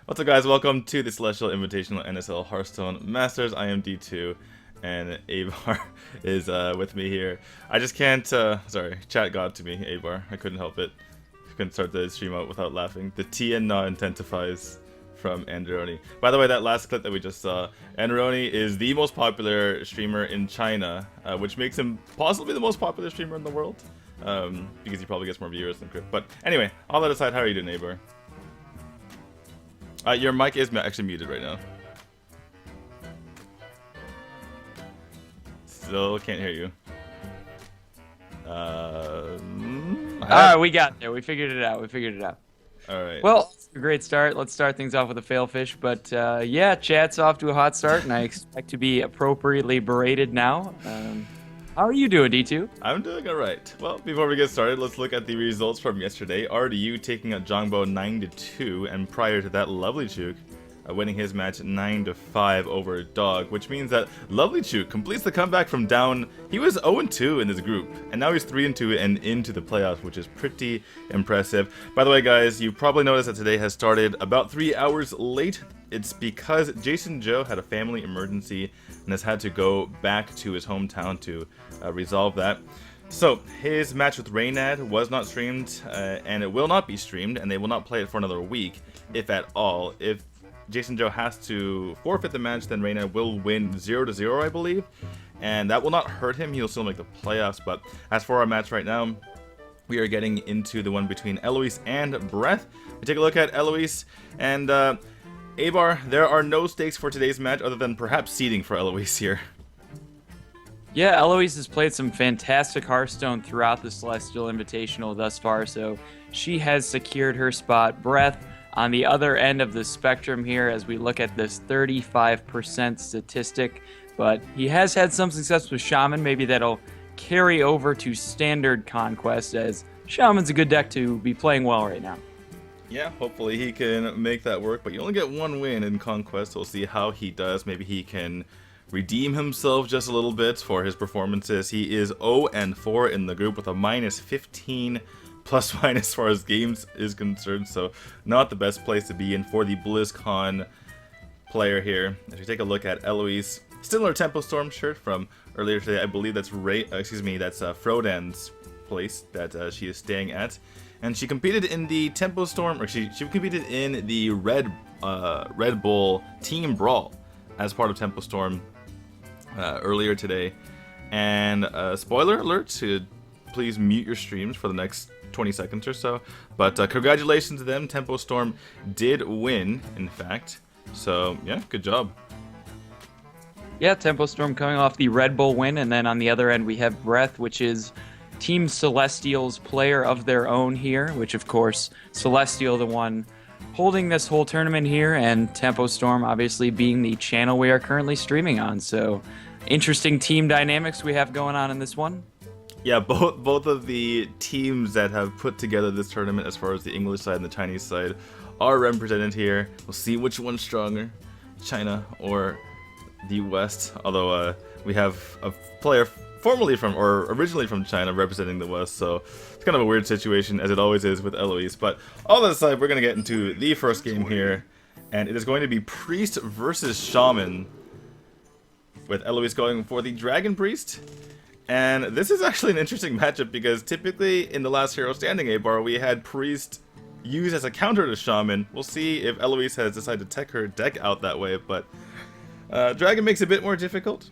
What's up, guys? Welcome to the Celestial Invitational NSL Hearthstone Masters. I am DTwo, and Abar is with me here. I just can't, sorry, chat got to me, Abar. I couldn't help it. I couldn't start the stream out without laughing. The TN not intensifies from Androni. By the way, that last clip that we just saw, Androni is the most popular streamer in China, which makes him possibly the most popular streamer in the world, because he probably gets more viewers than Crypt. But anyway, all that aside, how are you doing, Abar? Your mic is actually muted right now. Still can't hear you. We got there. We figured it out. All right. Well, a great start. Let's start things off with a failfish. But yeah, chat's off to a hot start, and I expect to be appropriately berated now. How are you doing, D2? I'm doing alright. Well, before we get started, let's look at the results from yesterday. RDU taking out JasonZhou 9-2, and prior to that, LovelyChuke winning his match 9-5 over Dog, which means that LovelyChuke completes the comeback from down. He was 0-2 in this group, and now he's 3-2 and into the playoffs, which is pretty impressive. By the way, guys, you probably noticed that today has started about 3 hours late. It's because JasonZhou had a family emergency and has had to go back to his hometown to resolve that. So, his match with Reynad was not streamed, and it will not be streamed, and they will not play it for another week, if at all. If JasonZhou has to forfeit the match, then Reynad will win 0-0, I believe, and that will not hurt him. He'll still make the playoffs. But as for our match right now, we are getting into the one between Eloise and Breath. We take a look at Eloise, and Abar, there are no stakes for today's match other than perhaps seeding for Eloise here. Yeah, Eloise has played some fantastic Hearthstone throughout the Celestial Invitational thus far, so she has secured her spot. Breath on the other end of the spectrum here as we look at this 35% statistic, but he has had some success with Shaman. Maybe that'll carry over to Standard Conquest, as Shaman's a good deck to be playing well right now. Yeah, hopefully he can make that work, but you only get one win in Conquest. We'll see how he does. Maybe he can redeem himself just a little bit for his performances. He is 0-4 in the group with a -15 ± as far as games is concerned, so not the best place to be in for the BlizzCon player here. As we take a look at Eloise, still in her Tempo Storm shirt from earlier today. I believe that's Frodan's place that she is staying at. And she competed in the Tempo Storm, or she competed in the Red Bull Team Brawl as part of Tempo Storm earlier today. And spoiler alert, to please mute your streams for the next 20 seconds or so. But congratulations to them. Tempo Storm did win, in fact. So yeah, good job. Yeah, Tempo Storm coming off the Red Bull win, and then on the other end we have Breath, which is Team Celestial's player of their own here, which of course Celestial the one holding this whole tournament here, and Tempo Storm obviously being the channel we are currently streaming on. So interesting team dynamics we have going on in this one. Yeah, both of the teams that have put together this tournament, as far as the English side and the Chinese side, are represented here. We'll see which one's stronger, China or the West. Although we have a player formerly from, or originally from, China representing the West, so it's kind of a weird situation, as it always is with Eloise. But all that aside, we're going to get into the first game here, and it is going to be Priest versus Shaman, with Eloise going for the Dragon Priest. And this is actually an interesting matchup, because typically in the last Hero Standing A-Bar, we had Priest used as a counter to Shaman. We'll see if Eloise has decided to tech her deck out that way, but Dragon makes it a bit more difficult.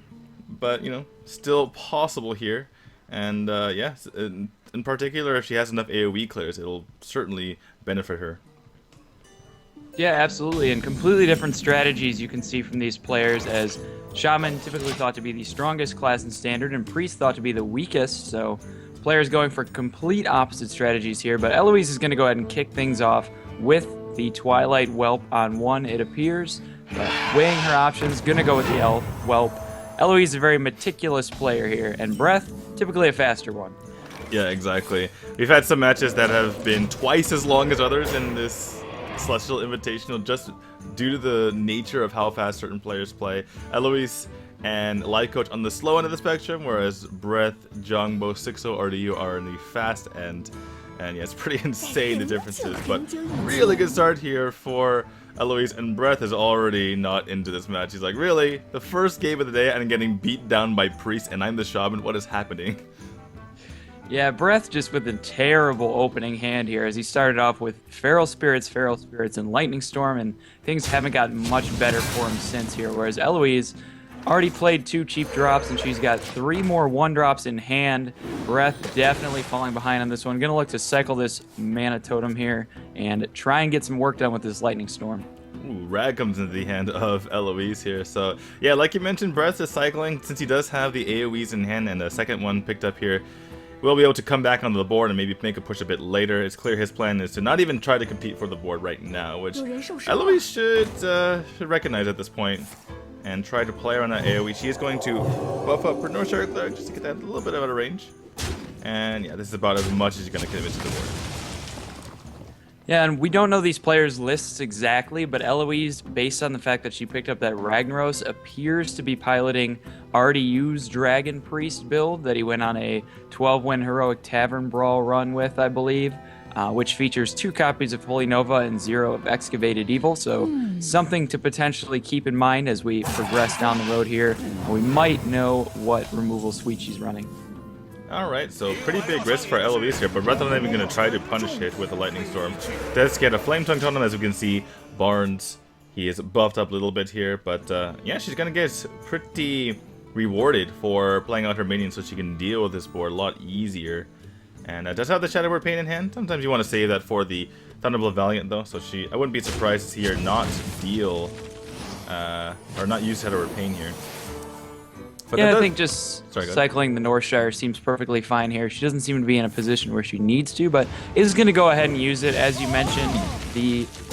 But, you know, still possible here. And, yeah, in particular, if she has enough AoE clears, it'll certainly benefit her. Yeah, absolutely, and completely different strategies you can see from these players, as Shaman typically thought to be the strongest class in Standard, and Priest thought to be the weakest, so players going for complete opposite strategies here. But Eloise is going to go ahead and kick things off with the Twilight Whelp on one, it appears. But weighing her options, going to go with the Whelp. Eloise is a very meticulous player here, and Breath, typically a faster one. Yeah, exactly. We've had some matches that have been twice as long as others in this Celestial Invitational, just due to the nature of how fast certain players play. Eloise and Life Coach on the slow end of the spectrum, whereas Breath, JasonZhou, 6-0 RDU are in the fast end. And yeah, it's pretty insane, the differences. But really good start here for Eloise, and Breath is already not into this match. He's like, really? The first game of the day and I'm getting beat down by Priest and I'm the Shaman? What is happening? Yeah, Breath just with a terrible opening hand here as he started off with Feral Spirits, and Lightning Storm, and things haven't gotten much better for him since here, whereas Eloise already played 2 cheap drops, and she's got 3 more 1-drops in hand. Breath definitely falling behind on this one. Gonna look to cycle this Mana Totem here and try and get some work done with this Lightning Storm. Ooh, Rag comes into the hand of Eloise here. So, yeah, like you mentioned, Breath is cycling. Since he does have the AoEs in hand and a second one picked up here, we'll be able to come back onto the board and maybe make a push a bit later. It's clear his plan is to not even try to compete for the board right now, which Eloise should recognize at this point and try to play around that AoE. She is going to buff up her Northshire Cleric just to get that a little bit out of range. And yeah, this is about as much as you're going to commit to the board. Yeah, and we don't know these players' lists exactly, but Eloise, based on the fact that she picked up that Ragnaros, appears to be piloting already used Dragon Priest build that he went on a 12-win Heroic Tavern Brawl run with, I believe, which features 2 copies of Holy Nova and 0 of Excavated Evil, so something to potentially keep in mind as we progress down the road here. We might know what removal suite she's running. Alright, so pretty big risk for Eloise here, but rather than even going to try to punish it with a Lightning Storm, does get a Flame Tongue Totem, as we can see. Barnes, he is buffed up a little bit here, but yeah, she's going to get pretty rewarded for playing out her minions so she can deal with this board a lot easier. And does have the Shadow Word Pain in hand. Sometimes you want to save that for the Thunderbolt Valiant though, so I wouldn't be surprised to see her not deal, or not use Shadow Word Pain here. But yeah, I think just cycling the Northshire seems perfectly fine here. She doesn't seem to be in a position where she needs to, but is going to go ahead and use it. As you mentioned,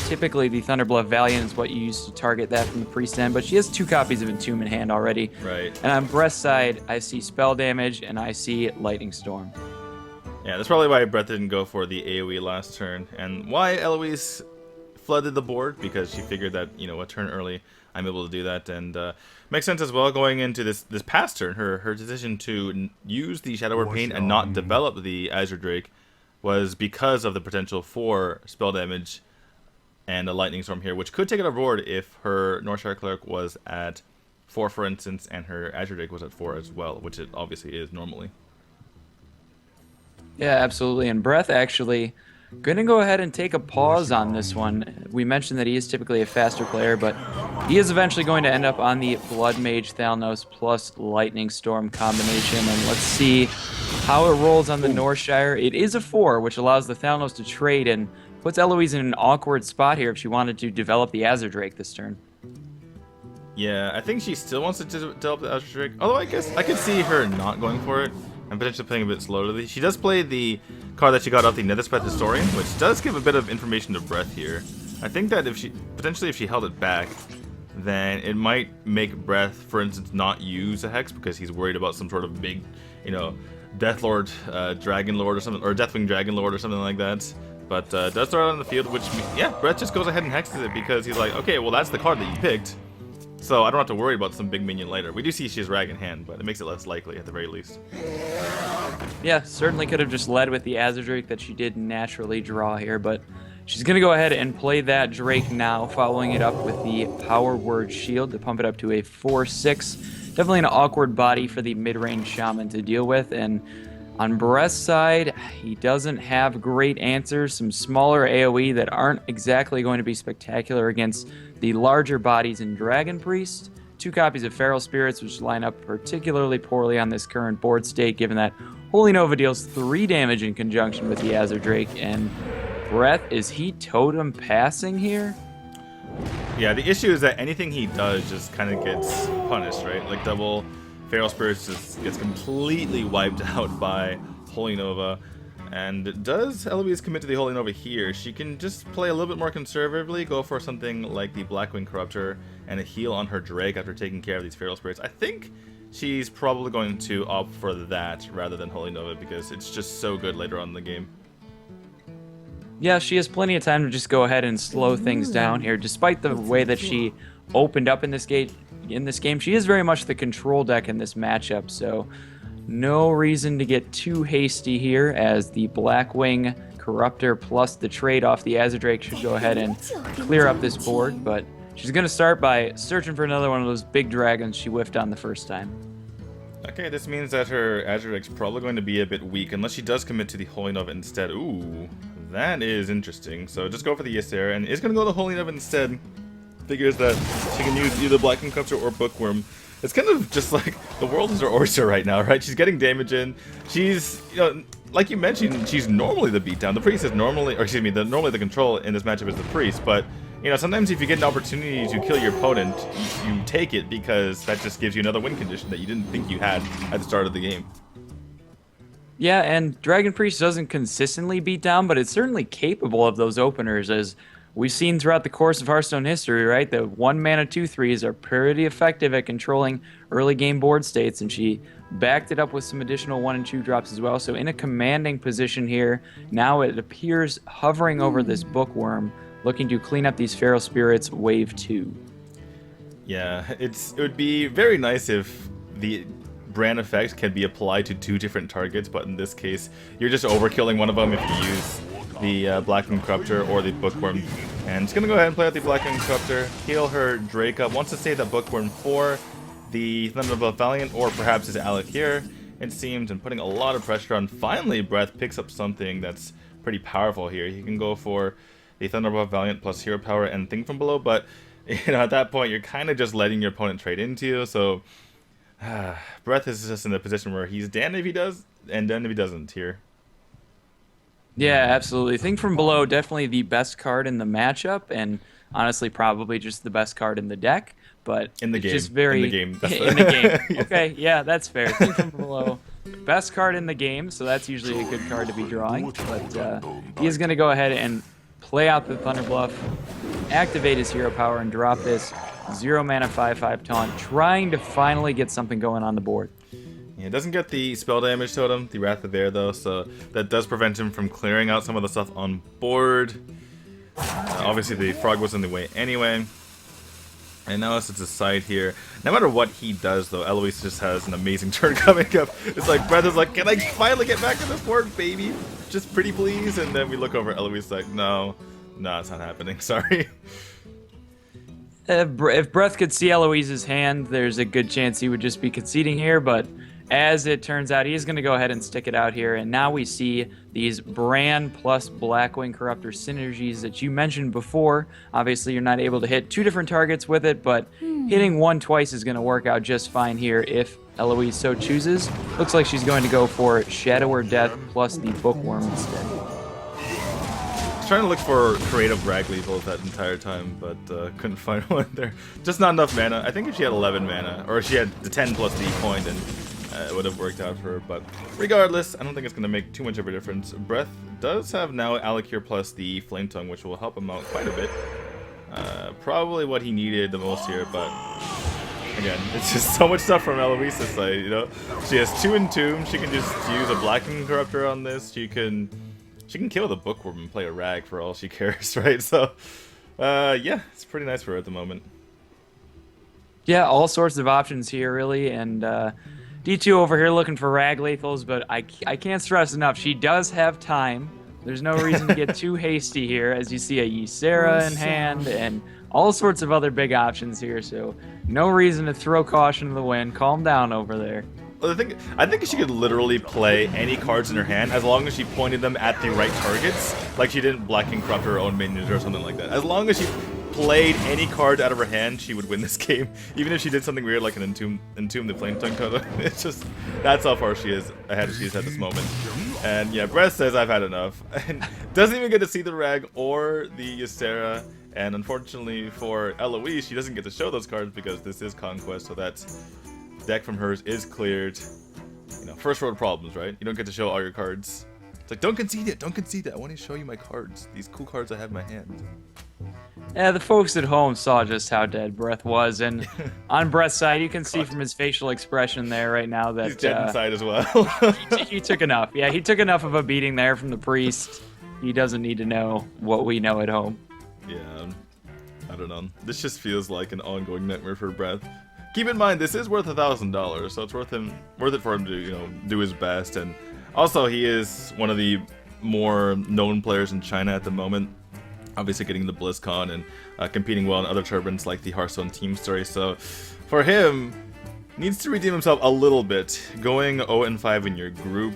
typically the Thunderblood Valiant is what you use to target that from the Priest end, but she has 2 copies of Entomb in hand already. Right. And on Breath's side, I see Spell Damage and I see Lightning Storm. Yeah, that's probably why Breath didn't go for the AoE last turn, and why Eloise flooded the board, because she figured that, you know, a turn early I'm able to do that, and makes sense as well going into this past turn. Her decision to use the Shadow Word Pain and not develop the Azure Drake was because of the potential for spell damage and a Lightning Storm here, which could take it on board if her Northshire Cleric was at 4, for instance, and her Azure Drake was at 4 as well, which it obviously is normally. Yeah, absolutely. And Breath actually gonna go ahead and take a pause on this one. We mentioned that he is typically a faster player, but he is eventually going to end up on the Blood Mage Thalnos plus Lightning Storm combination. And let's see how it rolls on the Northshire. It is a 4, which allows the Thalnos to trade and puts Eloise in an awkward spot here if she wanted to develop the Azure Drake this turn. Yeah, I think she still wants to develop the Azure Drake, although I guess I could see her not going for it and potentially playing a bit slowly. She does play the card that she got off the Netherspeth Historian, which does give a bit of information to Breath here. I think that if she held it back, then it might make Breath, for instance, not use a Hex because he's worried about some sort of big, you know, Deathlord, Dragon Lord or something, or Deathwing Dragon Lord or something like that. But does throw it on the field, which, yeah, Breath just goes ahead and hexes it because he's like, okay, well, that's the card that you picked, so I don't have to worry about some big minion later. We do see she has Rag in hand, but it makes it less likely at the very least. Yeah, certainly could have just led with the Azure Drake that she did naturally draw here, but she's going to go ahead and play that Drake now, following it up with the Power Word Shield to pump it up to a 4/6. Definitely an awkward body for the mid-range Shaman to deal with, and on Breath's side, he doesn't have great answers. Some smaller AoE that aren't exactly going to be spectacular against the larger bodies in Dragon Priest. 2 copies of Feral Spirits, which line up particularly poorly on this current board state, given that Holy Nova deals 3 damage in conjunction with the Azure Drake. And Breath, is he totem passing here? Yeah, the issue is that anything he does just kind of gets punished, right? Like double Feral Spirits just gets completely wiped out by Holy Nova. And does Eloise commit to the Holy Nova here? She can just play a little bit more conservatively, go for something like the Blackwing Corruptor and a heal on her Drake after taking care of these Feral Spirits. I think she's probably going to opt for that rather than Holy Nova because it's just so good later on in the game. Yeah, she has plenty of time to just go ahead and slow things down here. Despite the way that she opened up in this game, she is very much the control deck in this matchup, so no reason to get too hasty here as the Blackwing Corruptor plus the trade off the Azure should go ahead and clear up this board, but she's going to start by searching for another one of those big dragons she whiffed on the first time. Okay, this means that her Azure probably going to be a bit weak, unless she does commit to the Holy Nova instead. Ooh, that is interesting. So just go for the Ysera, and is going to go to the Holy Nova instead. Figures that she can use either Black Corruptor or Bookworm. It's kind of just like the world is her oyster right now, right? She's getting damage in. She's, you know, like you mentioned, she's normally the beatdown. The priest is normally, or excuse me, normally the control in this matchup is the priest. But you know, sometimes if you get an opportunity to kill your opponent, you take it because that just gives you another win condition that you didn't think you had at the start of the game. Yeah, and Dragon Priest doesn't consistently beat down, but it's certainly capable of those openers, as we've seen throughout the course of Hearthstone history, right? The 1-mana 2/3s are pretty effective at controlling early game board states, and she backed it up with some additional 1 and 2 drops as well. So in a commanding position here, now it appears hovering over this Bookworm, looking to clean up these Feral Spirits wave 2. Yeah, it would be very nice if the brand effect can be applied to 2 different targets, but in this case, you're just overkilling one of them if you use the Blackened Corruptor or the Bookworm. And it's going to go ahead and play out the Blackened Corruptor, heal her Drake up, wants to save that Bookworm for the Thunderbolt Valiant, or perhaps his Alec here, it seems, and putting a lot of pressure on. Finally, Breath picks up something that's pretty powerful here. He can go for the Thunderbolt Valiant plus Hero Power and Think from Below, but you know, at that point, you're kind of just letting your opponent trade into you, so Breath is just in a position where he's damned if he does, and damned if he doesn't here. Yeah, absolutely. Think from Below, definitely the best card in the matchup, and honestly, probably just the best card in the deck. But in the game, just very in the game. In the game. Okay, yeah, that's fair. Think from Below, best card in the game, so that's usually a good card to be drawing. But he is going to go ahead and play out the Thunder Bluff, activate his Hero Power, and drop this 0-mana 5/5 taunt, trying to finally get something going on the board. Yeah, it doesn't get the spell damage totem, the Wrath of Air, though, so that does prevent him from clearing out some of the stuff on board. Obviously, the frog was in the way anyway. And now it's a side here. No matter what he does, though, Eloise just has an amazing turn coming up. It's like, Breath is like, can I finally get back to this board, baby? Just pretty please. And then we look over, Eloise like, no, it's not happening. Sorry. If Breath could see Eloise's hand, there's a good chance he would just be conceding here, but as it turns out, he is going to go ahead and stick it out here, and now we see these Brand plus Blackwing Corruptor synergies that you mentioned before. Obviously, you're not able to hit 2 different targets with it, but hitting one twice is going to work out just fine here if Eloise so chooses. Looks like she's going to go for Shadow or Death plus the Bookworm instead. Trying to look for creative rag lethals that entire time, but couldn't find one there. Just not enough mana. I think if she had 11 mana, or if she had the 10 plus the coin, then it would have worked out for her. But regardless, I don't think it's going to make too much of a difference. Breath does have now Alec here plus the Flame Tongue, which will help him out quite a bit. Probably what he needed the most here, but again, it's just so much stuff from Eloise's side, you know? She has 2 Entomb, she can just use a Blackened Corruptor on this, she can kill the Bookworm and play a Rag for all she cares, right? So, yeah, it's pretty nice for her at the moment. Yeah, all sorts of options here, really, and DTwo over here looking for Rag Lethals, but I can't stress enough, she does have time. There's no reason to get too hasty here, as you see a Ysera in hand, and all sorts of other big options here, so no reason to throw caution to the wind. Calm down over there. Well, I think she could literally play any cards in her hand as long as she pointed them at the right targets, like she didn't Blackened Corrupt her own minions or something like that. As long as she played any card out of her hand, she would win this game. Even if she did something weird like an Entomb the Flame Tongue totem. It's just, that's how far she is ahead she is at this moment. And yeah, Breath says I've had enough. And doesn't even get to see the Rag or the Ysera. And unfortunately for Eloise, she doesn't get to show those cards because this is Conquest, so that's deck from hers is cleared. You know, first world problems, right? You don't get to show all your cards. It's like, don't concede it, don't concede it. I want to show you my cards. These cool cards I have in my hand. Yeah, the folks at home saw just how dead Breath was, and on Breath's side, you can see from his facial expression there right now that he's dead inside as well. he took enough. Yeah, he took enough of a beating there from the priest. He doesn't need to know what we know at home. Yeah, I don't know. This just feels like an ongoing nightmare for Breath. Keep in mind, this is worth $1,000, so it's worth it for him to, you know, do his best. And also, he is one of the more known players in China at the moment. Obviously getting the BlizzCon and competing well in other tournaments like the Hearthstone Team Story. So for him, needs to redeem himself a little bit. Going 0-5 in your group,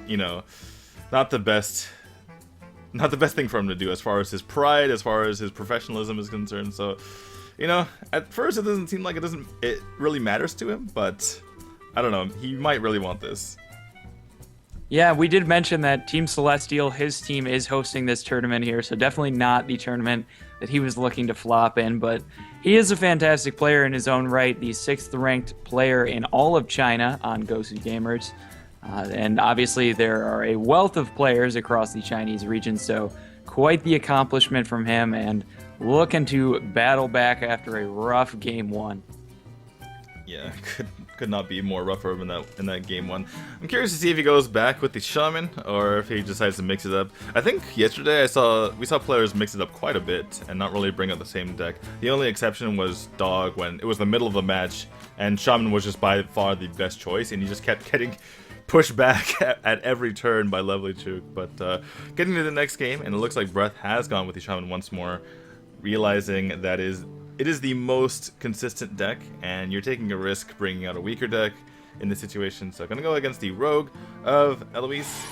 you know, not the best thing for him to do as far as his pride, as far as his professionalism is concerned. So, you know, at first it doesn't seem like it really matters to him, but I don't know, he might really want this. Yeah, we did mention that Team Celestial, his team, is hosting this tournament here, so definitely not the tournament that he was looking to flop in, but he is a fantastic player in his own right, the 6th ranked player in all of China on Ghosted Gamers. And obviously there are a wealth of players across the Chinese region, so quite the accomplishment from him, and looking to battle back after a rough game 1. Yeah, could not be more rough for him in that game 1. I'm curious to see if he goes back with the Shaman or if he decides to mix it up. I think yesterday we saw players mix it up quite a bit and not really bring out the same deck. The only exception was Dog when it was the middle of the match and Shaman was just by far the best choice, and he just kept getting pushed back at every turn by Lovely Chook. But getting to the next game, and it looks like Breath has gone with the Shaman once more, realizing that it is the most consistent deck, and you're taking a risk bringing out a weaker deck in this situation. So I'm going to go against the Rogue of Eloise,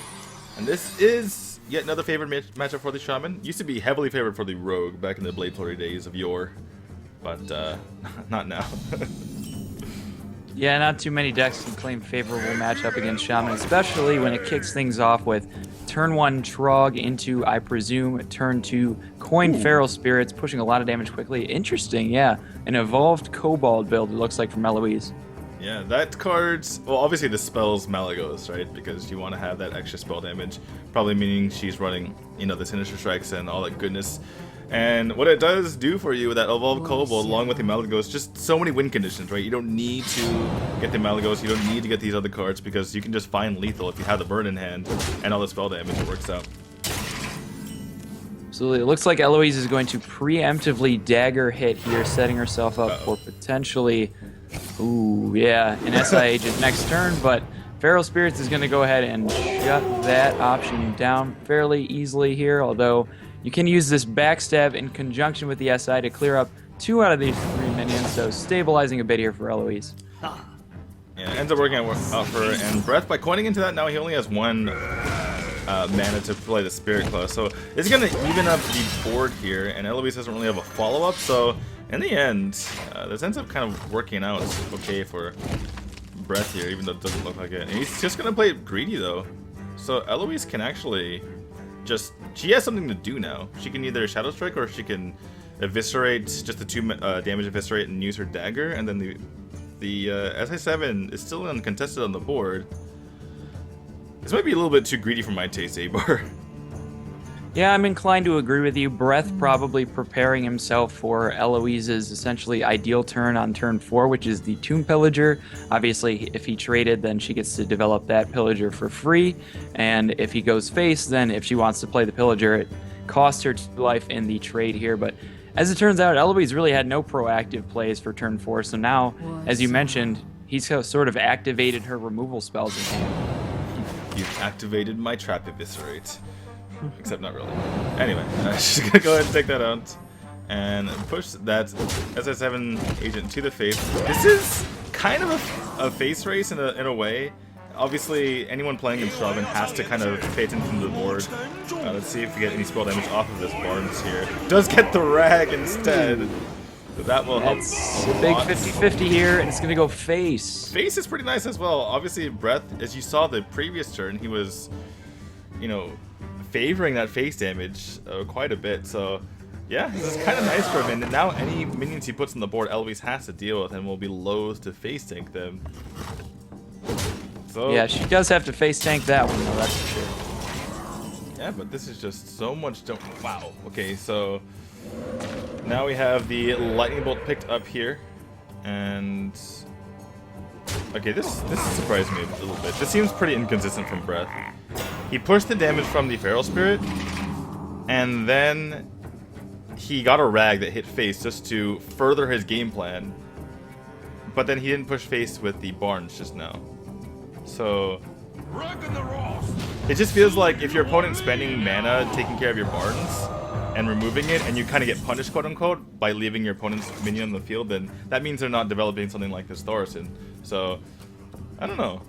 and this is yet another favored matchup for the Shaman. Used to be heavily favored for the Rogue back in the Blade Flurry days of yore, but not now. Yeah, not too many decks can claim favorable matchup against Shaman, especially when it kicks things off with turn 1 Trog into, I presume, turn 2 Coin Feral Spirits, pushing a lot of damage quickly. Interesting, yeah. An evolved Kobold build, it looks like, from Eloise. Yeah, that card's... Well, obviously the spell's Malagos, right? Because you want to have that extra spell damage. Probably meaning she's running, you know, the Sinister Strikes and all that goodness. And what it does do for you with that Evolved Kobold, along with the Malagos, just so many win conditions, right? You don't need to get the Malagos, you don't need to get these other cards, because you can just find lethal if you have the burn in hand, and all the spell damage works out. Absolutely. It looks like Eloise is going to preemptively dagger hit here, setting herself up for potentially, ooh, yeah, an SI agent next turn, but Feral Spirits is going to go ahead and shut that option down fairly easily here, although you can use this backstab in conjunction with the SI to clear up 2 out of these 3 minions, so stabilizing a bit here for Eloise. Yeah, it ends up working out for her, and Breath, by coining into that now, he only has 1 mana to play the Spirit Claw, so it's going to even up the board here, and Eloise doesn't really have a follow-up, so in the end, this ends up kind of working out okay for Breath here, even though it doesn't look like it. And he's just going to play Greedy, though, so Eloise can actually... she has something to do now. She can either Shadow Strike or she can eviscerate, just the 2 damage eviscerate and use her dagger, and then the SI7 is still uncontested on the board. This might be a little bit too greedy for my taste, Abar. Yeah, I'm inclined to agree with you. Breath probably preparing himself for Eloise's essentially ideal turn on turn 4, which is the Tomb Pillager. Obviously, if he traded, then she gets to develop that Pillager for free. And if he goes face, then if she wants to play the Pillager, it costs her 2 life in the trade here. But as it turns out, Eloise really had no proactive plays for turn 4. So now, as you mentioned, he's sort of activated her removal spells in hand. You've activated my Trap Eviscerate. Except not really. Anyway, she's gonna go ahead and take that out and push that SI7 agent to the face. This is kind of a face race in a way. Obviously, anyone playing in Shaman has to kind of pay attention to the board. Let's see if we get any spell damage off of this Barnes here. Does get the Rag instead. So that will help. It's a big 50-50 here, and it's gonna go face. Face is pretty nice as well. Obviously, Breath, as you saw the previous turn, he was, you know, favoring that face damage quite a bit, so yeah, this is kind of nice for him, and now any minions he puts on the board Eloise has to deal with and will be loath to face tank them. So yeah, she does have to face tank that one though, that's for sure. Yeah, but this is just so much wow. Okay, so now we have the Lightning Bolt picked up here, and okay, this surprised me a little bit. This seems pretty inconsistent from Breath. He pushed the damage from the Feral Spirit, and then he got a Rag that hit face just to further his game plan. But then he didn't push face with the Barnes just now. So It just feels like if your opponent's spending mana taking care of your Barnes and removing it, and you kind of get punished, quote unquote, by leaving your opponent's minion on the field, then that means they're not developing something like this Thorson. So, I don't know.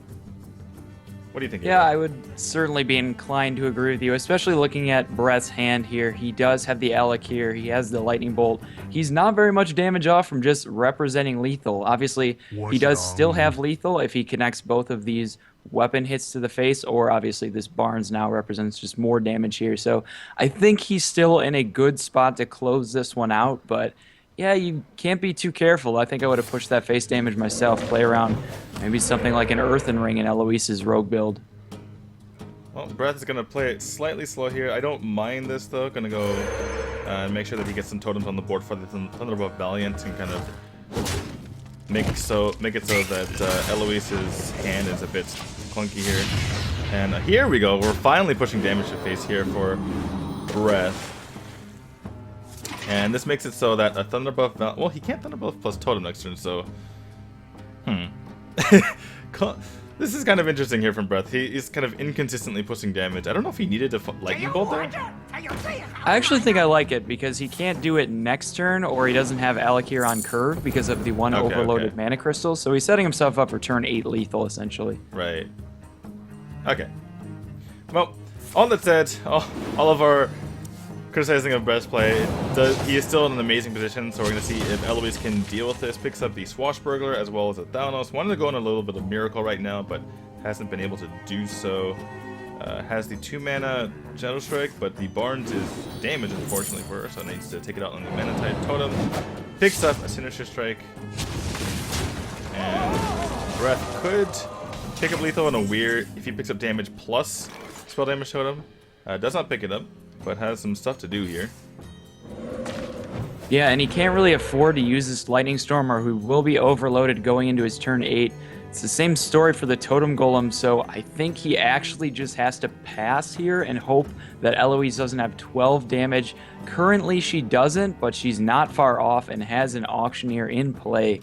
What do you think? Yeah, I would certainly be inclined to agree with you, especially looking at Brett's hand here. He does have the Alec here. He has the Lightning Bolt. He's not very much damage off from just representing lethal. Obviously, he does still have lethal if he connects both of these weapon hits to the face, or obviously this Barnes now represents just more damage here. So I think he's still in a good spot to close this one out, but yeah, you can't be too careful. I think I would have pushed that face damage myself, play around maybe something like an Earthen Ring in Eloise's rogue build. Well, Breath is going to play it slightly slow here. I don't mind this, though. Going to go and make sure that he gets some totems on the board for the Thunderbolt Valiant and kind of make it so that Eloise's hand is a bit clunky here. And here we go. We're finally pushing damage to face here for Breath. And this makes it so that a Thunderbuff... Well, he can't Thunderbuff plus Totem next turn, so... This is kind of interesting here from Breath. He's kind of inconsistently pushing damage. I don't know if he needed a Lightning Bolt there. I actually think I like it because he can't do it next turn, or he doesn't have Alec here on curve because of the one overloaded mana crystal. So he's setting himself up for turn 8 lethal, essentially. Right. Okay. Well, all that said, all of our criticizing of Brett's play, he is still in an amazing position, so we're going to see if Eloise can deal with this. Picks up the Swashbuckler as well as a Thanos. Wanted to go on a little bit of Miracle right now, but hasn't been able to do so. Has the 2-mana Shadow Strike, but the Barnes is damaged, unfortunately, for her, so needs to take it out on the Mana-type Totem. Picks up a Sinister Strike, and Breath could pick up lethal on a weird, if he picks up damage plus spell damage Totem. Does not pick it up, but has some stuff to do here. Yeah, and he can't really afford to use this Lightning Storm, or he will be overloaded going into his turn 8. It's the same story for the Totem Golem, so I think he actually just has to pass here and hope that Eloise doesn't have 12 damage. Currently, she doesn't, but she's not far off and has an Auctioneer in play.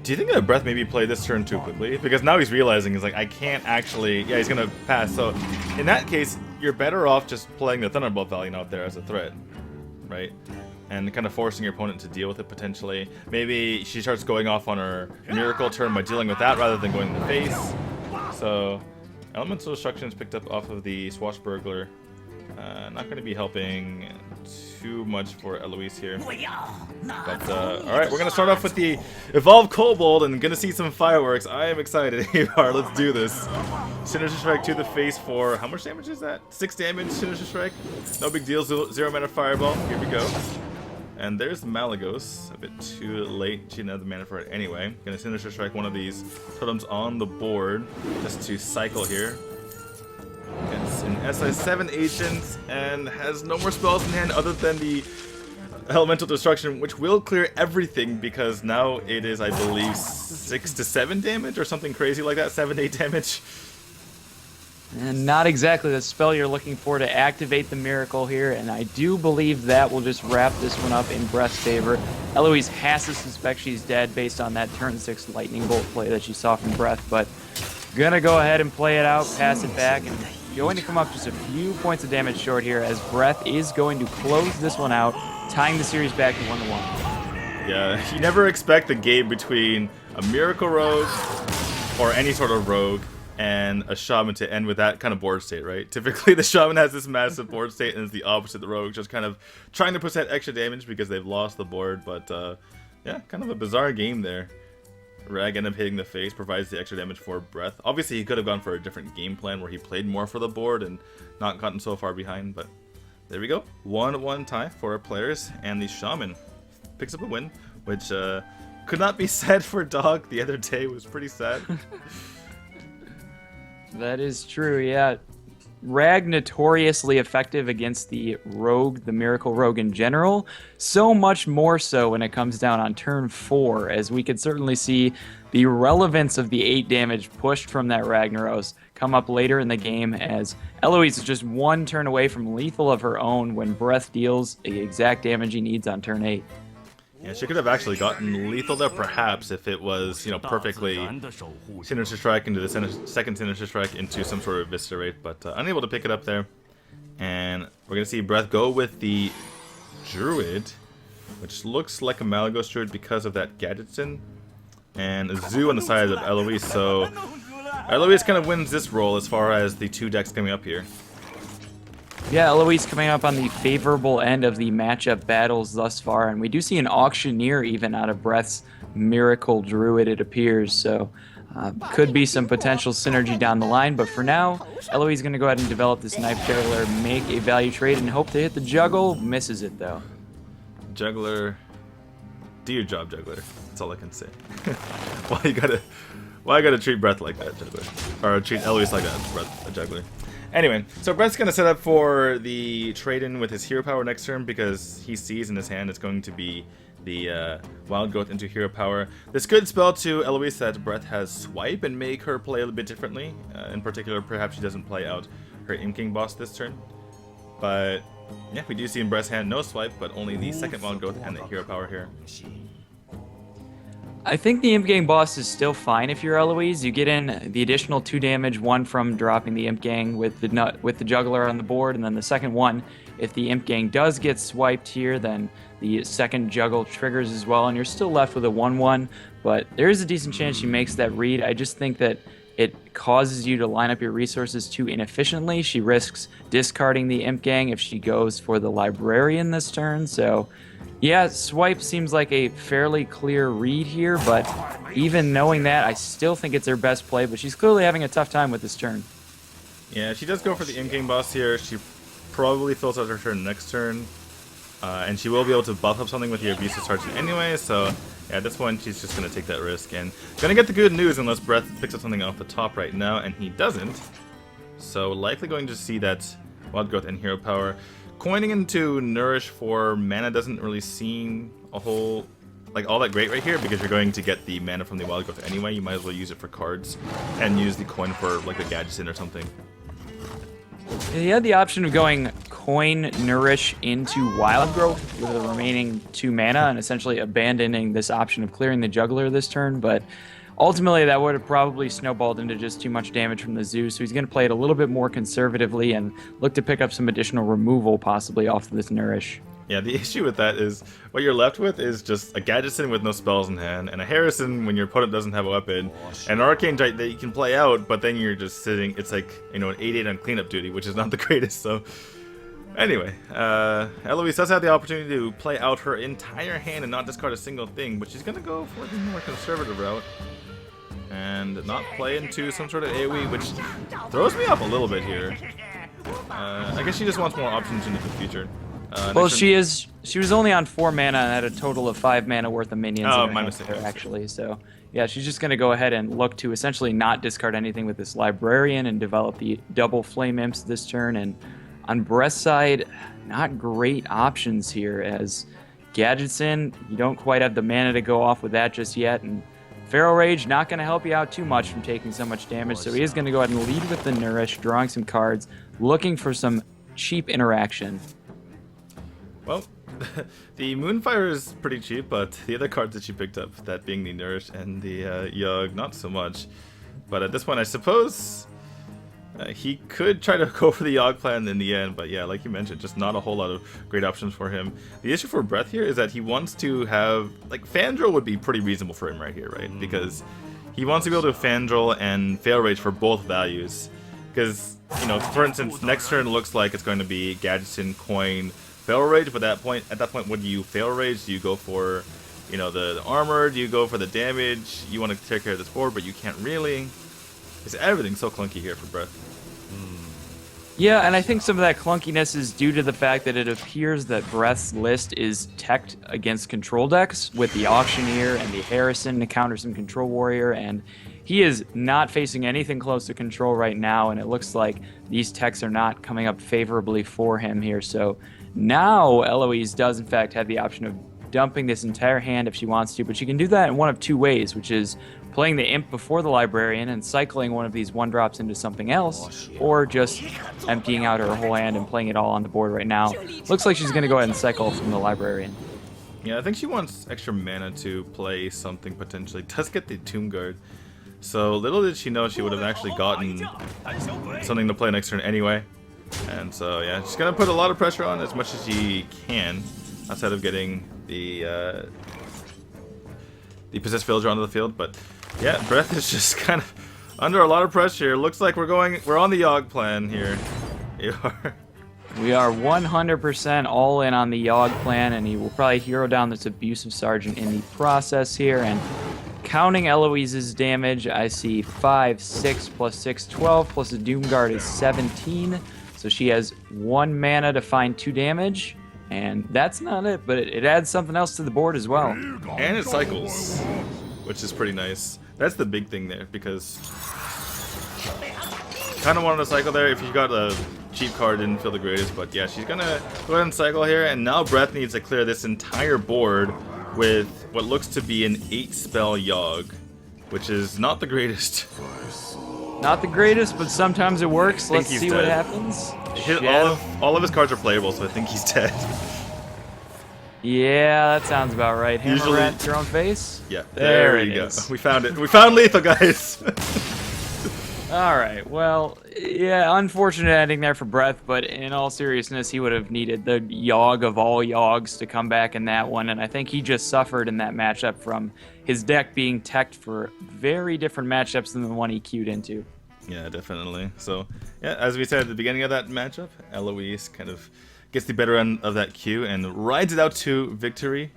Do you think that Breath maybe played this turn too quickly? Because now he's realizing, he's like, I can't actually... Yeah, he's going to pass. So, in that case, you're better off just playing the Thunderbolt Valiant out there as a threat, right? And kind of forcing your opponent to deal with it potentially. Maybe she starts going off on her Miracle turn by dealing with that rather than going in the face. So, Elemental Destruction is picked up off of the Swashbuckler. Not going to be helping too much for Eloise here. But, alright, we're going to start off with the Evolved Kobold and going to see some fireworks. I am excited. Alright, let's do this. Sinister Strike to the face for, how much damage is that? 6 damage, Sinister Strike. No big deal, 0 mana Fireball. Here we go. And there's Malagos. A bit too late. She didn't have the mana for it anyway. Gonna Sinister Strike one of these totems on the board just to cycle here. Gets an SI7 agent and has no more spells in hand other than the Elemental Destruction, which will clear everything because now it is, I believe, 6 to 7 damage or something crazy like that. 7 to 8 damage. And not exactly the spell you're looking for to activate the Miracle here, and I do believe that will just wrap this one up in Breath's favor. Eloise has to suspect she's dead based on that turn 6 Lightning Bolt play that she saw from Breath, but gonna go ahead and play it out, pass it back, and going to come up just a few points of damage short here as Breath is going to close this one out, tying the series back to 1-1. Yeah, you never expect the game between a Miracle Rogue or any sort of rogue and a Shaman to end with that kind of board state, right? Typically the Shaman has this massive board state and it's the opposite. The Rogue just kind of trying to push that extra damage because they've lost the board, but yeah, kind of a bizarre game there. Rag ended up hitting the face, provides the extra damage for Breath. Obviously he could have gone for a different game plan where he played more for the board and not gotten so far behind, but there we go. 1-1 tie for our players, and the Shaman picks up a win, which could not be said for Dog the other day. Was pretty sad. That is true, yeah. Rag notoriously effective against the Rogue, the Miracle Rogue in general. So much more so when it comes down on turn 4, as we could certainly see the relevance of the 8 damage pushed from that Ragnaros come up later in the game, as Eloise is just 1 turn away from lethal of her own when Breath deals the exact damage he needs on turn 8. Yeah, she could have actually gotten lethal there, perhaps, if it was, you know, perfectly Sinister Strike into the second Sinister Strike into some sort of Eviscerate, but unable to pick it up there. And we're going to see Breath go with the Druid, which looks like a Malagos Druid because of that Gadgetzin, and a Zoo on the side of Eloise, so Eloise kind of wins this role as far as the two decks coming up here. Yeah, Eloise coming up on the favorable end of the matchup battles thus far, and we do see an Auctioneer even out of Breath's Miracle Druid, it appears, so could be some potential synergy down the line, but for now, Eloise is going to go ahead and develop this Knife Juggler, make a value trade, and hope to hit the juggle. Misses it, though. Juggler, do your job, Juggler. That's all I can say. Why you gotta treat Breath like that, Juggler? Or treat Eloise like that, Breath, a Juggler. Anyway, so Brett's going to set up for the trade-in with his Hero Power next turn because he sees in his hand it's going to be the Wild Growth into Hero Power. This could spell to Eloise that Brett has Swipe and make her play a little bit differently. In particular, perhaps she doesn't play out her Imp King boss this turn. But yeah, we do see in Brett's hand no Swipe, but only the second Wild Growth and the Hero Power here. I think the Imp Gang boss is still fine if you're Eloise. You get in the additional 2 damage, one from dropping the Imp Gang with the Juggler on the board, and then the second one, if the Imp Gang does get swiped here, then the second Juggle triggers as well, and you're still left with a 1/1, but there is a decent chance she makes that read. I just think that it causes you to line up your resources too inefficiently. She risks discarding the Imp Gang if she goes for the Librarian this turn, so yeah, Swipe seems like a fairly clear read here, but even knowing that, I still think it's her best play, but she's clearly having a tough time with this turn. Yeah, she does go for the Imp King boss here. She probably fills out her turn next turn, and she will be able to buff up something with the Abusive Sergeant anyway, so yeah, at this point she's just going to take that risk, and going to get the good news unless Breath picks up something off the top right now, and he doesn't, so likely going to see that Wild Growth and Hero Power. Coining into Nourish for mana doesn't really seem all that great right here because you're going to get the mana from the Wild Growth anyway. You might as well use it for cards and use the coin for like the Gadgetzin or something. You had the option of going Coin Nourish into Wild Growth with the remaining 2 mana and essentially abandoning this option of clearing the Juggler this turn, but ultimately that would have probably snowballed into just too much damage from the Zoo, so he's going to play it a little bit more conservatively and look to pick up some additional removal possibly off of this Nourish. Yeah, the issue with that is what you're left with is just a Gadgetzin with no spells in hand, and a Harrison when your opponent doesn't have a weapon, and an Arcane Giant that you can play out, but then you're just sitting, it's like, you know, an 8/8 on cleanup duty, which is not the greatest, so... Anyway, Eloise does have the opportunity to play out her entire hand and not discard a single thing, but she's going to go for the more conservative route. And not play into some sort of AoE, which throws me off a little bit here. I guess she just wants more options into the future. Well, she was only on 4 mana and had a total of 5 mana worth of minions. Oh, in her my hand mistake. there, actually. So, yeah, she's just going to go ahead and look to essentially not discard anything with this Librarian and develop the double Flame Imps this turn. And on Breath's side, not great options here as Gadgetzin, you don't quite have the mana to go off with that just yet, and Feral Rage not going to help you out too much from taking so much damage, so he is going to go ahead and lead with the Nourish, drawing some cards, looking for some cheap interaction. Well, the Moonfire is pretty cheap, but the other cards that she picked up, that being the Nourish and the Yug, not so much. But at this point, I suppose he could try to go for the Yogg plan in the end, but yeah, like you mentioned, just not a whole lot of great options for him. The issue for Breath here is that he wants to have, like, Fandral would be pretty reasonable for him right here, right? Because he wants to be able to Fandral and Fail Rage for both values. Because, you know, for instance, next turn looks like it's going to be Gadgetzin, Coin, Fail Rage, but at that point, what do you Fail Rage? Do you go for, you know, the armor? Do you go for the damage? You want to take care of this board, but you can't really. Because everything's so clunky here for Breath. Yeah, and I think some of that clunkiness is due to the fact that it appears that Breath's list is teched against control decks with the Auctioneer and the Harrison to counter some Control Warrior, and he is not facing anything close to control right now, and it looks like these techs are not coming up favorably for him here. So now Eloise does in fact have the option of dumping this entire hand if she wants to, but she can do that in one of 2 ways, which is playing the Imp before the Librarian and cycling one of these 1-drops into something else, or just emptying out her whole hand and playing it all on the board right now. Looks like she's going to go ahead and cycle from the Librarian. Yeah, I think she wants extra mana to play something potentially. Does get the Tomb Guard. So little did she know she would have actually gotten something to play next turn anyway. And so yeah, she's gonna put a lot of pressure on as much as she can, outside of getting the Possessed Villager onto the field. But yeah, Breath is just kind of under a lot of pressure. Looks like we're on the Yogg plan here. You are. We are 100% all in on the Yogg plan, and he will probably hero down this Abusive Sergeant in the process here. And counting Eloise's damage, I see 5, 6, plus 6, 12, plus the Doom Guard is 17. So she has 1 mana to find 2 damage, and that's not it, but it adds something else to the board as well. And it cycles, which is pretty nice. That's the big thing there, because kind of wanted to cycle there if you got a cheap card, didn't feel the greatest, but yeah, she's gonna go ahead and cycle here, and now Breath needs to clear this entire board with what looks to be an 8-spell Yogg, which is not the greatest. Not the greatest, but sometimes it works. Let's see dead. what happens. All of his cards are playable, so I think he's dead. Yeah, that sounds about right. Hammer Usually, rat your own face? Yeah, there you go. is. We found it. We found lethal, guys. Alright, well, yeah, unfortunate ending there for Breath, but in all seriousness, he would have needed the Yogg of all Yoggs to come back in that one, and I think he just suffered in that matchup from his deck being teched for very different matchups than the one he queued into. Yeah, definitely. So, yeah, as we said at the beginning of that matchup, Eloise kind of gets the better end of that queue and rides it out to victory,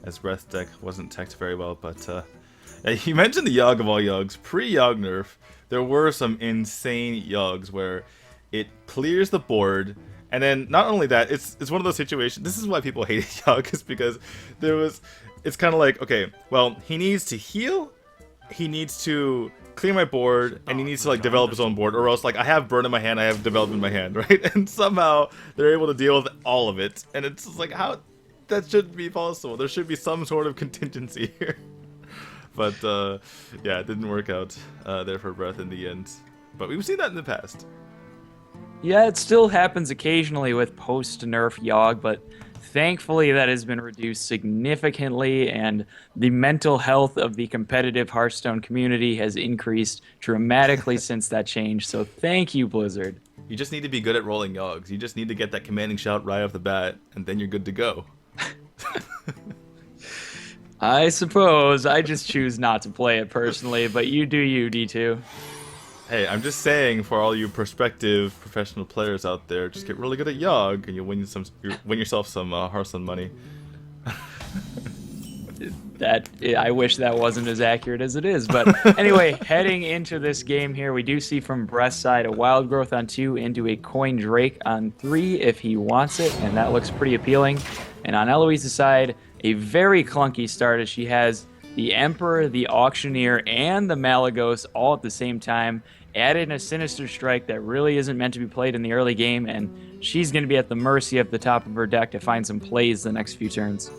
as Breath's deck wasn't teched very well, but you mentioned the Yogg of all Yoggs. Pre-Yogg nerf, there were some insane Yoggs where it clears the board, and then not only that, it's one of those situations. This is why people hated Yogg, is because it's kind of like, okay, well, he needs to heal, he needs to clear my board, and he needs to like develop his own board, or else like I have burn in my hand, I have develop in my hand, right? And somehow they're able to deal with all of it, and it's just like, how that shouldn't be possible. There should be some sort of contingency here. But yeah, it didn't work out there for Breath in the end. But we've seen that in the past. Yeah, it still happens occasionally with post-nerf Yogg, but thankfully that has been reduced significantly, and the mental health of the competitive Hearthstone community has increased dramatically since that change, so thank you, Blizzard. You just need to be good at rolling Yoggs. You just need to get that commanding shout right off the bat, and then you're good to go. I suppose. I just choose not to play it personally, but you do you, D2. Hey, I'm just saying, for all you prospective professional players out there, just get really good at Yogg, and you'll win yourself some Hearthstone money. I wish that wasn't as accurate as it is, but anyway, heading into this game here, we do see from Breath's side a Wild Growth on 2 into a Coin Drake on 3 if he wants it, and that looks pretty appealing. And on Eloise's side, a very clunky start as she has the Emperor, the Auctioneer, and the Malagos all at the same time, added a Sinister Strike that really isn't meant to be played in the early game, and she's going to be at the mercy of the top of her deck to find some plays the next few turns.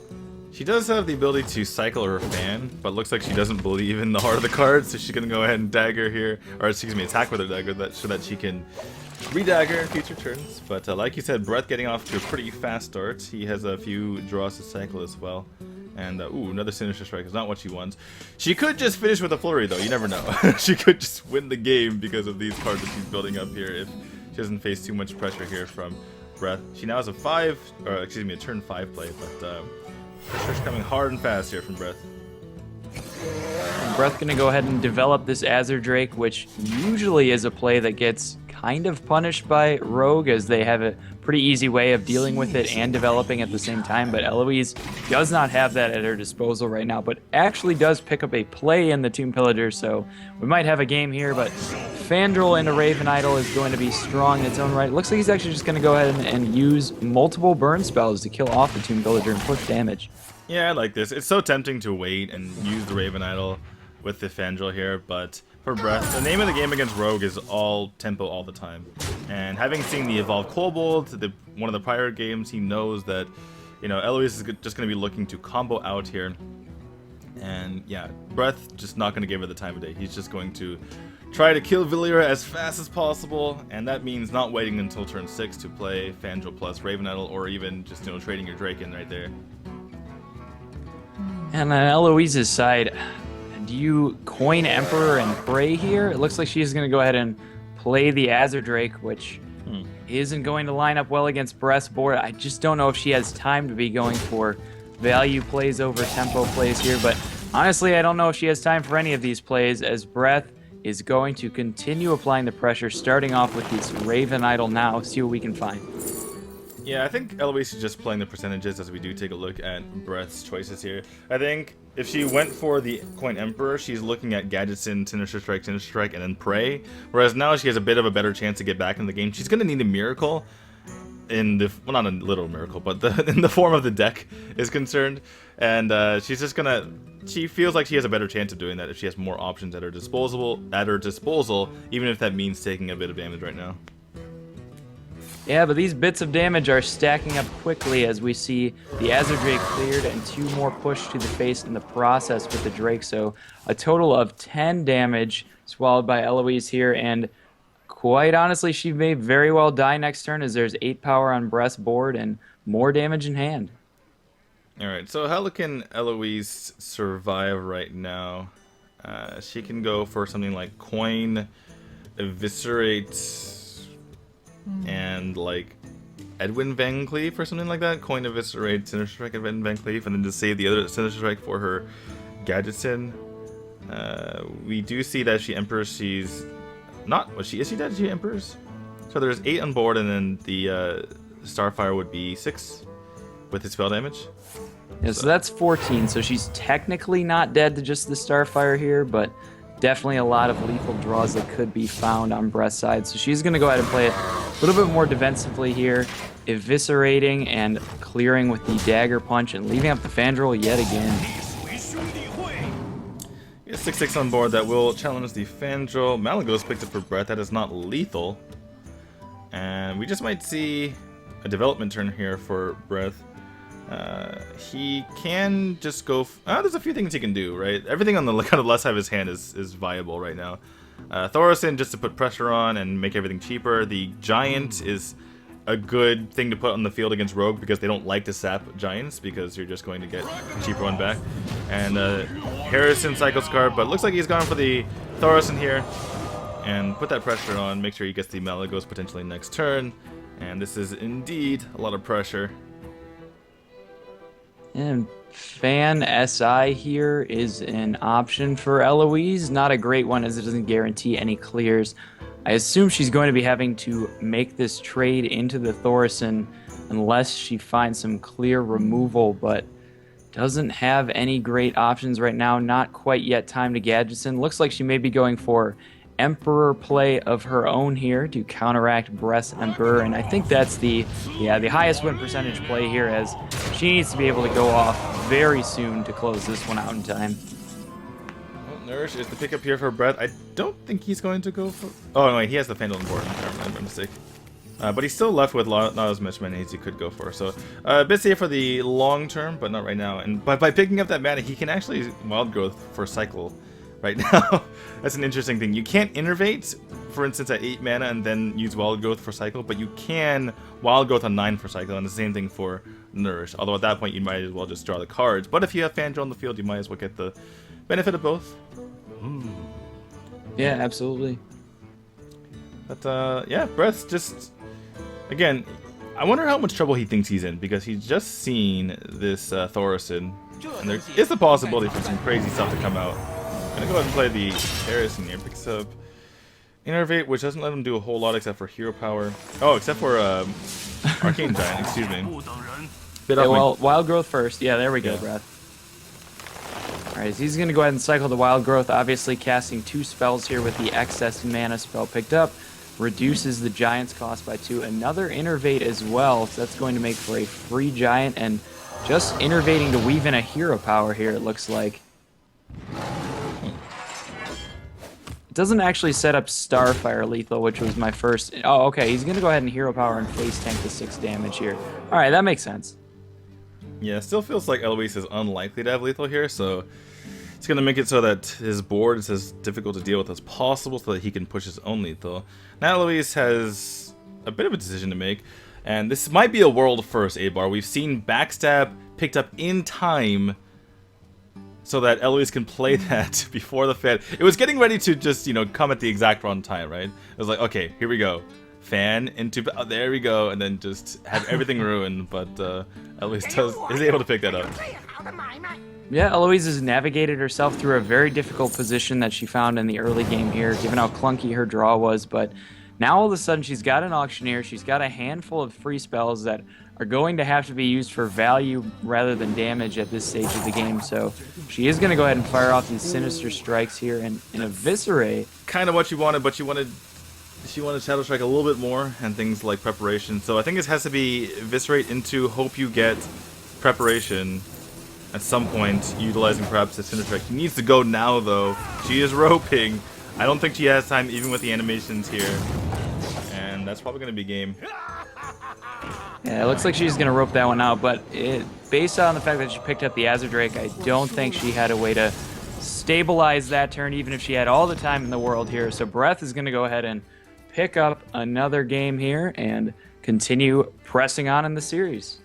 She does have the ability to cycle her fan, but looks like she doesn't believe in the heart of the card, so she's going to go ahead and dagger here, or excuse me, attack with her dagger so that she can redagger in future turns. But like you said, Breath getting off to a pretty fast start. He has a few draws to cycle as well. And, ooh, another Sinister Strike is not what she wants. She could just finish with a Flurry, though. You never know. She could just win the game because of these cards that she's building up here if she doesn't face too much pressure here from Breath. She now has a a turn 5 play, but pressure's coming hard and fast here from Breath. And Breath going to go ahead and develop this Azure Drake, which usually is a play that gets kind of punished by Rogue, as they have a pretty easy way of dealing with it and developing at the same time, but Eloise does not have that at her disposal right now, but actually does pick up a play in the Tomb Pillager, so we might have a game here, but Fandral into Raven Idol is going to be strong in its own right. It looks like he's actually just going to go ahead and use multiple burn spells to kill off the Tomb Pillager and push damage. Yeah, I like this. It's so tempting to wait and use the Raven Idol with the Fandral here, but for Breath, the name of the game against Rogue is all tempo all the time. And having seen the Evolved Kobold, one of the prior games, he knows that, you know, Eloise is just going to be looking to combo out here. And yeah, Breath just not going to give her the time of day. He's just going to try to kill Villiera as fast as possible, and that means not waiting until turn 6 to play Fandral plus Raven Idol, or even just, you know, trading your Drake in right there. And on Eloise's side, do you coin Emperor and pray here? It looks like she's going to go ahead and play the Azure Drake, which isn't going to line up well against Breath's board. I just don't know if she has time to be going for value plays over tempo plays here, but honestly, I don't know if she has time for any of these plays, as Breath is going to continue applying the pressure, starting off with this Raven Idol now. See what we can find. Yeah, I think Eloise is just playing the percentages as we do take a look at Breath's choices here. I think if she went for the Coin Emperor, she's looking at Gadgetzin, Sinister Strike, and then Pray. Whereas now she has a bit of a better chance to get back in the game. She's going to need a miracle in the, well, not a literal miracle, but in the form of the deck is concerned. And she's just going to, she feels like she has a better chance of doing that if she has more options at her disposal, even if that means taking a bit of damage right now. Yeah, but these bits of damage are stacking up quickly as we see the Azure Drake cleared and 2 more pushed to the face in the process with the Drake. So a total of 10 damage swallowed by Eloise here, and quite honestly, she may very well die next turn as there's 8 power on Breath's board and more damage in hand. Alright, so how can Eloise survive right now? She can go for something like Coin, Eviscerate, and like Edwin Van Cleef or something like that. Coin, Eviscerate, Sinister Strike, Edwin Van Cleef, and then just save the other Sinister Strike for her Gadgetzin. We do see that she Emperors. She's not. Is she dead? She Emperors. So there's 8 on board, and then the Starfire would be 6 with his spell damage. Yeah, so that's 14. So she's technically not dead to just the Starfire here, but definitely a lot of lethal draws that could be found on Breath's side. So she's going to go ahead and play it a little bit more defensively here, eviscerating and clearing with the Dagger Punch and leaving up the Fandral yet again. 6/6 on board that will challenge the Fandral. Malagos picked up for Breath. That is not lethal. And we just might see a development turn here for Breath. He can just go. There's a few things he can do, right? Everything on the kind of left side of his hand is viable right now. Thorison just to put pressure on and make everything cheaper. The Giant is a good thing to put on the field against Rogue because they don't like to sap Giants because you're just going to get a cheaper one back. And Harrison Cycle Scarf, but looks like he's gone for the Thorison here and put that pressure on. Make sure he gets the Malagos potentially next turn. And this is indeed a lot of pressure. And Fan SI here is an option for Eloise. Not a great one as it doesn't guarantee any clears. I assume she's going to be having to make this trade into the Thorison unless she finds some clear removal, but doesn't have any great options right now. Not quite yet time to Gadgetzin. Looks like she may be going for Emperor play of her own here to counteract Breath's Emperor, and I think that's the highest win percentage play here, as she needs to be able to go off very soon to close this one out in time. Well, Nourish is the pickup here for Breath. I don't think he's going to go for. Oh no, wait, he has the Fandral on board. My mistake. But he's still left with not as much mana as he could go for. So a bit safe for the long term, but not right now. And by picking up that mana, he can actually Wild Growth for cycle right now. That's an interesting thing. You can't Innervate, for instance, at 8 mana and then use Wild Growth for cycle, but you can Wild Growth on 9 for cycle, and the same thing for Nourish. Although at that point you might as well just draw the cards. But if you have Fandral on the field, you might as well get the benefit of both. Yeah, absolutely. But yeah, Breath's just, again, I wonder how much trouble he thinks he's in, because he's just seen this Thorison, and there is the possibility for some crazy stuff to come out. I'm gonna go ahead and play the Harrison here. Picks up Innervate, which doesn't let him do a whole lot except for Hero Power. Oh, except for Arcane Giant, excuse me. Well, Wild Growth first. Yeah, there we go, Breath. Alright, so he's going to go ahead and cycle the Wild Growth, obviously casting 2 spells here with the excess mana spell picked up. Reduces the Giant's cost by 2. Another Innervate as well, so that's going to make for a free Giant, and just Innervating to weave in a Hero Power here, it looks like. It doesn't actually set up Starfire lethal, which was my first. Oh, okay, he's going to go ahead and Hero Power and face tank the 6 damage here. Alright, that makes sense. Yeah, still feels like Eloise is unlikely to have lethal here, so it's going to make it so that his board is as difficult to deal with as possible so that he can push his own lethal. Now Eloise has a bit of a decision to make, and this might be a world first, A-Bar. We've seen Backstab picked up in time so that Eloise can play that before the fan. It was getting ready to just, you know, come at the exact wrong time, right? It was like, okay, here we go. Fan into, oh, there we go, and then just have everything ruined, but Eloise is able to pick that up. Yeah, Eloise has navigated herself through a very difficult position that she found in the early game here, given how clunky her draw was, but now all of a sudden she's got an Auctioneer, she's got a handful of free spells that are going to have to be used for value rather than damage at this stage of the game, so she is going to go ahead and fire off these Sinister Strikes here and eviscerate. Kind of what she wanted, but she wanted Shadow Strike a little bit more and things like Preparation, so I think this has to be Eviscerate into Hope You Get Preparation at some point, utilizing perhaps the Cinder Strike. She needs to go now, though. She is roping. I don't think she has time, even with the animations here. And that's probably going to be game. Yeah, it looks like she's going to rope that one out, but based on the fact that she picked up the Azure Drake, I don't think she had a way to stabilize that turn, even if she had all the time in the world here. So Breath is going to go ahead and pick up another game here and continue pressing on in the series.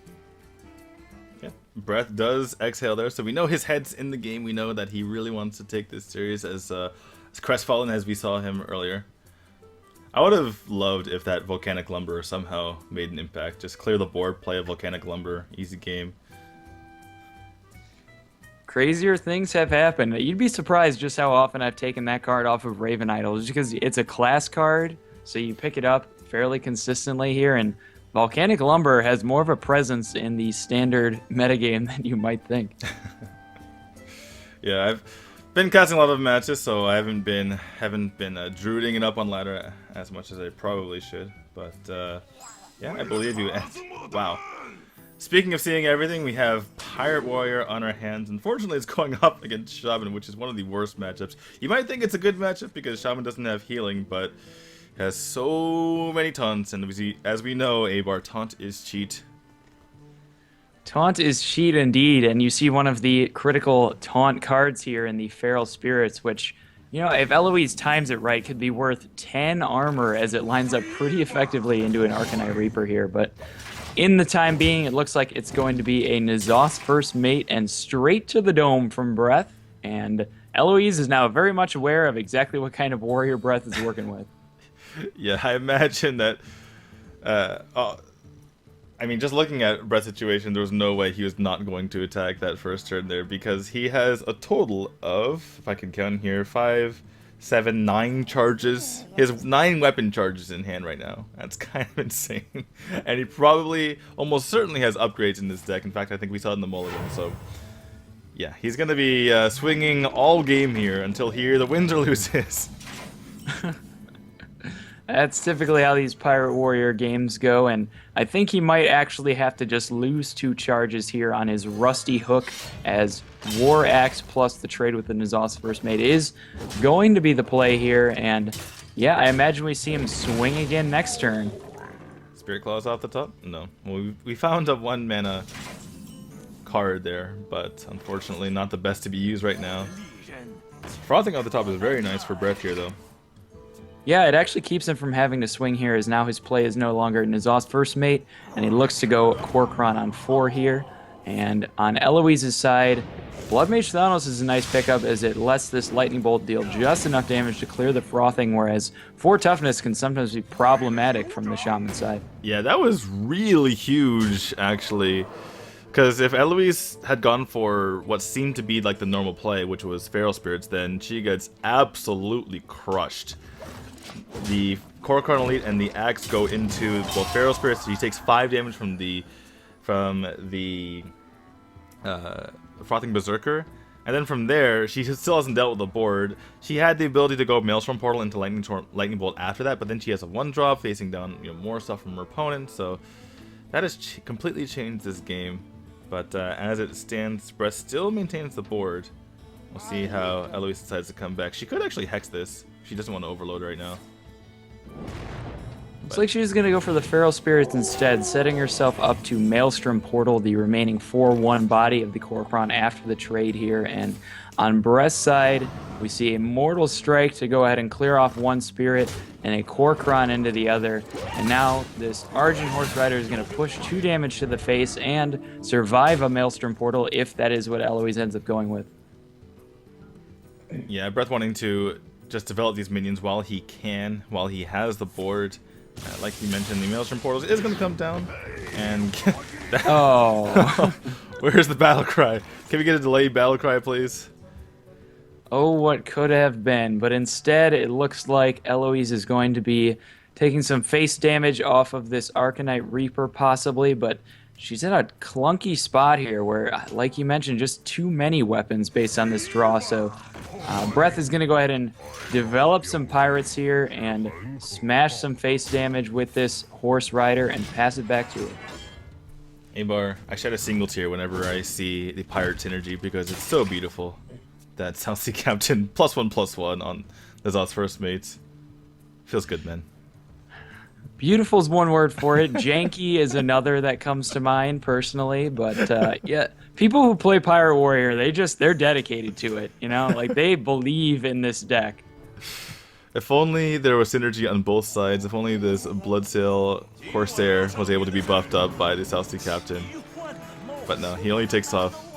Breath does exhale there, so we know his head's in the game. We know that he really wants to take this series as crestfallen as we saw him earlier. I would have loved if that Volcanic Lumber somehow made an impact. Just clear the board, play a Volcanic Lumber, easy game. Crazier things have happened. You'd be surprised just how often I've taken that card off of Raven Idol, just because it's a class card, so you pick it up fairly consistently here, and Volcanic Lumber has more of a presence in the standard metagame than you might think. Yeah, I've been casting a lot of matches, so I haven't been druiding it up on ladder as much as I probably should. But yeah, I believe you. Wow. Speaking of seeing everything, we have Pirate Warrior on our hands. Unfortunately, it's going up against Shaman, which is one of the worst matchups. You might think it's a good matchup because Shaman doesn't have healing, but has so many taunts, and as we know, Abar, taunt is cheat. Taunt is cheat indeed, and you see one of the critical taunt cards here in the Feral Spirits, which, you know, if Eloise times it right, could be worth 10 armor as it lines up pretty effectively into an Arcanite Reaper here, but in the time being, it looks like it's going to be a N'Zoth's First Mate and straight to the dome from Breath, and Eloise is now very much aware of exactly what kind of warrior Breath is working with. Yeah, I imagine that. I mean, just looking at Brett's situation, there was no way he was not going to attack that first turn there, because he has a total of, if I can count here, 5, 7, 9 charges. He has 9 weapon charges in hand right now. That's kind of insane. And he probably, almost certainly has upgrades in this deck. In fact, I think we saw it in the mulligan, so yeah, he's going to be swinging all game here until he either wins or loses. That's typically how these Pirate Warrior games go, and I think he might actually have to just lose 2 charges here on his Rusty Hook, as War Axe plus the trade with the N'Zoth's First Mate is going to be the play here, and yeah, I imagine we see him swing again next turn. Spirit Claws off the top? No. Well, we found a 1 mana card there, but unfortunately not the best to be used right now. Frothing off the top is very nice for Breath here, though. Yeah, it actually keeps him from having to swing here, as now his play is no longer N'Zoth's First Mate, and he looks to go Kor'kron on 4 here. And on Eloise's side, Blood Mage Thanos is a nice pickup, as it lets this Lightning Bolt deal just enough damage to clear the Frothing, whereas 4 toughness can sometimes be problematic from the Shaman side. Yeah, that was really huge, actually. Because if Eloise had gone for what seemed to be like the normal play, which was Feral Spirits, then she gets absolutely crushed. The Kor'kron Elite and the Axe go into both Feral Spirits. He takes 5 damage from the Frothing Berserker, and then from there, she still hasn't dealt with the board. She had the ability to go Maelstrom Portal into Lightning Bolt after that, but then she has a 1-drop facing down, you know, more stuff from her opponent. So that has completely changed this game. But as it stands, Breath still maintains the board. We'll see how Eloise decides to come back. She could actually hex this. She doesn't want to overload right now. Looks like she's going to go for the Feral Spirits instead, setting herself up to Maelstrom Portal the remaining 4/1 body of the Kor'kron after the trade here. And on Breath's side, we see a Mortal Strike to go ahead and clear off 1 spirit and a Kor'kron into the other. And now this Argent Horse Rider is going to push 2 damage to the face and survive a Maelstrom Portal if that is what Eloise ends up going with. Yeah, Breath wanting to just develop these minions while he can, while he has the board. Like you mentioned, the Maelstrom Portals is going to come down. And Oh. Where's the battle cry? Can we get a delayed battle cry, please? Oh, what could have been. But instead, it looks like Eloise is going to be taking some face damage off of this Arcanite Reaper, possibly. But she's in a clunky spot here where, like you mentioned, just too many weapons based on this draw. So Breath is going to go ahead and develop some pirates here and smash some face damage with this Horse Rider and pass it back to her. Abar, I shed a single tear whenever I see the pirate synergy because it's so beautiful. That South Sea Captain +1/+1 on Nazat's first mates. Feels good, man. Beautiful is one word for it. Janky is another that comes to mind personally. But yeah, people who play Pirate Warrior, they're dedicated to it. You know, like they believe in this deck. If only there was synergy on both sides. If only this Bloodsail Corsair was able to be buffed up by the South Sea Captain. But no, he only takes off.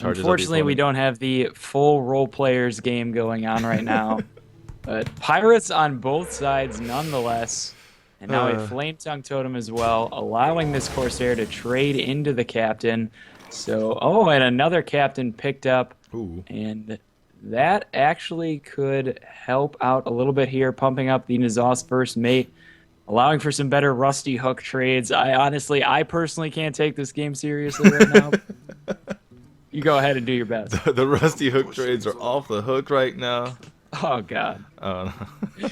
Unfortunately, we don't have the full role players game going on right now. But pirates on both sides nonetheless. And now a Flame Tongue Totem as well, allowing this Corsair to trade into the Captain. So, oh, and another Captain picked up. Ooh. And that actually could help out a little bit here, pumping up the Nazat's first mate, allowing for some better Rusty Hook trades. I personally can't take this game seriously right now. You go ahead and do your best. The Rusty Hook trades are off the hook right now. Oh, God. Oh, no.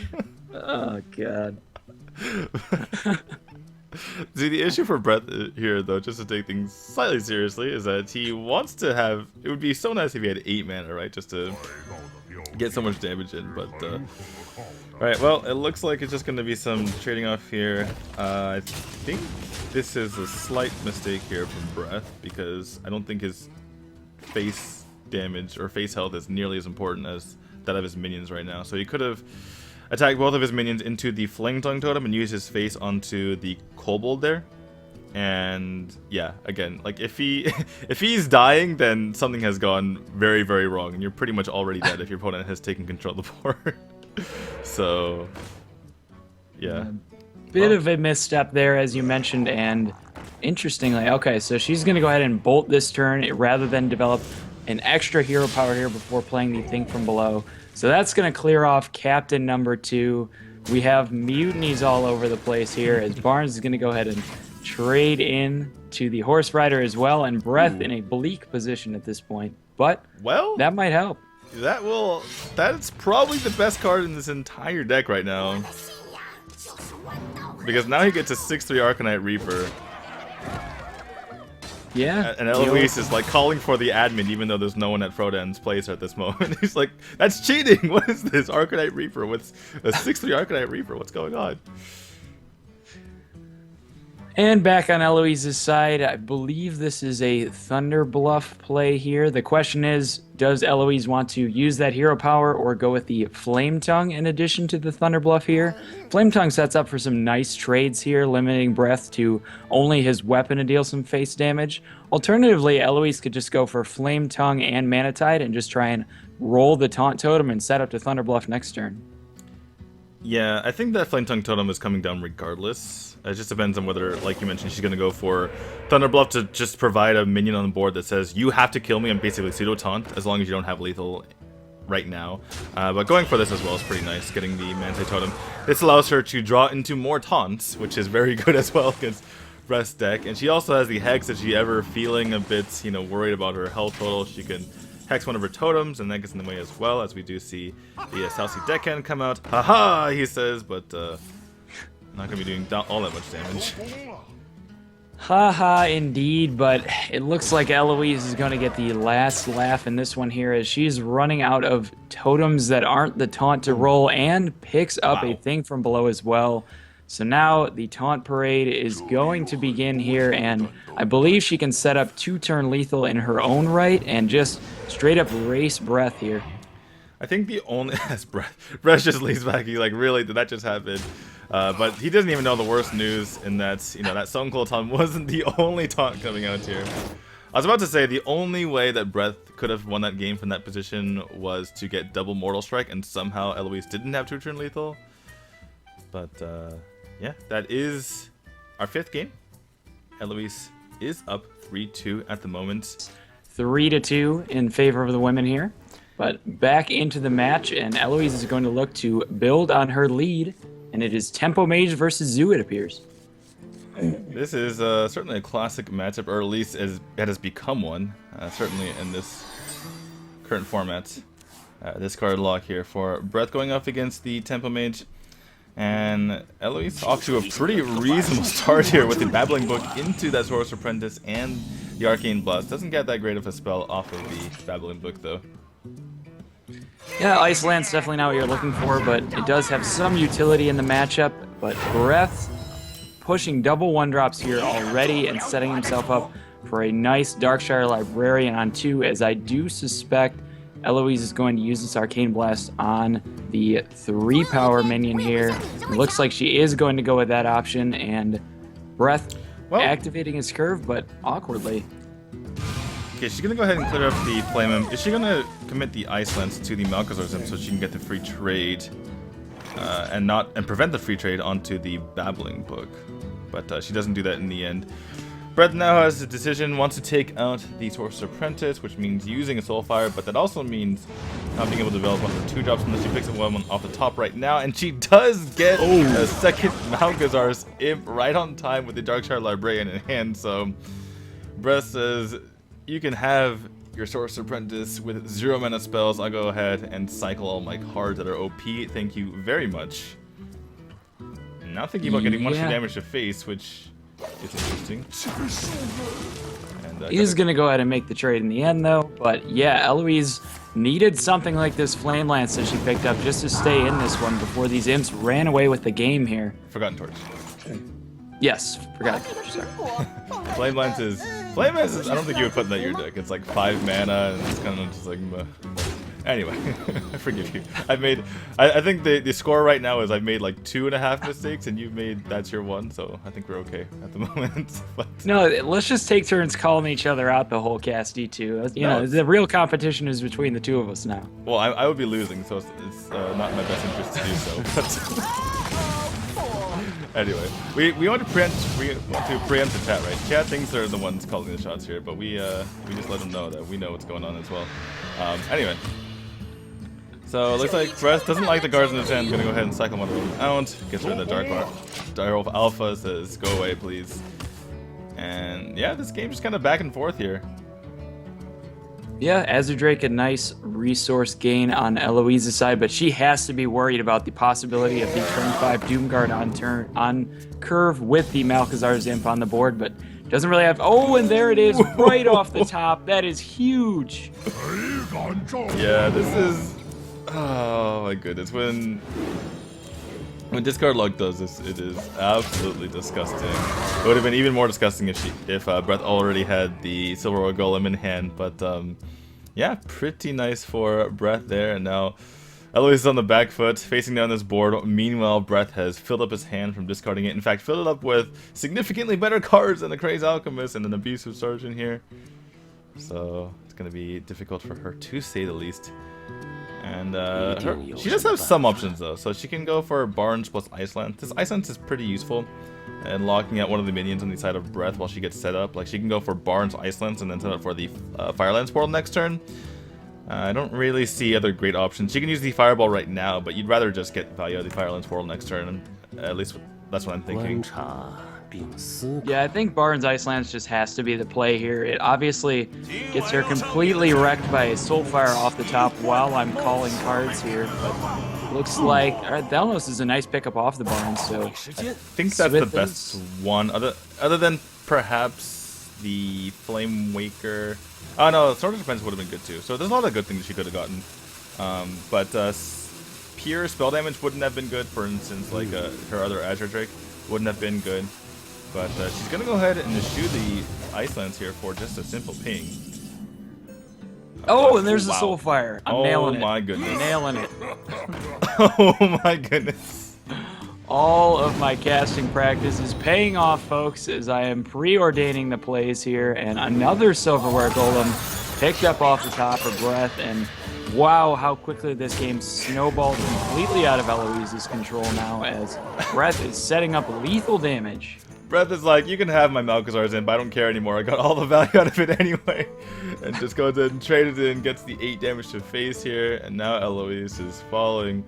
Oh, God. See, the issue for Breath here, though, just to take things slightly seriously, is that he wants to have... It would be so nice if he had 8 mana, right? Just to get so much damage in, but... Alright, well, it looks like it's just going to be some trading off here. I think this is a slight mistake here from Breath, because I don't think his face damage or face health is nearly as important as that of his minions right now. So he could have attacked both of his minions into the Flame Tongue Totem and used his face onto the Kobold there. And yeah, again, like if he's dying, then something has gone very, very wrong, and you're pretty much already dead if your opponent has taken control of the board. So yeah, bit of a misstep there, as you mentioned. And interestingly, okay, so she's gonna go ahead and bolt this turn rather than develop an extra hero power here before playing the Thing from Below. So that's going to clear off Captain number 2. We have mutinies all over the place here as Barnes is going to go ahead and trade in to the Horse Rider as well, and Breath in a bleak position at this point. But well, that might help. That's probably the best card in this entire deck right now. Because now he gets a 6/3 Arcanite Reaper. Yeah. And Eloise is like calling for the admin even though there's no one at Frodan's place at this moment. He's like, that's cheating! What is this? Arcanite Reaper? What's a 6/3 Arcanite Reaper? What's going on? And back on Eloise's side, I believe this is a Thunder Bluff play here. The question is, does Eloise want to use that hero power or go with the Flame Tongue in addition to the Thunder Bluff here? Flame Tongue sets up for some nice trades here, limiting Breath to only his weapon to deal some face damage. Alternatively, Eloise could just go for Flame Tongue and Mana Tide and just try and roll the Taunt Totem and set up to Thunder Bluff next turn. Yeah, I think that Flame Tongue Totem is coming down regardless. It just depends on whether, like you mentioned, she's going to go for Thunder Bluff to just provide a minion on the board that says, you have to kill me and basically pseudo-taunt as long as you don't have lethal right now. But going for this as well is pretty nice, getting the Mantei Totem. This allows her to draw into more taunts, which is very good as well against Breath's deck. And she also has the Hex if she ever feeling a bit, worried about her health total. She can Hex one of her totems, and that gets in the way as well, as we do see the South Sea Deckhand come out. Haha, he says, but not going to be doing all that much damage. Haha, indeed, but it looks like Eloise is going to get the last laugh in this one here as she's running out of totems that aren't the taunt to roll and picks up a Thing from Below as well. So now the taunt parade is going to begin here, and I believe she can set up 2-turn lethal in her own right and just straight up race Breath here. I think the only... Breath just leads back. He's like, really? Did that just happen? But he doesn't even know the worst news in that, that Stone Cold Taunt wasn't the only taunt coming out here. I was about to say the only way that Breath could have won that game from that position was to get double Mortal Strike, and somehow Eloise didn't have 2-turn lethal. But yeah, that is our 5th game. Eloise is up 3-2 at the moment. 3-2 in favor of the women here. But back into the match, and Eloise is going to look to build on her lead, and it is Tempo Mage versus Zhou, it appears. This is certainly a classic matchup, or at least it has become one, certainly in this current format. This card lock here for Breath going up against the Tempo Mage. And Eloise off to a pretty reasonable start here with the Babbling Book into that Sorcerer's Apprentice and the Arcane Blast. Doesn't get that great of a spell off of the Babbling Book though. Yeah, Iceland's definitely not what you're looking for, but it does have some utility in the matchup. But Breath pushing double 1-drops here already and setting himself up for a nice Darkshire Librarian on 2, as I do suspect Eloise is going to use this Arcane Blast on the 3-power minion here. It looks like she is going to go with that option, and Breath activating his curve, but awkwardly. Okay, she's gonna go ahead and clear up the Flame Imp. Is she gonna commit the Ice Lance to the Malchezaar's Imp so she can get the free trade and prevent the free trade onto the Babbling Book? But she doesn't do that in the end. Breath now has a decision, wants to take out the Sorcerer's Apprentice, which means using a Soulfire, but that also means not being able to develop one of the 2-drops unless she picks up one off the top right now, and she does get a second Malchezaar's Imp right on time with the Darkshire Librarian in hand, so Breath says, you can have your Sorcerer's Apprentice with 0 mana spells, I'll go ahead and cycle all my cards that are OP, thank you very much. Now thinking about getting monster damage to face, which is interesting. And, he's going to go ahead and make the trade in the end, though. But yeah, Eloise needed something like this Flame Lance that she picked up just to stay in this one before these imps ran away with the game here. Forgotten Torch. Yes, Forgotten Torch, sorry. Flame Lance is, I don't think you would put that in your deck. It's like 5 mana, and it's kind of just like, anyway, I forgive you. I think the score right now is I've made like 2.5 mistakes, and you've made, that's your 1, so I think we're okay at the moment. But no, let's just take turns calling each other out the whole cast, D2. You know, the real competition is between the 2 of us now. Well, I would be losing, so it's not in my best interest to do so. But anyway, we want to preempt the chat, right? Chat thinks they're the ones calling the shots here, but we just let them know that we know what's going on as well. Anyway. So it looks like Breath doesn't like the cards in his hand. Gonna go ahead and cycle one of them out. Gets rid of the Direwolf Alpha, says go away please. And yeah, this game's just kind of back and forth here. Yeah, Azurdrake a nice resource gain on Eloise's side, but she has to be worried about the possibility of the turn 5 Doomguard on curve with the Malchezaar's Imp on the board, but doesn't really have. Oh, and there it is, right off the top. That is huge. Yeah, this is. Oh my goodness, when discard log does this, it is absolutely disgusting. It would have been even more disgusting if Breath already had the Silver Ore Golem in hand, but yeah, pretty nice for Breath there. And now Eloise is on the back foot, facing down this board. Meanwhile, Breath has filled up his hand from discarding it. In fact, filled it up with significantly better cards than the Crazed Alchemist and an Abusive Sergeant here. So it's going to be difficult for her, to say the least. And she does have some options though, so she can go for Barnes plus Ice Lance. This Ice Lance is pretty useful, and locking out one of the minions on the side of Breath while she gets set up. Like she can go for Barnes Ice Lance and then set up for the Fire Lance Portal next turn. I don't really see other great options. She can use the Fireball right now, but you'd rather just get value out of the Fire Lance Portal next turn. And at least that's what I'm thinking. Yeah, I think Barnes Ice Lance just has to be the play here. It obviously gets her completely wrecked by a Soulfire off the top while I'm calling cards here. But looks like Thalnos is a nice pickup off the Barnes. So I think that's the best one, other than perhaps the Flame Waker. Oh no, Sorcerer's Apprentice would have been good too. So there's a lot of good things she could have gotten. But pure spell damage wouldn't have been good. For instance, like her other Azurdrake wouldn't have been good. But she's going to go ahead and eschew the Ice Lance here for just a simple ping. Oh, and there's the Soulfire. I'm nailing it. Oh my goodness. Nailing it. Oh my goodness. all of my casting practice is paying off, folks, as I am preordaining the plays here, and another silverware golem picked up off the top for Breath, and wow, how quickly this game snowballed completely out of Eloise's control now, as Breath is setting up lethal damage. Breath is like, you can have my Malcazar's in, but I don't care anymore. I got all the value out of it anyway. And just goes in, trades it in, gets the 8 damage to face here, and now Eloise is falling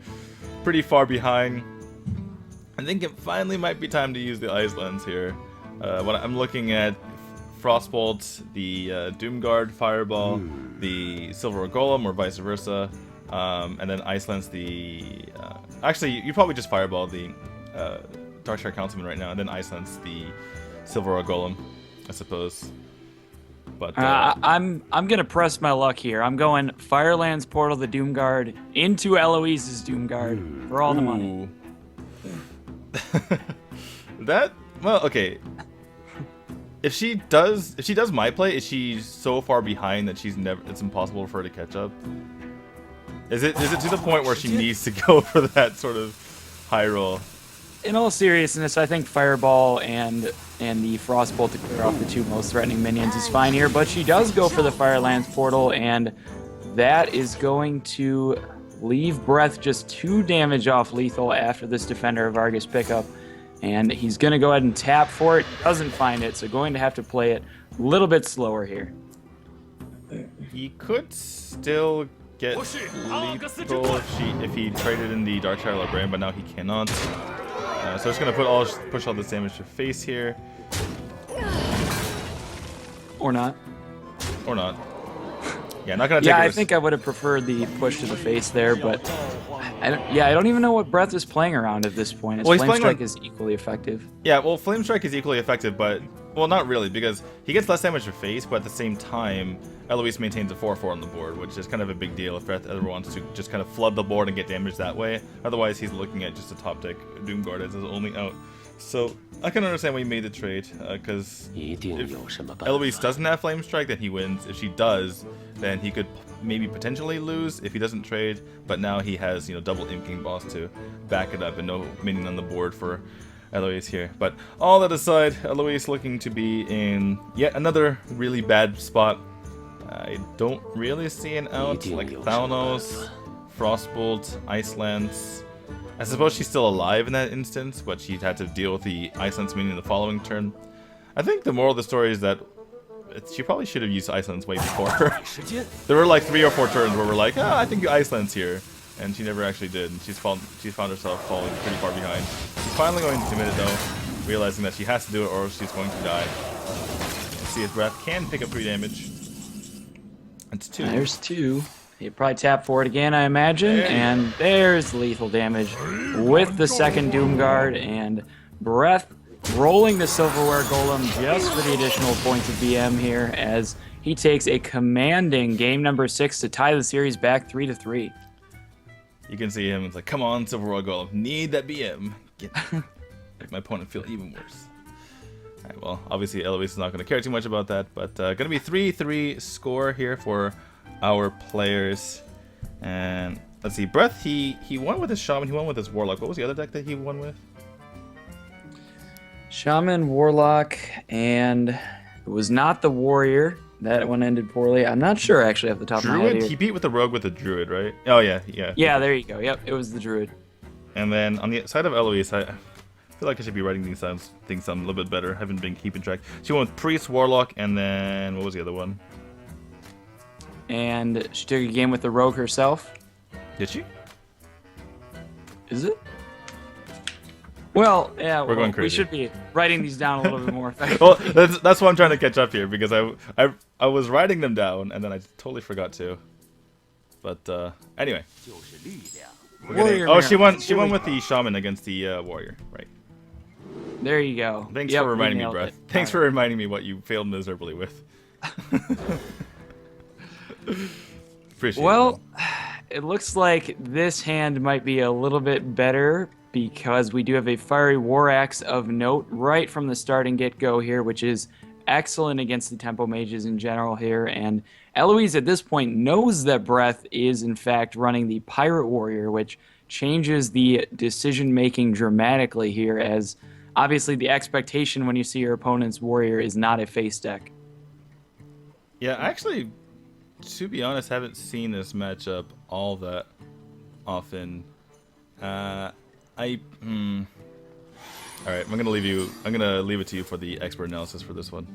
pretty far behind. I think it finally might be time to use the Ice Lens here. When I'm looking at Frostbolt, the Doomguard, Fireball, the Silver Golem, or vice versa, and then Ice Lens the... actually, you probably just Fireball the Darkshire Councilman right now, and then Ice Lens the Silver Golem, I suppose. But I'm gonna press my luck here. I'm going Firelands Portal the Doomguard into Eloise's Doomguard for all the money. That, well, okay. If she does my play, is she so far behind that it's impossible for her to catch up? Is it to the point where she needs to go for that sort of high roll? In all seriousness, I think Fireball and the Frostbolt to clear off the 2 most threatening minions is fine here, but she does go for the Firelands Portal, and that is going to leave Breath just 2 damage off lethal after this Defender of Argus pickup. And he's going to go ahead and tap for it. Doesn't find it, so going to have to play it a little bit slower here. He could still get lethal if he traded in the Darkshire Librarian, but now he cannot. So it's going to push all this damage to face here. Or not. Or not. Yeah, not going to take I think I would have preferred the push to the face there, but I don't even know what Breath is playing around at this point. His Flame Strike is equally effective. Yeah, well, Flame Strike is equally effective, but, well, not really, because he gets less damage to face, but at the same time, Eloise maintains a 4-4 on the board, which is kind of a big deal if Breath ever wants to just kind of flood the board and get damage that way. Otherwise, he's looking at just a top deck Doomguard as his only out. So, I can understand why he made the trade, because if Eloise doesn't have Flame Strike, then he wins. If she does, then he could maybe potentially lose if he doesn't trade, but now he has, double Imp King Boss to back it up and no minion on the board for Eloise here. But all that aside, Eloise looking to be in yet another really bad spot. I don't really see an out like Thanos, Frostbolt, Ice Lance. I suppose she's still alive in that instance, but she'd had to deal with the Ice Lance minion the following turn. I think the moral of the story is that she probably should have used Ice Lance way before. There were like 3 or 4 turns where we're like, I think you Ice Lance here, and she never actually did. And she's found herself falling pretty far behind. She's finally going to commit it though, realizing that she has to do it or she's going to die. Let's see if Breath can pick up 3 damage. It's 2. There's 2. He'd probably tap for it again, I imagine, and there's lethal damage with the second Doomguard, and Breath rolling the Silverware Golem just for the additional points of BM here, as he takes a commanding game number 6 to tie the series back 3-3. You can see him, it's like, come on, Silverware Golem, need that BM. Make my opponent feel even worse. Alright, well, obviously Eloise is not going to care too much about that, but going to be 3-3 score here for our players. And let's see, Breath, he won with his Shaman, he won with his Warlock. What was the other deck that he won with? Shaman, Warlock, and it was not the Warrior. That one ended poorly. I'm not sure actually off the top of my head Druid? here. He beat with the Rogue with the Druid, right? Oh yeah. Yeah, there you go. Yep, it was the Druid. And then on the side of Eloise, I feel like I should be writing these things down a little bit better. I haven't been keeping track. She went with Priest, Warlock, and then what was the other one? And she took a game with the Rogue herself. Did she? Is it? Well, yeah, We're going crazy. We should be writing these down a little bit more effectively. Well, that's why I'm trying to catch up here, because I was writing them down, and then I totally forgot to. But anyway. She won with the Shaman against the Warrior, right? There you go. Thanks for reminding me, Breath. Thanks for reminding me what you failed miserably with. Appreciate it. Well, it looks like this hand might be a little bit better because we do have a Fiery War Axe of note right from the start and get-go here, which is excellent against the Tempo Mages in general here. And Eloise at this point knows that Breath is in fact running the Pirate Warrior, which changes the decision making dramatically here, as obviously the expectation when you see your opponent's warrior is not a face deck. Yeah, I actually, to be honest, haven't seen this matchup all that often. All right, I'm gonna leave it to you for the expert analysis for this one.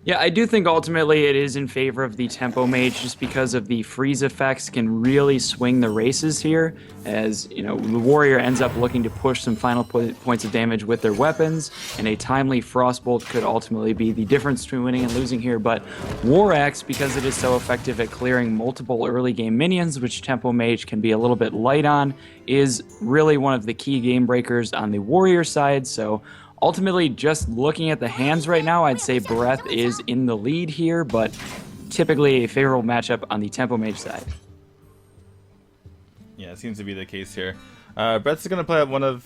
Yeah, I do think ultimately it is in favor of the Tempo Mage just because of the freeze effects can really swing the races here, as the warrior ends up looking to push some final points of damage with their weapons, and a timely Frostbolt could ultimately be the difference between winning and losing here. But War Axe, because it is so effective at clearing multiple early game minions, which Tempo Mage can be a little bit light on, is really one of the key game breakers on the warrior side. So ultimately, just looking at the hands right now, I'd say Breath is in the lead here, but typically a favorable matchup on the Tempo Mage side. Yeah, it seems to be the case here. Breath is going to play one or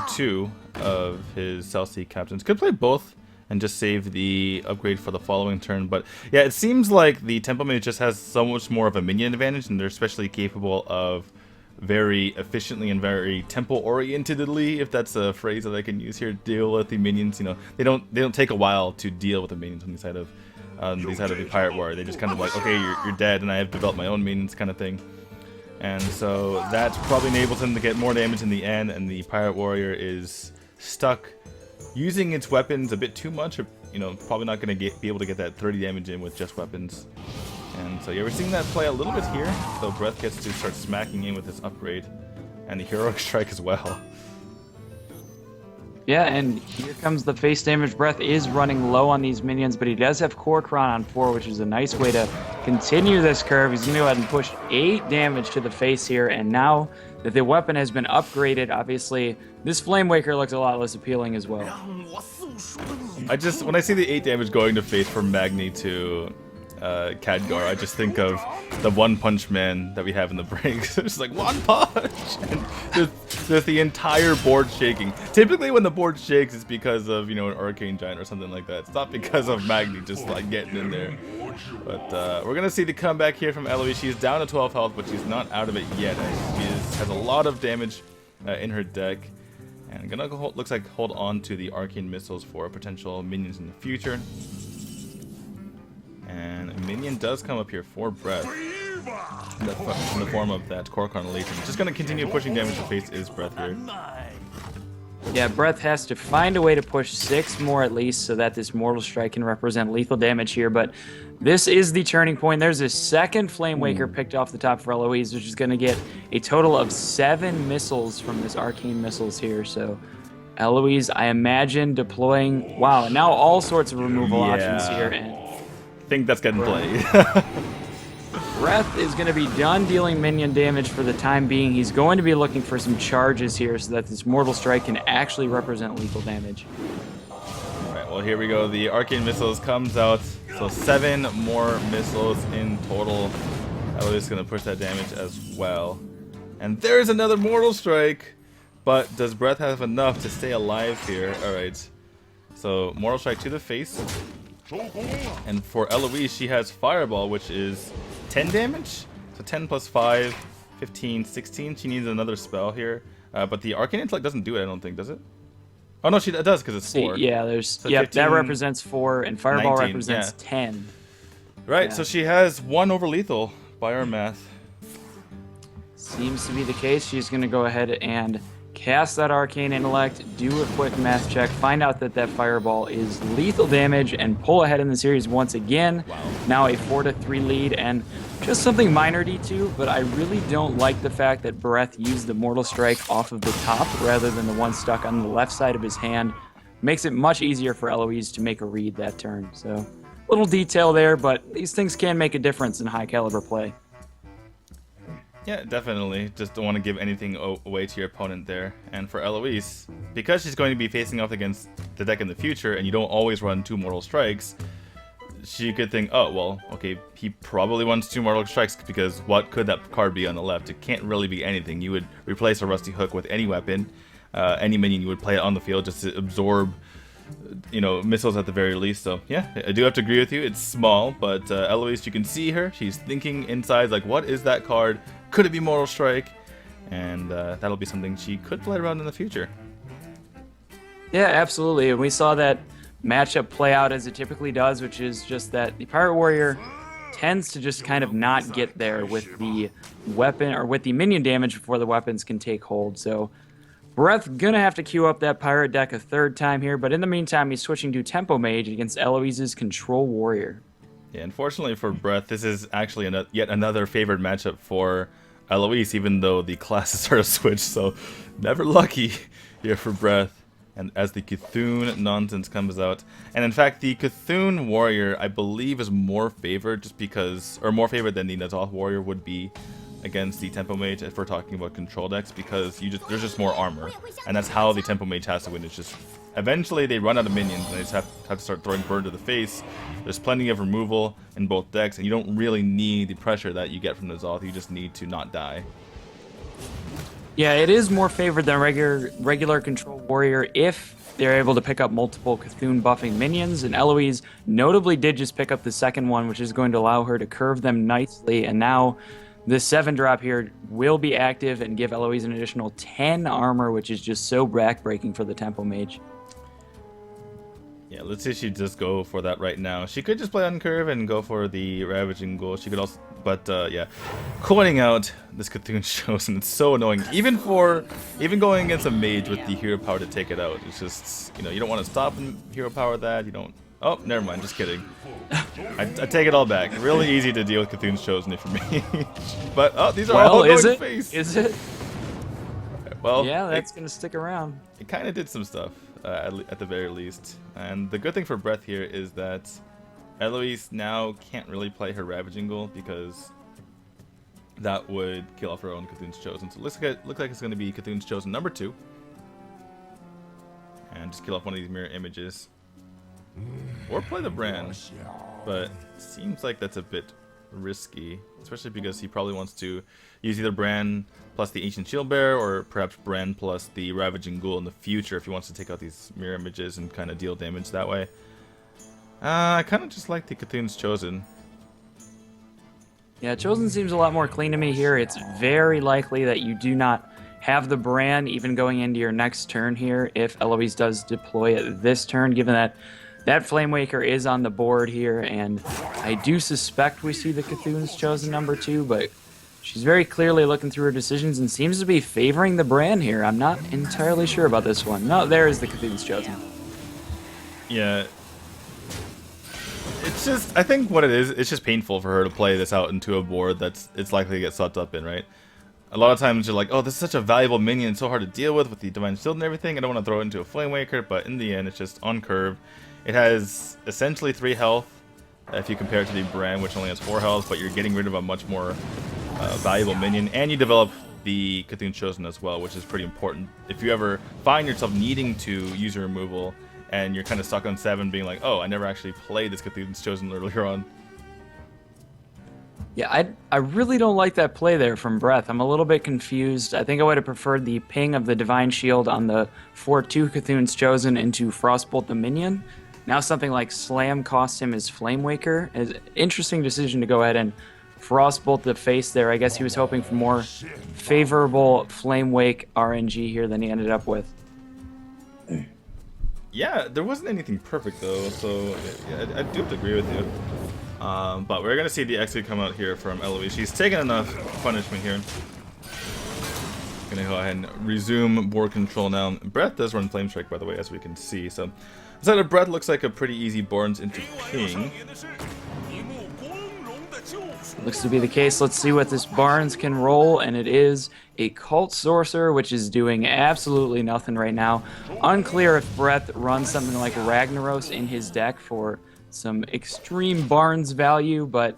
two of his Celestial captains. Could play both and just save the upgrade for the following turn. But yeah, it seems like the Tempo Mage just has so much more of a minion advantage, and they're especially capable of very efficiently and very tempo-orientedly, if that's a phrase that I can use here, deal with the minions. They don't take a while to deal with the minions on the side of the Pirate Warrior. They just kind of like, okay, you're dead, and I have developed my own minions kind of thing. And so that probably enables him to get more damage in the end, and the Pirate Warrior is stuck using its weapons a bit too much, or probably not going to be able to get that 30 damage in with just weapons. And so yeah, we're seeing that play a little bit here. So Breath gets to start smacking in with this upgrade, and the Heroic Strike as well. Yeah, and here comes the face damage. Breath is running low on these minions, but he does have Kor'kron on 4, which is a nice way to continue this curve. He's going to go ahead and push 8 damage to the face here, and now that the weapon has been upgraded, obviously, this Flame Waker looks a lot less appealing as well. When I see the 8 damage going to face from Magni to Khadgar, I just think of the One Punch Man that we have in the breaks. It's just like, one punch! And there's the entire board shaking. Typically when the board shakes, it's because of, an Arcane Giant or something like that. It's not because of Magni just like getting in there. But we're gonna see the comeback here from Eloise. She's down to 12 health, but she's not out of it yet. She has a lot of damage in her deck. And gonna looks like hold on to the Arcane Missiles for potential minions in the future. And a minion does come up here for Breath in the form of that Kor'kron Legion. Just going to continue pushing damage to face is Breath here. Yeah, Breath has to find a way to push 6 more at least so that this Mortal Strike can represent lethal damage here. But this is the turning point. There's a second Flame Waker picked off the top for Eloise, which is going to get a total of 7 missiles from this Arcane Missiles here. So Eloise, I imagine, deploying... Wow, now all sorts of removal options here. And I think that's getting played. Breath is going to be done dealing minion damage for the time being. He's going to be looking for some charges here so that this Mortal Strike can actually represent lethal damage. Alright, well here we go. The Arcane Missiles comes out. So 7 more missiles in total. Eloise is going to push that damage as well. And there's another Mortal Strike. But does Breath have enough to stay alive here? Alright. So Mortal Strike to the face. And for Eloise, she has Fireball, which is 10 damage. So 10 plus 5, 15, 16. She needs another spell here. But the Arcane Intellect doesn't do it, I don't think, does it? Oh, no, it does, because it's 4. Yeah, so 15, that represents 4, and Fireball 19, represents 10. Right, yeah. So she has 1 over lethal by our math. Seems to be the case. She's going to go ahead and cast that Arcane Intellect, do a quick math check, find out that that Fireball is lethal damage, and pull ahead in the series once again. Wow. Now a 4-3 lead, and just something minor D2, but I really don't like the fact that Breath used the Mortal Strike off of the top rather than the one stuck on the left side of his hand. Makes it much easier for Eloise to make a read that turn. So, little detail there, but these things can make a difference in high caliber play. Yeah, definitely. Just don't want to give anything away to your opponent there. And for Eloise, because she's going to be facing off against the deck in the future, and you don't always run 2 Mortal Strikes, she could think, oh, well, okay, he probably wants 2 Mortal Strikes, because what could that card be on the left? It can't really be anything. You would replace a Rusty Hook with any weapon, any minion, you would play it on the field just to absorb, missiles at the very least. So yeah, I do have to agree with you. It's small, but Eloise, you can see her. She's thinking inside, like, what is that card? Could it be Mortal Strike? and that'll be something she could play around in the future. Yeah, absolutely. And we saw that matchup play out as it typically does, which is just that the Pirate Warrior tends to just kind of not get there with the weapon or with the minion damage before the weapons can take hold. So Breath gonna have to queue up that Pirate deck a third time here, but in the meantime, he's switching to Tempo Mage against Eloise's Control Warrior. Yeah, unfortunately for Breath, this is actually yet another favored matchup for Eloise, even though the classes are switched, so never lucky here for Breath. And as the Cthulhu nonsense comes out, and in fact, the Cthulhu Warrior, I believe, is more favored just because, or more favored than the N'Zoth Warrior would be against the Tempo Mage if we're talking about control decks, because there's just more armor, and that's how the Tempo Mage has to win. It's just eventually they run out of minions and they just have to start throwing burn to the face. There's plenty of removal in both decks, and you don't really need the pressure that you get from N'Zoth. You just need to not die. Yeah, it is more favored than regular Control Warrior if they're able to pick up multiple Cthulhu buffing minions, and Eloise notably did just pick up the second one, which is going to allow her to curve them nicely, and now the 7-drop here will be active and give Eloise an additional 10 armor, which is just so backbreaking for the Tempo Mage. Yeah, let's see, she'd just go for that right now. She could just play on curve and go for the Ravaging Ghoul. She could also, but yeah, coining out this Cthulhu Chosen, it's so annoying. Even going against a mage with the hero power to take it out, it's just, you don't want to stop and hero power that. You don't. Oh, never mind. Just kidding. I take it all back. Really easy to deal with Cthulhu's Chosen for me. But oh, these are all going face. Is it? Well, yeah, that's gonna stick around. It kind of did some stuff. At the very least. And the good thing for Breath here is that Eloise now can't really play her Ravaging Ghoul because that would kill off her own Cthulhu's Chosen. So looks like it's going to be Cthulhu's Chosen number 2. And just kill off one of these mirror images. Or play the Bran. But it seems like that's a bit risky, especially because he probably wants to use either Bran plus the Ancient Shield Bearer, or perhaps Bran plus the Ravaging Ghoul in the future if he wants to take out these mirror images and kind of deal damage that way. I kind of just like the Cthulhu's Chosen. Yeah, Chosen seems a lot more clean to me here. It's very likely that you do not have the Bran even going into your next turn here if Eloise does deploy it this turn, given that that Flame Waker is on the board here, and I do suspect we see the Cthulhu's Chosen number 2, but she's very clearly looking through her decisions and seems to be favoring the Bran here. I'm not entirely sure about this one. No, there is the Cthulhu's Chosen. Yeah. It's just, I think what it is, it's just painful for her to play this out into a board it's likely to get swept up in, right? A lot of times you're like, oh, this is such a valuable minion, it's so hard to deal with the Divine Shield and everything. I don't want to throw it into a Flame Waker, but in the end, it's just on curve. It has essentially 3 health if you compare it to the Bran, which only has 4 health, but you're getting rid of a much more valuable minion, and you develop the Cthulhu's Chosen as well, which is pretty important. If you ever find yourself needing to use your removal, and you're kind of stuck on 7 being like, oh, I never actually played this Cthulhu's Chosen earlier on. Yeah, I really don't like that play there from Breath. I'm a little bit confused. I think I would have preferred the ping of the Divine Shield on the 4/2 Cthulhu's Chosen into Frostbolt the minion. Now something like Slam costs him his Flame Waker. It's an interesting decision to go ahead and Frostbolt the face there. I guess he was hoping for more favorable Flame Wake RNG here than he ended up with. Yeah, there wasn't anything perfect though, so yeah, I do have to agree with you. But we're going to see the exit come out here from Eloise. She's taken enough punishment here. Going to go ahead and resume board control now. Breath does run Flame Strike, by the way, as we can see. So instead of Breath, looks like a pretty easy Borns into ping. Looks to be the case. Let's see what this Barnes can roll, and it is a Cult Sorcerer, which is doing absolutely nothing right now. Unclear if Breath runs something like Ragnaros in his deck for some extreme Barnes value, but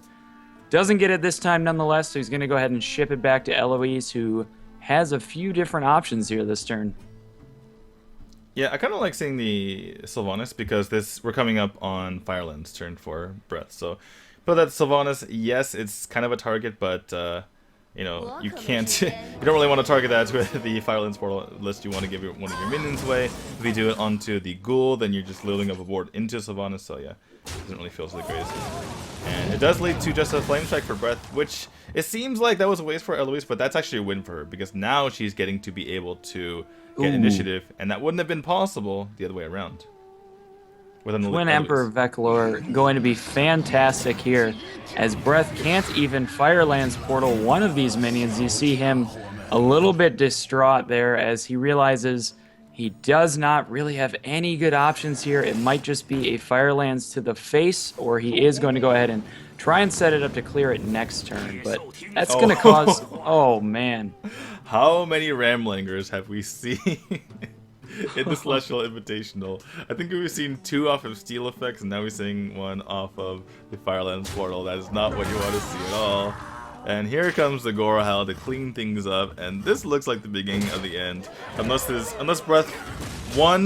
doesn't get it this time nonetheless, so he's going to go ahead and ship it back to Eloise, who has a few different options here this turn. Yeah, I kind of like seeing the Sylvanas because we're coming up on Fireland's turn for Breath. So, but that Sylvanas, yes, it's kind of a target, but you know, you can't, you don't really want to target that with the Firelands portal unless you want to give one of your minions away. If you do it onto the ghoul, then you're just loading up a board into Sylvanas, so yeah, doesn't really feel so the greatest. And it does lead to just a flame strike for Breath, which it seems like that was a waste for Eloise, but that's actually a win for her, because now she's getting to be able to get initiative, and that wouldn't have been possible the other way around. Twin Emperor Veclor going to be fantastic here, as Breath can't even Firelands portal one of these minions. You see him a little bit distraught there as he realizes he does not really have any good options here. It might just be a Firelands to the face, or he is going to go ahead and try and set it up to clear it next turn, but that's going to cause... Oh, man. How many Ramblingers have we seen in the Celestial Invitational? I think we've seen 2 off of Steel Effects, and now we're seeing 1 off of the Firelands portal. That is not what you want to see at all. And here comes the Gorahal to clean things up, and this looks like the beginning of the end. Unless Breath 1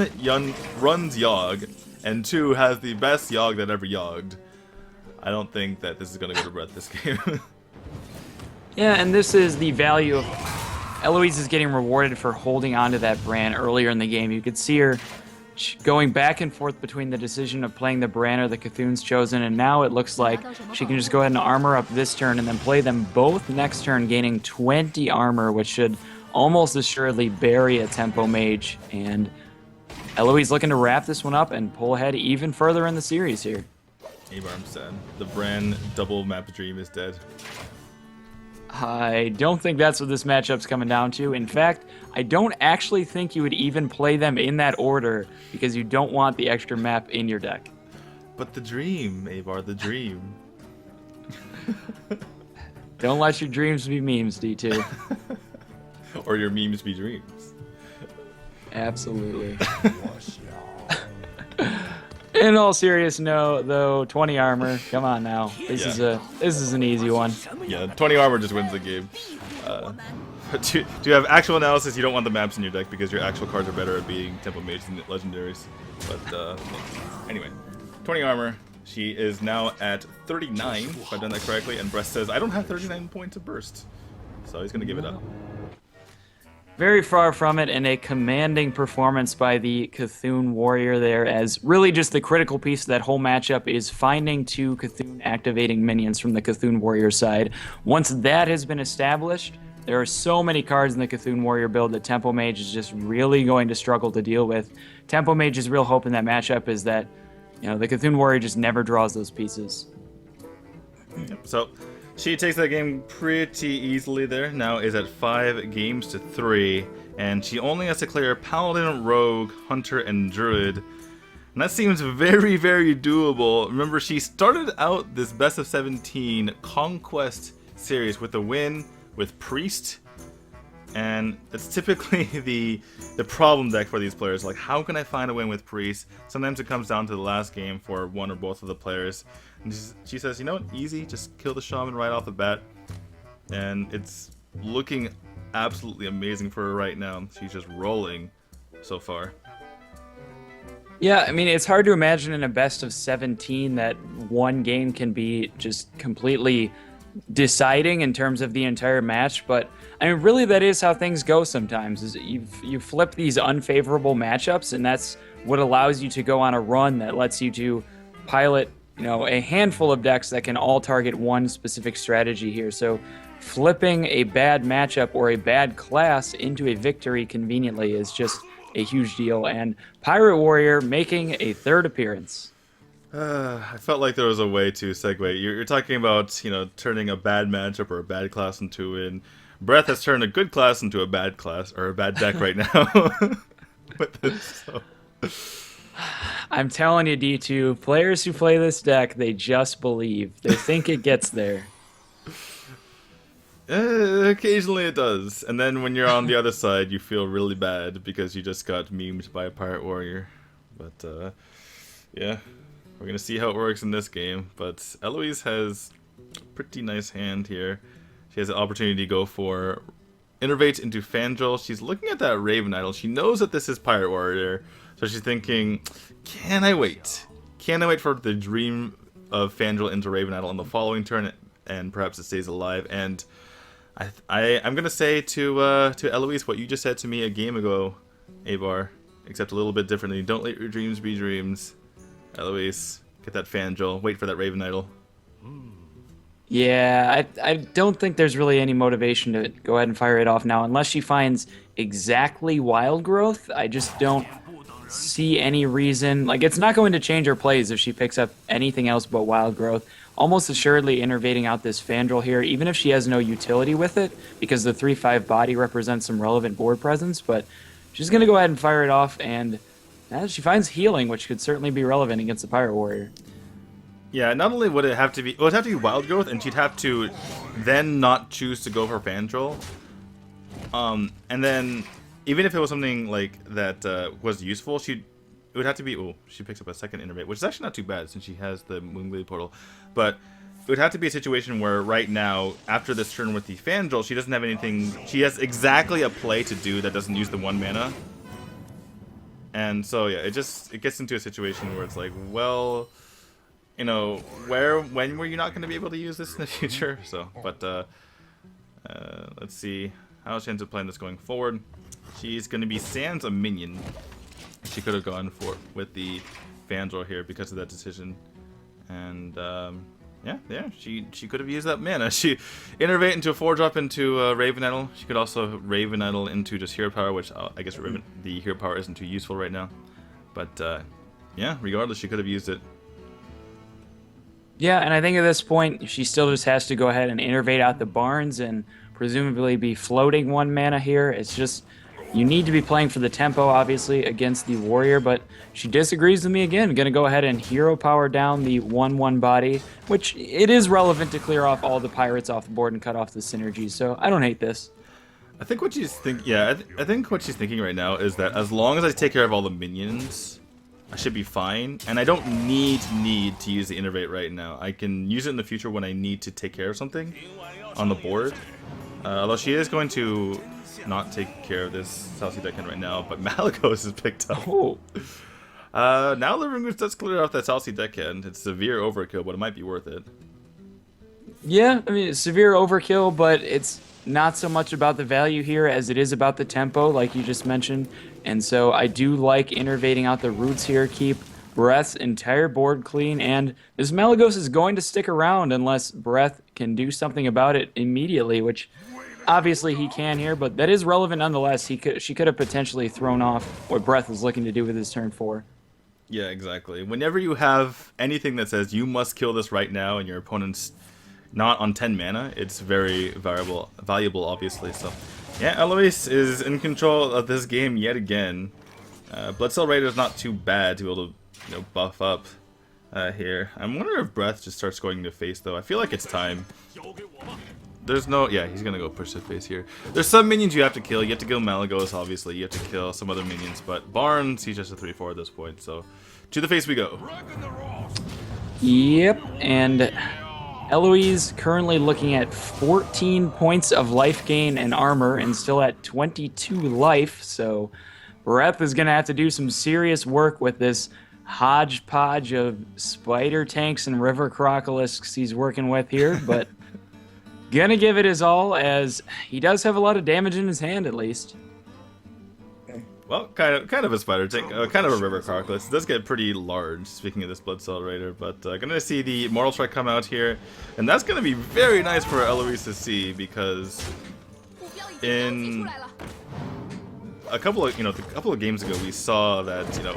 runs Yogg, and 2 has the best Yogg that ever yogged. I don't think that this is going to go to Breath this game. Yeah, and this is the value of... Eloise is getting rewarded for holding on to that Bran earlier in the game. You could see her going back and forth between the decision of playing the Bran or the Cthulhu's Chosen, and now it looks like she can just go ahead and armor up this turn and then play them both next turn, gaining 20 armor, which should almost assuredly bury a Tempo Mage. And Eloise looking to wrap this one up and pull ahead even further in the series here. I'm sad. The Bran double map dream is dead. I don't think that's what this matchup's coming down to. In fact, I don't actually think you would even play them in that order because you don't want the extra map in your deck. But the dream, Avar, the dream. Don't let your dreams be memes, D2. Or your memes be dreams. Absolutely. In all seriousness, no, though, 20 armor. Come on now. This is an easy one. Yeah, 20 armor just wins the game. Do you have actual analysis? You don't want the maps in your deck because your actual cards are better at beating Temple Mage than legendaries. But anyway, 20 armor. She is now at 39, if I've done that correctly. And Breath says, I don't have 39 points of burst. So he's going to give it up. Very far from it, and a commanding performance by the Cthulhu Warrior there, as really just the critical piece of that whole matchup is finding 2 Cthulhu activating minions from the Cthulhu Warrior side. Once that has been established, there are so many cards in the Cthulhu Warrior build that Tempo Mage is just really going to struggle to deal with. Tempo Mage's real hope in that matchup is that, you know, the Cthulhu Warrior just never draws those pieces. So she takes that game pretty easily there. Now is at 5 games to 3, and she only has to clear Paladin, Rogue, Hunter, and Druid. And that seems very, very doable. Remember, she started out this best of 17 Conquest series with a win with Priest, and it's typically the problem deck for these players. Like, how can I find a win with Priest? Sometimes it comes down to the last game for one or both of the players. And she says, you know what, easy, just kill the Shaman right off the bat. And it's looking absolutely amazing for her right now. She's just rolling so far. Yeah, I mean, it's hard to imagine in a best of 17 that one game can be just completely deciding in terms of the entire match, but I mean, really, that is how things go sometimes. Is you flip these unfavorable matchups, and that's what allows you to go on a run that lets you to pilot, you know, a handful of decks that can all target one specific strategy here. So flipping a bad matchup or a bad class into a victory conveniently is just a huge deal. And Pirate Warrior making a 3rd appearance. I felt like there was a way to segue. You're talking about, you know, turning a bad matchup or a bad class into a win. Breath has turned a good class into a bad class, or a bad deck right now. With this, so. I'm telling you, D2, players who play this deck, they just believe. They think it gets there. Occasionally it does. And then when you're on the other side, you feel really bad because you just got memed by a Pirate Warrior. But, yeah. We're going to see how it works in this game. But Eloise has a pretty nice hand here. She has an opportunity to go for Innervate into Fandral. She's looking at that Raven Idol. She knows that this is Pirate Warrior. So she's thinking, can I wait? Can I wait for the dream of Fandral into Raven Idol on the following turn, and perhaps it stays alive? And I'm gonna say to Eloise what you just said to me a game ago, Avar, except a little bit differently. Don't let your dreams be dreams. Eloise, get that Fangel. Wait for that Raven Idol. Yeah, I don't think there's really any motivation to go ahead and fire it off now, unless she finds exactly Wild Growth. I just don't see any reason. Like, it's not going to change her plays if she picks up anything else but Wild Growth. Almost assuredly innervating out this Fandral here, even if she has no utility with it, because the 3/5 body represents some relevant board presence, but she's going to go ahead and fire it off, and she finds healing, which could certainly be relevant against the Pirate Warrior. Yeah, not only would it have to be, well, it'd have to be Wild Growth, and she'd have to then not choose to go for Fandral. And then, even if it was something like that was useful, it would have to be, oh, she picks up a second innervate, which is actually not too bad since she has the Moonblade Portal. But it would have to be a situation where right now, after this turn with the Fandral, she doesn't have anything, she has exactly a play to do that doesn't use the 1 mana. And so, yeah, it gets into a situation where it's like, well, you know, when were you not going to be able to use this in the future? So, but let's see how she ends up playing this going forward. She's going to be sans a minion. She could have gone for with the Fandral here because of that decision, and yeah, she could have used that mana. She innervate into a 4-drop into Raven Idol. She could also Raven Idol into just Hero Power, which I guess the Hero Power isn't too useful right now. But yeah, regardless, she could have used it. Yeah, and I think at this point, she still just has to go ahead and innervate out the Barns and presumably be floating 1 mana here. It's just, you need to be playing for the tempo, obviously, against the Warrior, but she disagrees with me again. Going to go ahead and Hero Power down the 1/1 body, which it is relevant to clear off all the Pirates off the board and cut off the synergy, so I don't hate this. I think what she's I think what she's thinking right now is that as long as I take care of all the minions, I should be fine, and I don't need to use the innervate right now. I can use it in the future when I need to take care of something on the board. Although she is going to not take care of this Celestial Deckhand right now, but Malygos is picked up. Oh. Now Living Roots does clear off that Celestial Deckhand. It's severe overkill, but it might be worth it. Yeah, I mean, it's severe overkill, but it's not so much about the value here as it is about the tempo, like you just mentioned. And so I do like innervating out the roots here, keep Breath's entire board clean, and this Malygos is going to stick around unless Breath can do something about it immediately, which obviously he can here, but that is relevant nonetheless. She could have potentially thrown off what Breath was looking to do with his turn 4. Yeah, exactly. Whenever you have anything that says you must kill this right now and your opponent's not on 10 mana, it's very valuable, obviously. So, yeah, Eloise is in control of this game yet again. Bloodcell Raider is not too bad to be able to, you know, buff up here. I wonder if Breath just starts going to face, though. I feel like it's time. There's no... Yeah, he's going to go push to face here. There's some minions you have to kill. You have to kill Malygos, obviously. You have to kill some other minions. But Barnes, he's just a 3/4 at this point. So, to the face we go. Yep, and Eloise currently looking at 14 points of life gain and armor and still at 22 life. So, Breath is going to have to do some serious work with this hodgepodge of spider tanks and river crocolists he's working with here, but gonna give it his all, as he does have a lot of damage in his hand, at least. Well, kind of a spider tank, kind of a river crocodile. It does get pretty large, speaking of this Bloodcell Raider, but gonna see the Mortal Strike come out here, and that's gonna be very nice for Eloise to see, because in a couple of games ago we saw that, you know,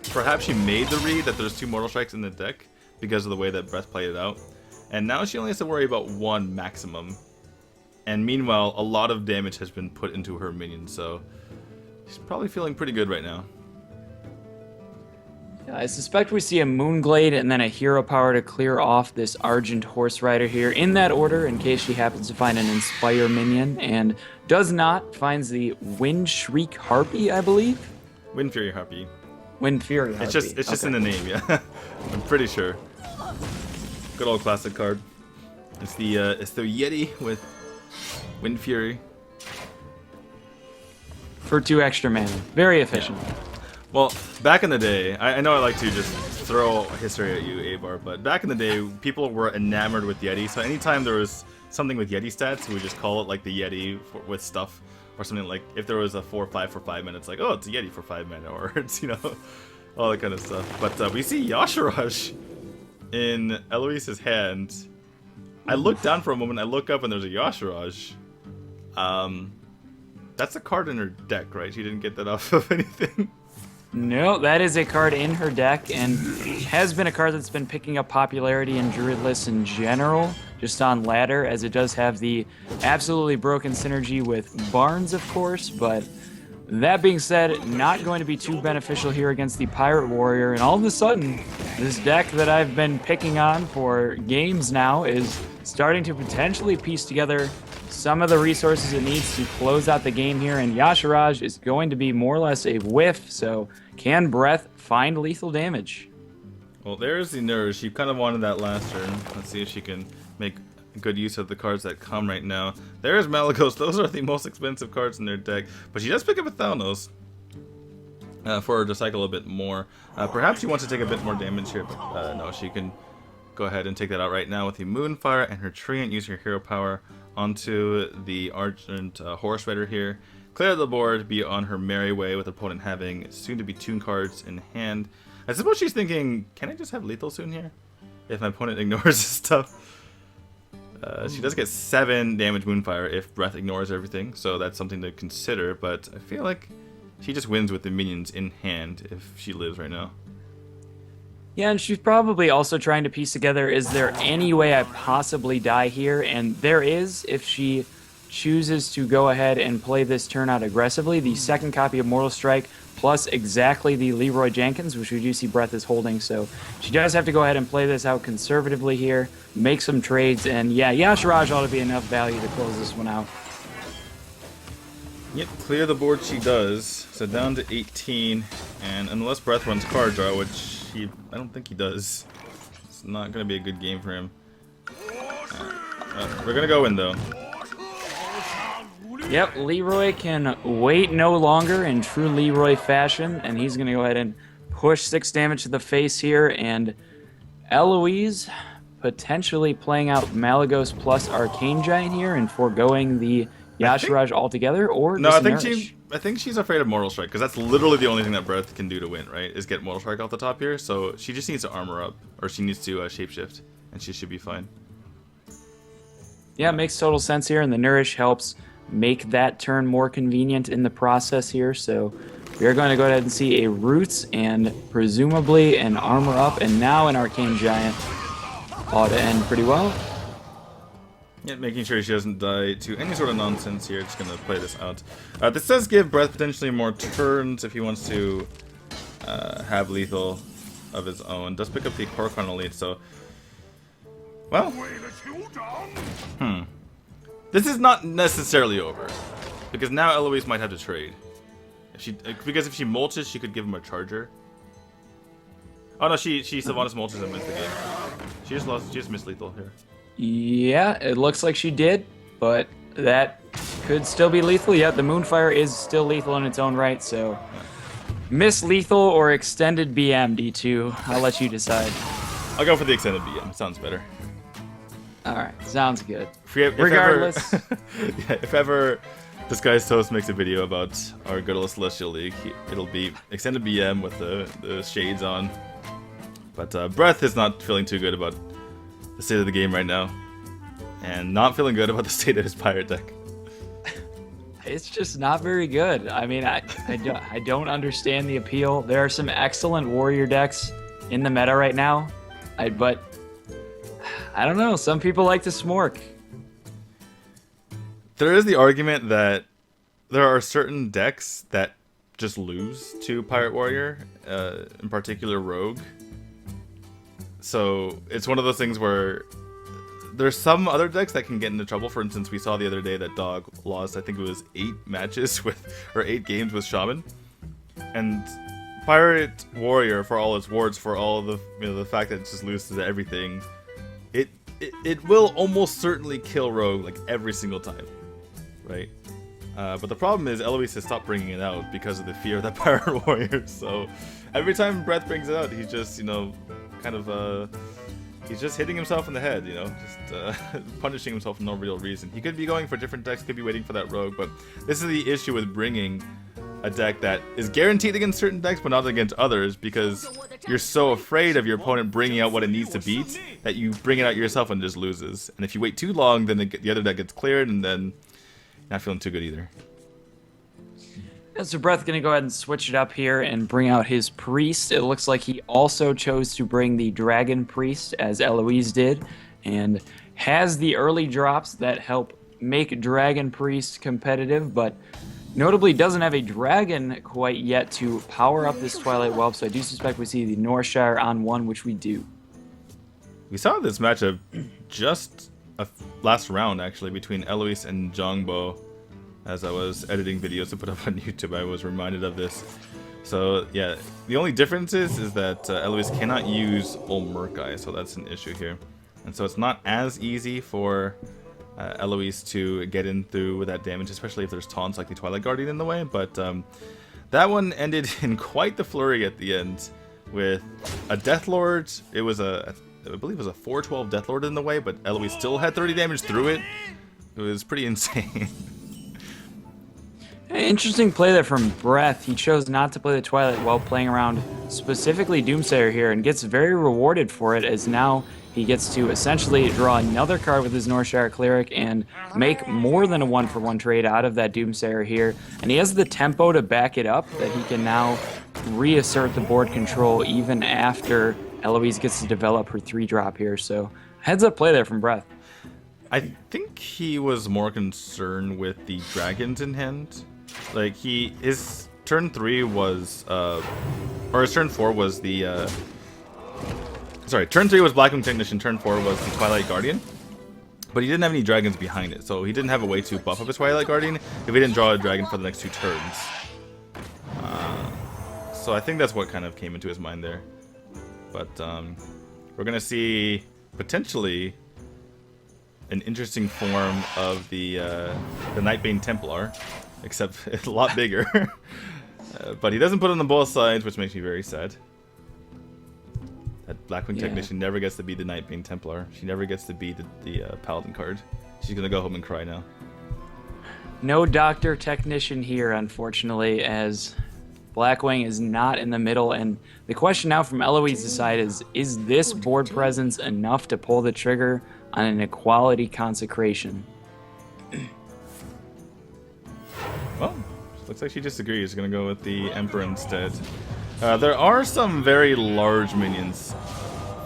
perhaps she made the read that there's 2 Mortal Strikes in the deck because of the way that Breath played it out, and now she only has to worry about 1 maximum, and meanwhile a lot of damage has been put into her minions, so she's probably feeling pretty good right now. I suspect we see a Moonglade and then a Hero Power to clear off this Argent Horse Rider here, in that order, in case she happens to find an Inspire minion, and does not, finds the Wind Shriek Harpy, I believe? Wind Fury Harpy. Wind Fury Harpy. It's just in the name, yeah. I'm pretty sure. Good old classic card. It's the Yeti with Wind Fury. For 2 extra mana. Very efficient. Yeah. Well, back in the day, I know I like to just throw history at you, Avar, but back in the day, people were enamored with Yeti, so anytime there was something with Yeti stats, we would just call it like the Yeti with stuff, or something like, if there was a 4/5 for 5 minutes, like, oh, it's a Yeti for 5 minutes, or it's, you know, all that kind of stuff. But we see Yashiraj in Eloise's hand. I look down for a moment, I look up, and there's a Yashiraj. That's a card in her deck, right? She didn't get that off of anything. No, that is a card in her deck, and has been a card that's been picking up popularity in Druid lists in general, just on ladder, as it does have the absolutely broken synergy with Barnes, of course, but that being said, not going to be too beneficial here against the Pirate Warrior, and all of a sudden, this deck that I've been picking on for games now is starting to potentially piece together some of the resources it needs to close out the game here, and Yashiraj is going to be more or less a whiff, so can Breath find lethal damage? Well, there's the Nourish. She kind of wanted that last turn. Let's see if she can make good use of the cards that come right now. There's Malagos. Those are the most expensive cards in their deck, but she does pick up a Thalnos for her to cycle a bit more. Perhaps she wants to take a bit more damage here, but no, she can go ahead and take that out right now with the Moonfire and her Treant. Use her hero power onto the Argent Horse Rider here. Clear the board, be on her merry way with opponent having soon-to-be Toon cards in hand. I suppose she's thinking, can I just have lethal soon here? If my opponent ignores this stuff. She does get 7 damage Moonfire if Breath ignores everything, so that's something to consider, but I feel like she just wins with the minions in hand if she lives right now. Yeah, and she's probably also trying to piece together, is there any way I possibly die here? And there is, if she chooses to go ahead and play this turn out aggressively. The second copy of Mortal Strike, plus exactly the Leroy Jenkins, which we do see Breath is holding. So she does have to go ahead and play this out conservatively here, make some trades, and yeah, Yashiraj ought to be enough value to close this one out. Yep, clear the board she does. So down to 18, and unless Breath runs card draw, which I don't think he does, it's not going to be a good game for him. We're going to go in though. Yep, Leroy can wait no longer in true Leroy fashion, and he's going to go ahead and push 6 damage to the face here, and Eloise potentially playing out Malagos plus Arcane Giant here and foregoing the Yashiraj altogether, or no, I think she's afraid of Mortal Strike, because that's literally the only thing that Breath can do to win, right? Is get Mortal Strike off the top here. So she just needs to armor up, or she needs to shapeshift, and she should be fine. Yeah, it makes total sense here, and the Nourish helps make that turn more convenient in the process here. So we are going to go ahead and see a Roots and presumably an Armor Up, and now an Arcane Giant ought to end pretty well. Yeah, making sure she doesn't die to any sort of nonsense here. Just going to play this out. This does give Breath potentially more turns if he wants to have lethal of his own. Does pick up the Korkan Elite, so... Well... This is not necessarily over, because now Eloise might have to trade. Because if she mulches, she could give him a charger. Oh no, she Sylvanas mulches and wins the game. She just missed lethal here. Yeah, it looks like she did, but that could still be lethal. Yeah, the Moonfire is still lethal in its own right, so miss lethal or extended BM, D2. I'll let you decide. I'll go for the extended BM. Sounds better. All right, sounds good. Regardless, if ever this guy's Toast makes a video about our good old Celestial League, it'll be extended BM with the shades on. But Breath is not feeling too good about the state of the game right now, and not feeling good about the state of his pirate deck. It's just not very good. I mean, I don't understand the appeal. There are some excellent warrior decks in the meta right now, but I don't know. Some people like to smork. There is the argument that there are certain decks that just lose to Pirate Warrior, in particular Rogue. So it's one of those things where there's some other decks that can get into trouble. For instance, we saw the other day that Dog lost, I think it was 8 matches or 8 games with Shaman. And Pirate Warrior, for all its wards, for all the the fact that it just loses everything, it will almost certainly kill Rogue like every single time, right? But the problem is Eloise has stopped bringing it out because of the fear of that Pirate Warrior. So every time Breath brings it out, he's just, you know, kind of, he's just hitting himself in the head, you know, just punishing himself for no real reason. He could be going for different decks, could be waiting for that rogue, but this is the issue with bringing a deck that is guaranteed against certain decks but not against others, because you're so afraid of your opponent bringing out what it needs to beat that you bring it out yourself and just loses. And if you wait too long, then the other deck gets cleared, and then you're not feeling too good either. So Breath gonna go ahead and switch it up here and bring out his Priest. It looks like he also chose to bring the Dragon Priest, as Eloise did, and has the early drops that help make Dragon Priest competitive, but notably doesn't have a dragon quite yet to power up this Twilight Whelp, so I do suspect we see the Northshire on one, which we do. We saw this matchup just last round, actually, between Eloise and Zhangbo. As I was editing videos to put up on YouTube, I was reminded of this. So, yeah, the only difference is that Eloise cannot use Olmurkai, so that's an issue here. And so it's not as easy for Eloise to get in through with that damage, especially if there's taunts like the Twilight Guardian in the way, but that one ended in quite the flurry at the end with a Deathlord. It was I believe it was a 4/12 Deathlord in the way, but Eloise still had 30 damage through it. It was pretty insane. Interesting play there from Breath. He chose not to play the Twilight while playing around specifically Doomsayer here, and gets very rewarded for it, as now he gets to essentially draw another card with his Northshire Cleric and make more than a 1-for-1 trade out of that Doomsayer here. And he has the tempo to back it up, that he can now reassert the board control even after Eloise gets to develop her 3-drop here. So heads up play there from Breath. I think he was more concerned with the dragons in hand. Like, his turn 3 was, or his turn 4 was the, sorry, turn 3 was Blackwing Technician, turn 4 was the Twilight Guardian. But he didn't have any dragons behind it, so he didn't have a way to buff up his Twilight Guardian if he didn't draw a dragon for the next 2 turns. So I think that's what kind of came into his mind there. But we're going to see, potentially, an interesting form of the Nightbane Templar, except a lot bigger. But he doesn't put it on both sides, which makes me very sad. That Blackwing Technician never gets to be the Nightbane Templar. She never gets to be the Paladin card. She's gonna go home and cry now. No Doctor Technician here, unfortunately, as Blackwing is not in the middle. And the question now from Eloise's side is this board presence enough to pull the trigger on an equality consecration? Well, looks like she disagrees. Gonna go with the Emperor instead. There are some very large minions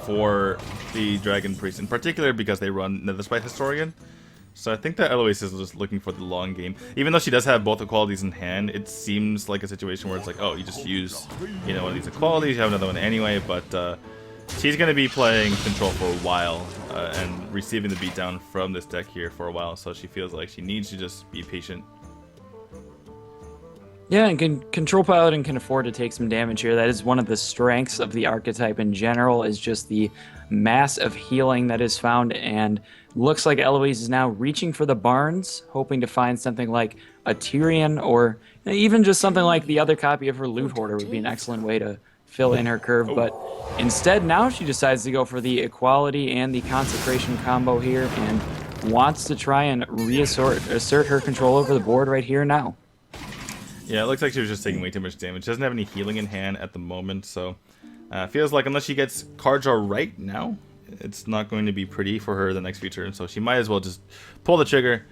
for the Dragon Priest, in particular because they run Netherspite Historian. So I think that Eloise is just looking for the long game. Even though she does have both equalities in hand, it seems like a situation where it's like, oh, you just use, you know, one of these equalities, you have another one anyway, but she's going to be playing Control for a while and receiving the beatdown from this deck here for a while, so she feels like she needs to just be patient. Yeah, and Control Paladin can afford to take some damage here. That is one of the strengths of the archetype in general, is just the mass of healing that is found. And looks like Eloise is now reaching for the Barns, hoping to find something like a Tyrion, or even just something like the other copy of her Loot Hoarder would be an excellent way to fill in her curve. But instead, now she decides to go for the Equality and the Consecration combo here, and wants to try and assert her control over the board right here now. Yeah, it looks like she was just taking way too much damage. She doesn't have any healing in hand at the moment, so feels like unless she gets card draw right now, it's not going to be pretty for her the next few turns. So she might as well just pull the trigger,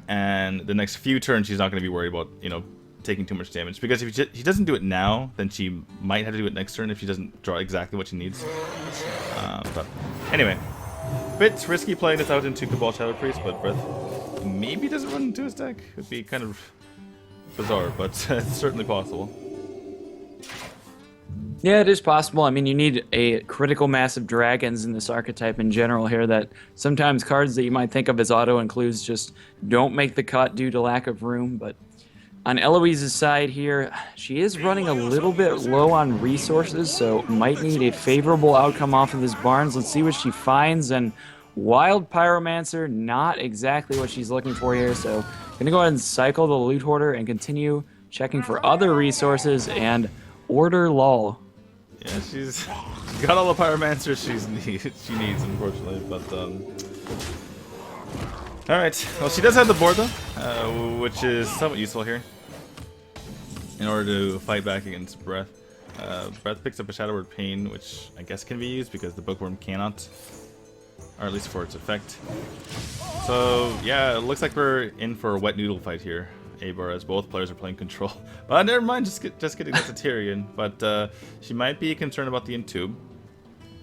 and the next few turns she's not going to be worried about, you know, taking too much damage. Because if she doesn't do it now, then she might have to do it next turn if she doesn't draw exactly what she needs. But anyway, bit risky playing this out into Cabal Shadow Priest, but Breath maybe doesn't run into his deck. It'd be kind of bizarre, but it's certainly possible. Yeah, it is possible. I mean, you need a critical mass of dragons in this archetype in general here, that sometimes cards that you might think of as auto-includes just don't make the cut due to lack of room. But on Eloise's side here, she is running a little bit low on resources, so might need a favorable outcome off of this Barnes. Let's see what she finds, and Wild Pyromancer, not exactly what she's looking for here, so gonna go ahead and cycle the Loot Hoarder and continue checking for other resources and order lull. Yeah, she's got all the Pyromancers she needs, unfortunately, but alright, well, she does have the board though, which is somewhat useful here in order to fight back against Breath. Breath picks up a Shadow Word Pain, which I guess can be used because the Bookworm cannot, or at least for its effect. So yeah, it looks like we're in for a wet noodle fight here, Abar, as both players are playing control. But never mind, just kidding, that's a Tyrion. But she might be concerned about the Entomb.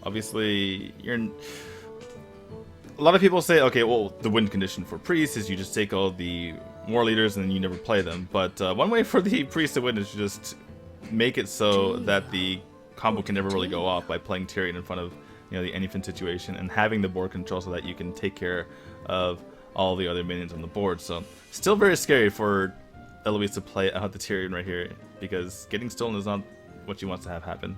Obviously, a lot of people say, okay, well, the win condition for Priest is you just take all the War Leaders and then you never play them. But one way for the Priest to win is to just make it so that the combo can never really go off by playing Tyrion in front of, you know, the anything situation and having the board control so that you can take care of all the other minions on the board. So still very scary for Eloise to play out the Tyrion right here, because getting stolen is not what she wants to have happen.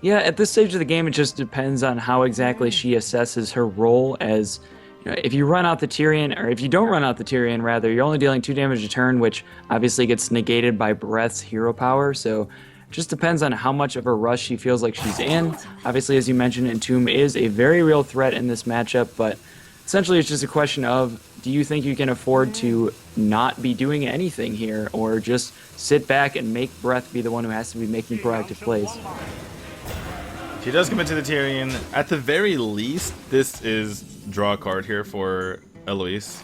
Yeah, at this stage of the game, it just depends on how exactly she assesses her role. As you know, if you run out the Tyrion, or if you don't run out the Tyrion, rather, you're only dealing 2 damage a turn, which obviously gets negated by Breath's hero power. So it just depends on how much of a rush she feels like she's in. Obviously, as you mentioned, Entomb is a very real threat in this matchup, but essentially it's just a question of, do you think you can afford to not be doing anything here, or just sit back and make Breath be the one who has to be making proactive plays? She does commit to the Tyrion. At the very least, this is draw a card here for Eloise,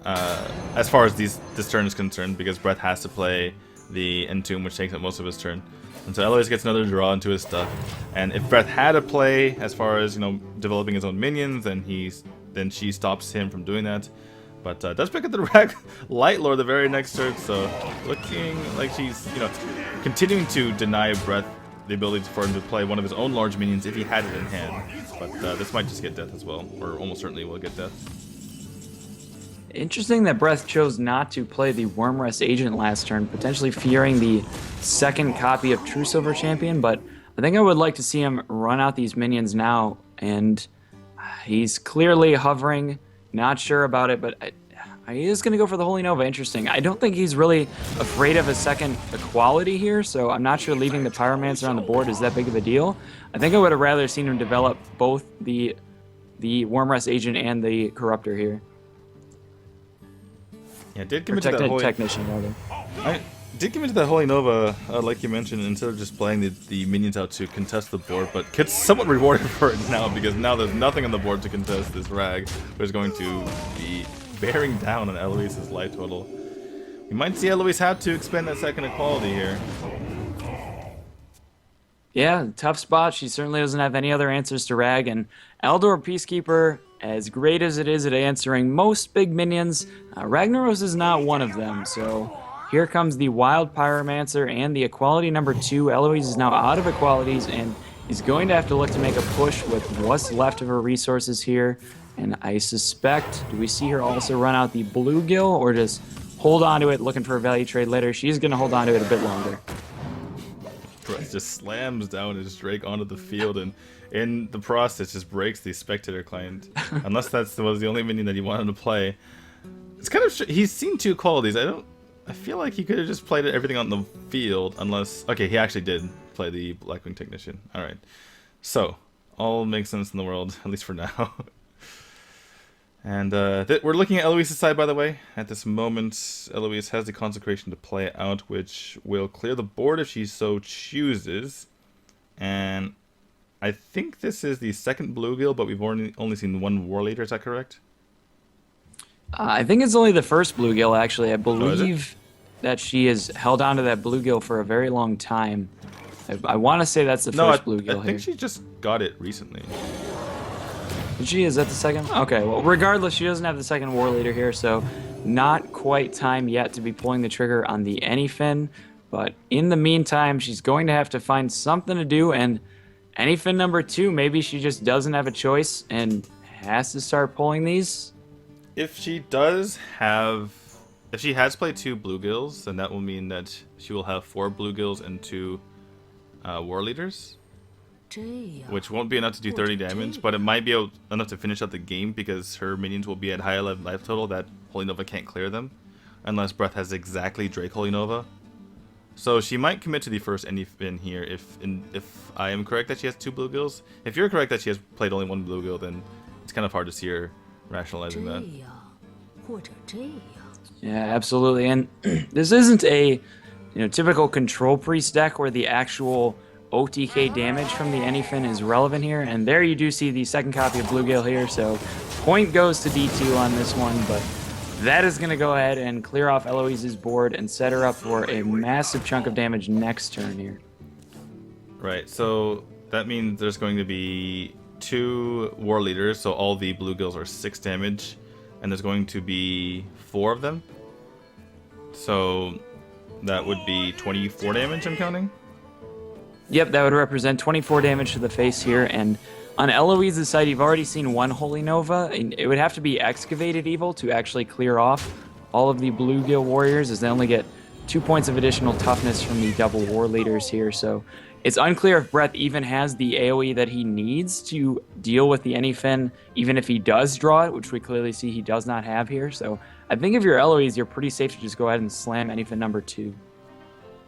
as far as this turn is concerned, because Breath has to play the Entomb, which takes up most of his turn. And so Eloise gets another draw into his stuff. And if Breath had a play as far as, you know, developing his own minions, then she stops him from doing that. But does pick up the Rag Light Lord the very next turn, so looking like she's, you know, continuing to deny Breath the ability for him to play one of his own large minions if he had it in hand. But this might just get death as well, or almost certainly will get death. Interesting that Breath chose not to play the Wormrest Agent last turn, potentially fearing the second copy of True Silver Champion, but I think I would like to see him run out these minions now, and he's clearly hovering, not sure about it, but he is going to go for the Holy Nova. Interesting. I don't think he's really afraid of a second equality here, so I'm not sure leaving the Pyromancer on the board is that big of a deal. I think I would have rather seen him develop both the Wormrest Agent and the Corruptor here. Yeah, did commit to that Holy Technician, rather. I did commit to that Holy Nova, like you mentioned, instead of just playing the minions out to contest the board, but gets somewhat rewarded for it now, because now there's nothing on the board to contest this Rag, which is going to be bearing down on Eloise's life total. We might see Eloise have to expend that second equality here. Yeah, tough spot. She certainly doesn't have any other answers to Rag, and Eldor Peacekeeper, as great as it is at answering most big minions, Ragnaros is not one of them. So here comes the Wild Pyromancer and the equality number 2. Eloise is now out of equalities and is going to have to look to make a push with what's left of her resources here. And I suspect, do we see her also run out the Bluegill, or just hold on to it looking for a value trade later? She's going to hold on to it a bit longer. Breath just slams down his Drake onto the field, and in the process just breaks the Spectator client. Unless that was the only minion that he wanted to play. It's kind of he's seen 2 qualities. I feel like he could have just played everything on the field, unless, okay, he actually did play the Blackwing Technician. All right, so all makes sense in the world, at least for now. And we're looking at Eloise's side, by the way. At this moment, Eloise has the Consecration to play out, which will clear the board if she so chooses. And I think this is the second Bluegill, but we've only seen 1 War Leader. Is that correct? I think it's only the first Bluegill, actually. I believe that she has held on to that Bluegill for a very long time. I want to say that's the first Bluegill. I think she just got it recently. Is that the second? Okay, well, regardless, she doesn't have the second War Leader here, so not quite time yet to be pulling the trigger on the Anyfin. But in the meantime, she's going to have to find something to do, and Anyfin number 2, maybe she just doesn't have a choice and has to start pulling these. If she has played 2 Bluegills, then that will mean that she will have 4 Bluegills and 2 War Leaders. which won't be enough to do 30 damage, but it might be enough to finish up the game because her minions will be at higher life total that Holy Nova can't clear them, unless Breath has exactly Drake Holy Nova. So she might commit to the first NFin here if I am correct that she has 2 blue gills. If you're correct that she has played only 1 blue gill, then it's kind of hard to see her rationalizing that. Yeah, absolutely. And this isn't a typical control priest deck where the actual OTK damage from the NFin is relevant here. And there you do see the second copy of Bluegill here. So point goes to DTwo on this one, but that is going to go ahead and clear off Eloise's board and set her up for a massive chunk of damage next turn here. Right, so that means there's going to be 2 war leaders, so all the blue gills are 6 damage, and there's going to be 4 of them. So that would be 24 damage, I'm counting? Yep, that would represent 24 damage to the face here, and on Eloise's side, you've already seen 1 Holy Nova, and it would have to be Excavated Evil to actually clear off all of the Bluegill warriors, as they only get 2 points of additional toughness from the double war leaders here. So it's unclear if Breath even has the AoE that he needs to deal with the NFin, even if he does draw it, which we clearly see he does not have here. So I think if you're Eloise, you're pretty safe to just go ahead and slam NFin number 2.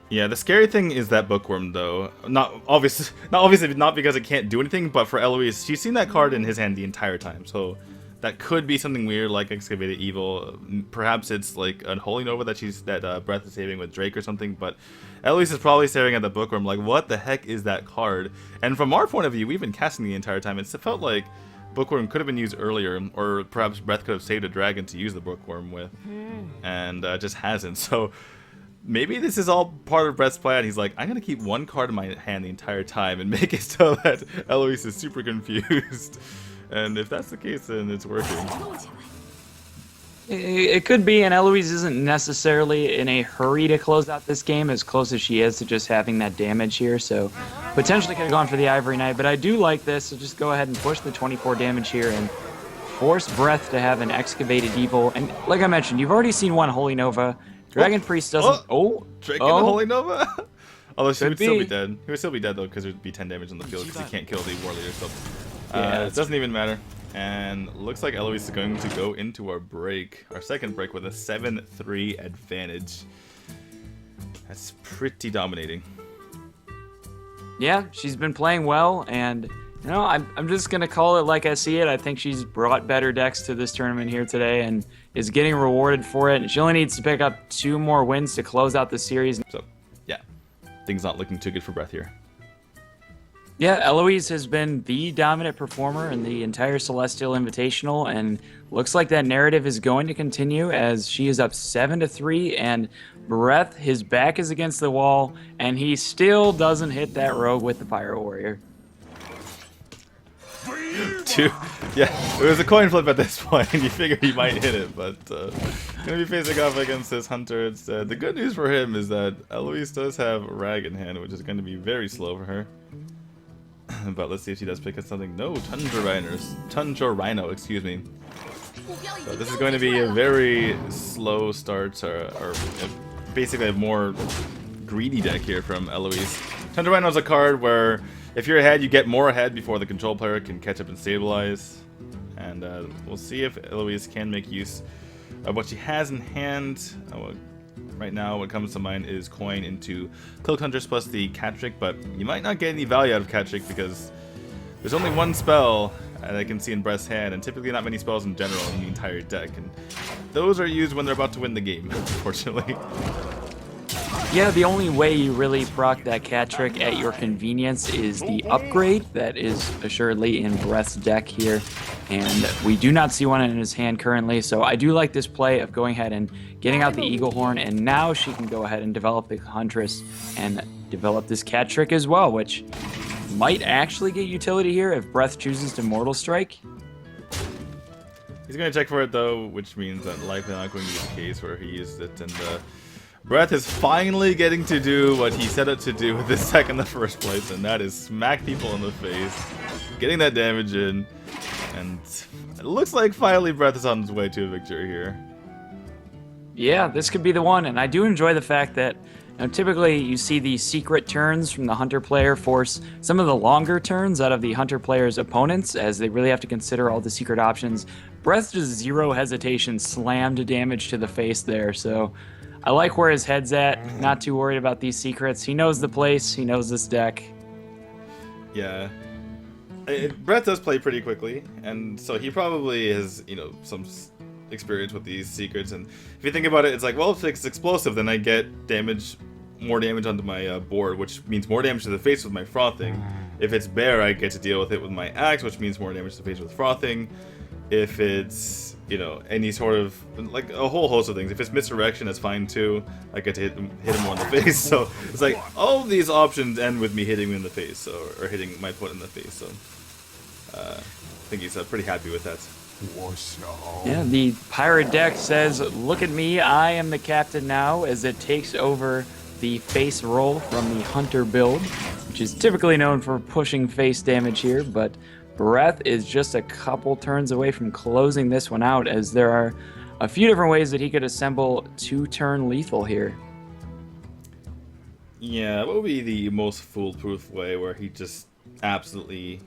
Yeah, the scary thing is that Bookworm, though. Not obviously not because it can't do anything, but for Eloise, she's seen that card in his hand the entire time. So that could be something weird like Excavated Evil. Perhaps it's like a Holy Nova that Breath is saving with Drake or something. But Eloise is probably staring at the Bookworm like, what the heck is that card? And from our point of view, we've been casting the entire time. It felt like Bookworm could have been used earlier, or perhaps Breath could have saved a dragon to use the Bookworm with, and just hasn't. So maybe this is all part of Brett's plan. He's like, I'm going to keep 1 card in my hand the entire time and make it so that Eloise is super confused. And if that's the case, then it's working. It could be, and Eloise isn't necessarily in a hurry to close out this game as close as she is to just having that damage here. So potentially could have gone for the Ivory Knight, but I do like this. So just go ahead and push the 24 damage here and force Breath to have an Excavated Evil. And like I mentioned, you've already seen 1 Holy Nova. Dragon Priest doesn't. Drake in the Holy Nova? Although she would still be dead. He would still be dead, though, because there would be 10 damage on the field because he can't kill the war leader. So it doesn't even matter. And looks like Eloise is going to go into our break, our second break, with a 7-3 advantage. That's pretty dominating. Yeah, she's been playing well, and I'm just going to call it like I see it. I think she's brought better decks to this tournament here today and is getting rewarded for it. She only needs to pick up 2 more wins to close out the series. So, yeah, things not looking too good for Breath here. Yeah, Eloise has been the dominant performer in the entire Celestial Invitational, and looks like that narrative is going to continue as she is up 7-3, and Breath, his back is against the wall, and he still doesn't hit that rogue with the Pyro Warrior. Yeah, it was a coin flip at this point. You figure he might hit it, but gonna be facing off against this hunter instead. The good news for him is that Eloise does have Rag in hand, which is going to be very slow for her. But let's see if she does pick up something. No, Tundra Rhino, excuse me. So this is going to be a very slow start, or basically a more greedy deck here from Eloise. Tundra Rhino is a card where if you're ahead, you get more ahead before the control player can catch up and stabilize. And we'll see if Eloise can make use of what she has in hand. Right now, what comes to mind is coin into Cloak Hunters plus the Catrick, but you might not get any value out of Catrick because there's only 1 spell that I can see in Breath's hand, and typically not many spells in general in the entire deck. And those are used when they're about to win the game, unfortunately. Yeah, the only way you really proc that Catrick at your convenience is the upgrade that is assuredly in Breath's deck here, and we do not see one in his hand currently, so I do like this play of going ahead and getting out the Eagle Horn, and now she can go ahead and develop the Huntress and develop this Catrick as well, which might actually get utility here if Breath chooses to Mortal Strike. He's going to check for it though, which means that likely not going to be the case where he used it, and Breath is finally getting to do what he set out to do with this deck in the first place, and that is smack people in the face, getting that damage in, and it looks like finally Breath is on his way to a victory here. Yeah, this could be the one, and I do enjoy the fact that Now, typically, you see the secret turns from the Hunter player force some of the longer turns out of the Hunter player's opponents, as they really have to consider all the secret options. Breath just zero hesitation slammed damage to the face there, so I like where his head's at. Not too worried about these secrets. He knows the place. He knows this deck. Yeah. Brett does play pretty quickly, and so he probably has, you know, some experience with these secrets. And if you think about it, it's like, well, if it's explosive, then I get damage, more damage onto my board, which means more damage to the face with my frothing. If it's bear, I get to deal with it with my axe, which means more damage to the face with frothing. If it's, you know, any sort of, like, a whole host of things. If it's misdirection, that's fine too. I get to hit him on the face. So it's like all of these options end with me hitting him in the face, or hitting my opponent in the face. So I think he's pretty happy with that. Yeah, the pirate deck says, look at me, I am the captain now, as it takes over the face roll from the Hunter build, which is typically known for pushing face damage here, but Breath is just a couple turns away from closing this one out, as there are a few different ways that he could assemble 2-turn lethal here. Yeah, what would be the most foolproof way where he just absolutely,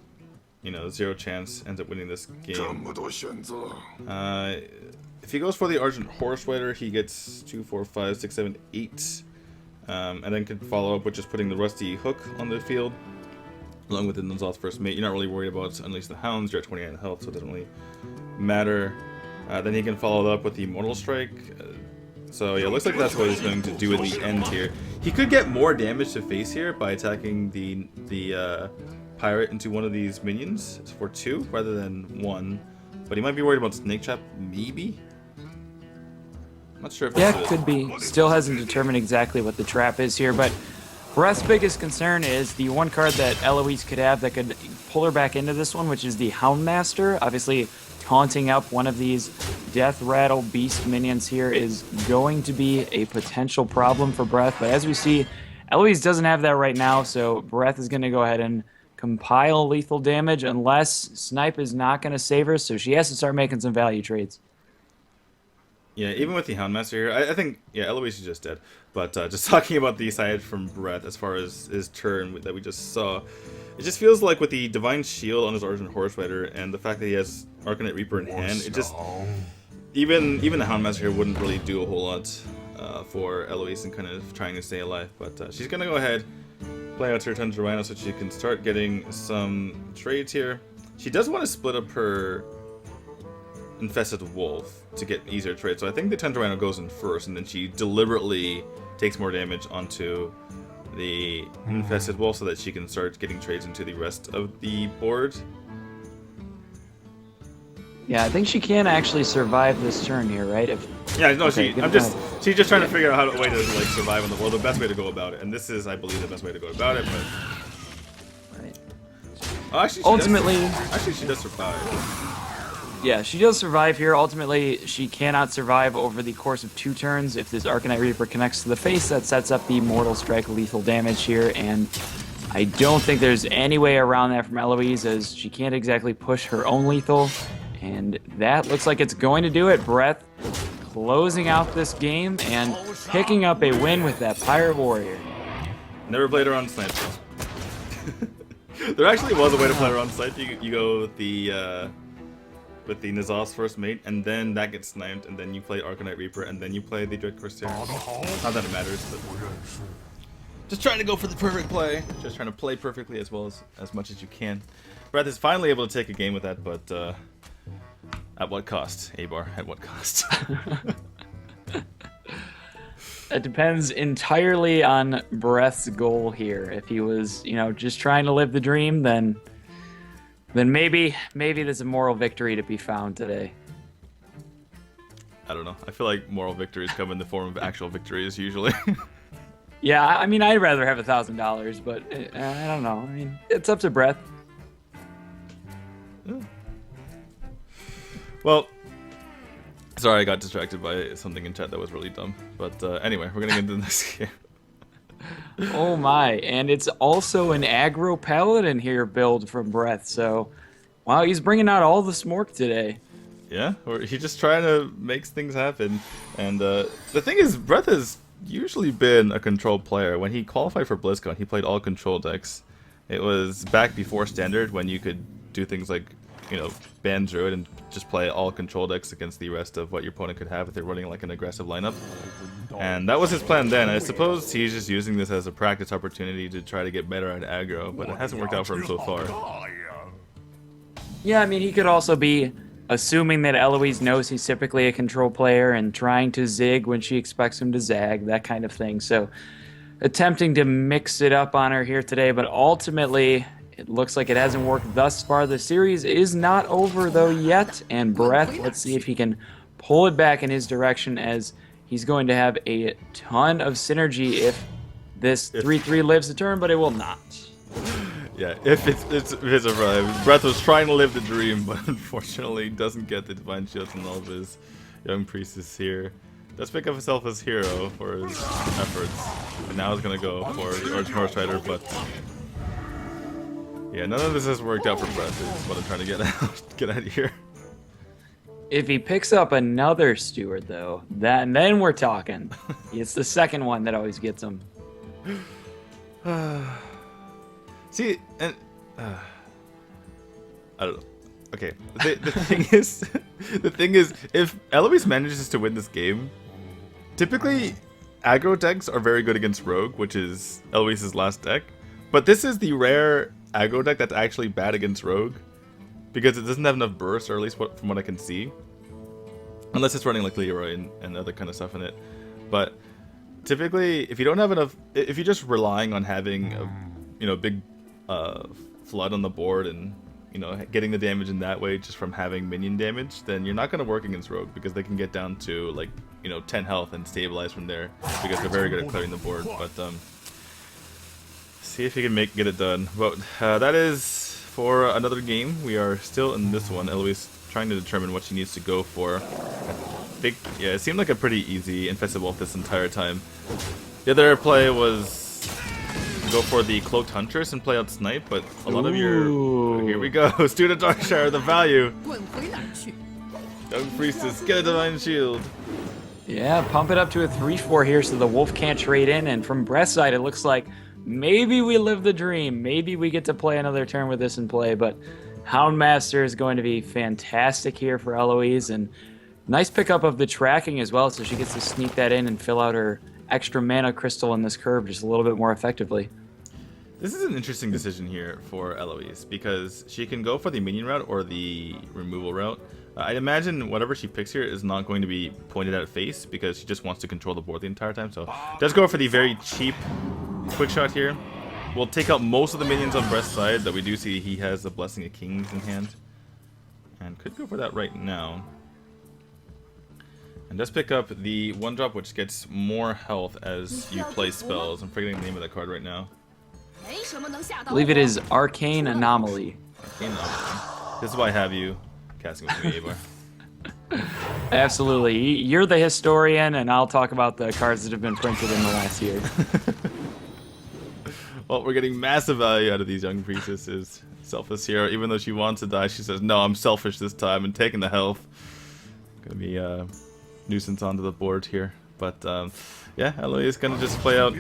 you know, zero chance ends up winning this game? If he goes for the Argent Horse Rider, he gets 2, 4, 5, 6, 7, 8. And then can follow up with just putting the Rusty Hook on the field, along with the Nuzal's first mate. You're not really worried about Unleash the Hounds. You're at 29 health, so it doesn't really matter. Then he can follow it up with the Mortal Strike. So yeah, it looks like that's what he's going to do at the end here. He could get more damage to face here by attacking the pirate into one of these minions for 2 rather than 1. But he might be worried about Snake Trap, maybe? Not sure if Yeah, that's could be. Still hasn't determined exactly what the trap is here, but Breath's biggest concern is the one card that Eloise could have that could pull her back into this one, which is the Houndmaster. Obviously, taunting up one of these Death Rattle Beast minions here is going to be a potential problem for Breath, but as we see, Eloise doesn't have that right now, so Breath is going to go ahead and compile lethal damage unless Snipe is not going to save her, so she has to start making some value trades. Yeah, even with the Houndmaster here, I think, yeah, Eloise is just dead. But just talking about the side from Brett as far as his turn that we just saw, it just feels like with the Divine Shield on his Argent Horse Rider and the fact that he has Arcanite Reaper in hand, it just, even the Houndmaster here wouldn't really do a whole lot for Eloise and kind of trying to stay alive. But she's going to go ahead, play out her Tundra Rhino so she can start getting some trades here. She does want to split up her Infested Wolf to get easier trades, so I think the Tundra Rhino goes in first, and then she deliberately takes more damage onto the Infested Wolf so that she can start getting trades into the rest of the board. Yeah, I think she can actually survive this turn here, right? Yeah, no, okay, she's just trying to figure out how a way to like survive on the world, the best way to go about it, and this is, I believe, the best way to go about it. But Right. oh, actually, she does survive. Yeah, she does survive here. Ultimately, she cannot survive over the course of 2 turns. If this Arcanite Reaper connects to the face, that sets up the Mortal Strike lethal damage here, and I don't think there's any way around that from Eloise, as she can't exactly push her own lethal, and that looks like it's going to do it. Breath closing out this game and picking up a win with that Pirate Warrior. Never played her on Snipe. There actually was a way to play her on Snipe. You go with the Nizal's first mate, and then that gets sniped, and then you play Arcanite Reaper, and then you play the Dread Corsair. Not that it matters, but just trying to go for the perfect play. Just trying to play perfectly as well as much as you can. Breath is finally able to take a game with that, but at what cost, Abar? At what cost? It depends entirely on Breath's goal here. If he was, you know, just trying to live the dream, then maybe there's a moral victory to be found today. I don't know. I feel like moral victories come in the form of actual victories usually. Yeah, I mean, I'd rather have $1,000, but I don't know. I mean, it's up to Breath. Yeah. Well, sorry, I got distracted by something in chat that was really dumb. But anyway, we're gonna get into the next game. Oh my, and it's also an aggro paladin here build from Breath, so wow, he's bringing out all the smork today. Yeah, or he's just trying to make things happen. And the thing is, Breath is usually been a control player. When he qualified for BlizzCon, he played all control decks. It was back before Standard when you could do things like, you know, ban Druid and just play all control decks against the rest of what your opponent could have if they're running like an aggressive lineup. And that was his plan then. I suppose he's just using this as a practice opportunity to try to get better at aggro, but it hasn't worked out for him so far. Yeah, I mean, he could also be assuming that Eloise knows he's typically a control player and trying to zig when she expects him to zag, that kind of thing. So attempting to mix it up on her here today, but ultimately it looks like it hasn't worked thus far. The series is not over though yet, and Breath, let's see if he can pull it back in his direction, as he's going to have a ton of synergy if this 3-3 lives the turn, but it will not. Yeah, if it's arrived. Breath was trying to live the dream, but unfortunately doesn't get the Divine Shields and all of his young priestess here. Does pick up himself as hero for his efforts, and now he's gonna go for the Archmore Strider, but yeah, none of this has worked out for Breath. Is what I'm trying to get at here. If he picks up another steward though, then we're talking. It's the second one that always gets him. See, and I don't know. Okay, the thing is, if Eloise manages to win this game, typically aggro decks are very good against Rogue, which is Eloise's last deck. But this is the rare aggro deck that's actually bad against Rogue, because it doesn't have enough burst, or at least from what I can see, unless it's running like Leroy and other kind of stuff in it. But typically, if you don't have enough, if you're just relying on having a big flood on the board and getting the damage in that way just from having minion damage, then you're not going to work against Rogue, because they can get down to like 10 health and stabilize from there, because they're very good at clearing the board. But see if you can get it done. But that is for another game. We are still in this one. Eloise trying to determine what she needs to go for. I think, yeah, it seemed like a pretty easy Infested Wolf this entire time. The other play was go for the Cloaked Huntress and play out Snipe, but a lot of your... Here we go, Student Darkshire, the value. Young Priestess, get a Divine Shield. Yeah, pump it up to a 3-4 here so the Wolf can't trade in, and from Breath's side it looks like maybe we live the dream. Maybe we get to play another turn with this in play, but Houndmaster is going to be fantastic here for Eloise, and nice pickup of the tracking as well, so she gets to sneak that in and fill out her extra mana crystal in this curve just a little bit more effectively. This is an interesting decision here for Eloise, because she can go for the minion route or the removal route. I'd imagine whatever she picks here is not going to be pointed at face, because she just wants to control the board the entire time. So does go for the very cheap quick shot here. We'll take out most of the minions on Breast's side, that we do see he has the Blessing of Kings in hand, and could go for that right now. And does pick up the 1-drop, which gets more health as you play spells. I'm forgetting the name of that card right now. I believe it is Arcane Anomaly. Arcane Anomaly. This is why I have you casting with me, Abar. Absolutely. You're the historian, and I'll talk about the cards that have been printed in the last year. Well, we're getting massive value out of these young priestesses. Selfless hero, even though she wants to die, she says, no, I'm selfish this time, and taking the health. Gonna be a nuisance onto the board here. But yeah, Eloise is gonna just play out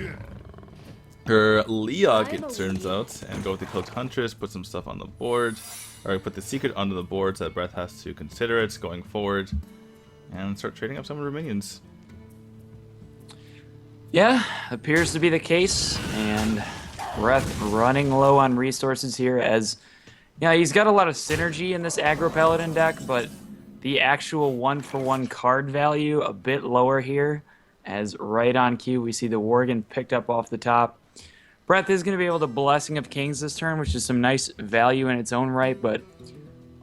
her Leog, it turns out, and go with the Cloaked Huntress, put some stuff on the board, or put the secret onto the board so that Breath has to consider it going forward, and start trading up some of her minions. Yeah, appears to be the case, and Breath running low on resources here, as he's got a lot of synergy in this aggro paladin deck, but the actual 1-for-1 card value a bit lower here, as right on cue we see the Worgen picked up off the top. Breath is going to be able to Blessing of Kings this turn, which is some nice value in its own right, but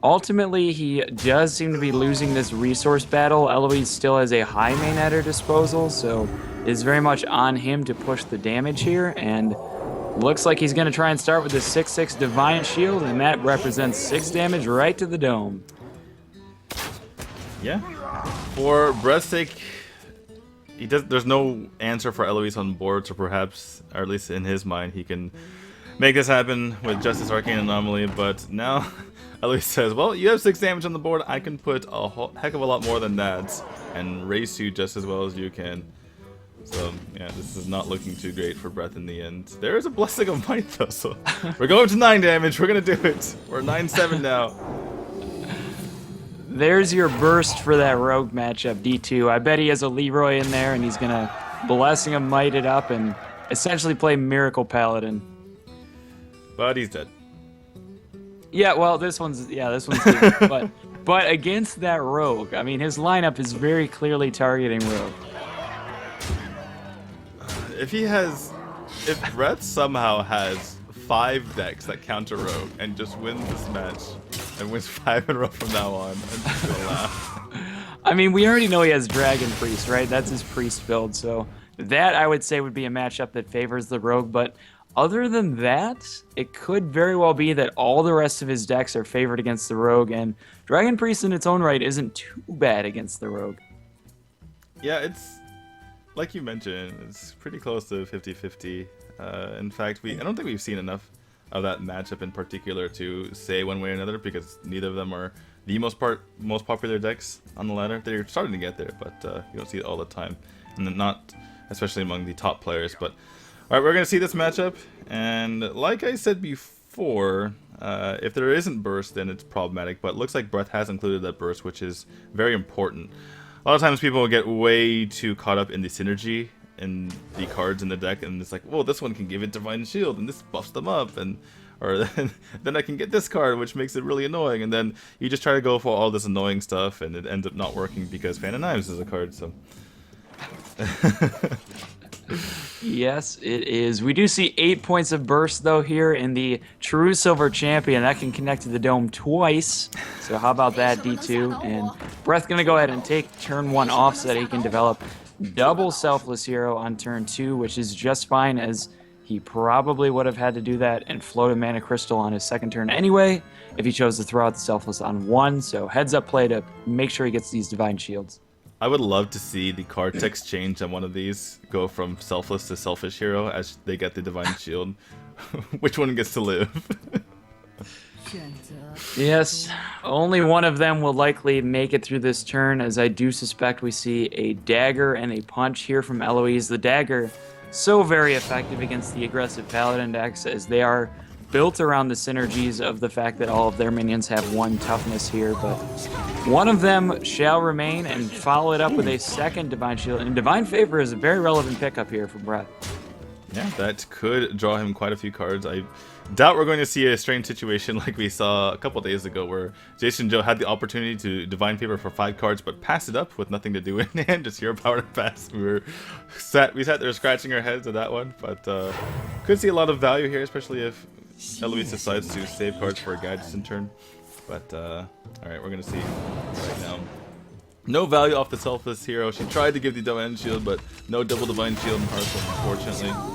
ultimately he does seem to be losing this resource battle. Eloise still has a high main at her disposal, so it is very much on him to push the damage here, and looks like he's going to try and start with the 6/6 Divine Shield, and that represents 6 damage right to the dome. Yeah, for Breath's sake, there's no answer for Eloise on board, so perhaps, or at least in his mind, he can make this happen with just this Arcane Anomaly. But now Eloise says, well, you have 6 damage on the board, I can put a heck of a lot more than that and race you just as well as you can. So, yeah, this is not looking too great for Breath in the end. There is a Blessing of Might, though, so we're going to 9 damage. We're going to do it. We're 9-7 now. There's your burst for that rogue matchup, D2. I bet he has a Leroy in there, and he's going to Blessing of Might it up and essentially play Miracle Paladin. But he's dead. Yeah, well, this one's good. But against that rogue, I mean, his lineup is very clearly targeting rogue. If Breath somehow has 5 decks that counter rogue and just wins this match and wins 5 in a row from now on, I'm just gonna laugh. I mean, we already know he has Dragon Priest, right? That's his priest build, so that I would say would be a matchup that favors the rogue, but other than that, it could very well be that all the rest of his decks are favored against the rogue, and Dragon Priest in its own right isn't too bad against the rogue. Yeah, it's like you mentioned, it's pretty close to 50-50. In fact, I don't think we've seen enough of that matchup in particular to say one way or another, because neither of them are the most popular decks on the ladder. They're starting to get there, but you don't see it all the time, and not especially among the top players. But all right, we're gonna see this matchup, and like I said before, if there isn't burst, then it's problematic. But it looks like Breath has included that burst, which is very important. A lot of times people get way too caught up in the synergy in the cards in the deck, and it's like, well, this one can give it Divine Shield, and this buffs them up, or then I can get this card, which makes it really annoying, and then you just try to go for all this annoying stuff, and it ends up not working because Fan of Knives is a card, so... Yes, it is. We do see 8 points of burst, though, here in the True Silver Champion. That can connect to the dome twice. So how about that, D2? And Breath going to go ahead and take turn 1 off so that he can develop double Selfless Hero on turn 2, which is just fine, as he probably would have had to do that and float a Mana Crystal on his second turn anyway if he chose to throw out the Selfless on 1. So heads up play to make sure he gets these Divine Shields. I would love to see the card text change on one of these, go from Selfless to Selfish Hero as they get the Divine Shield. Which one gets to live? Yes, only one of them will likely make it through this turn, as I do suspect we see a Dagger and a Punch here from Eloise. The Dagger, so very effective against the aggressive Paladin decks, as they are built around the synergies of the fact that all of their minions have 1 toughness here, but one of them shall remain, and follow it up with a second Divine Shield. And Divine Favor is a very relevant pickup here for Breath. Yeah, that could draw him quite a few cards. I doubt we're going to see a strange situation like we saw a couple days ago, where JasonZhou had the opportunity to Divine Favor for 5 cards, but passed it up with nothing to do in hand, just Hero Power to pass. We sat there scratching our heads at that one, but could see a lot of value here, especially if Eloise decides to save cards for a Guidance in turn. But alright, we're gonna see right now. No value off the Selfless Hero. She tried to give the Divine Shield, but no double Divine Shield in Hearthstone, unfortunately.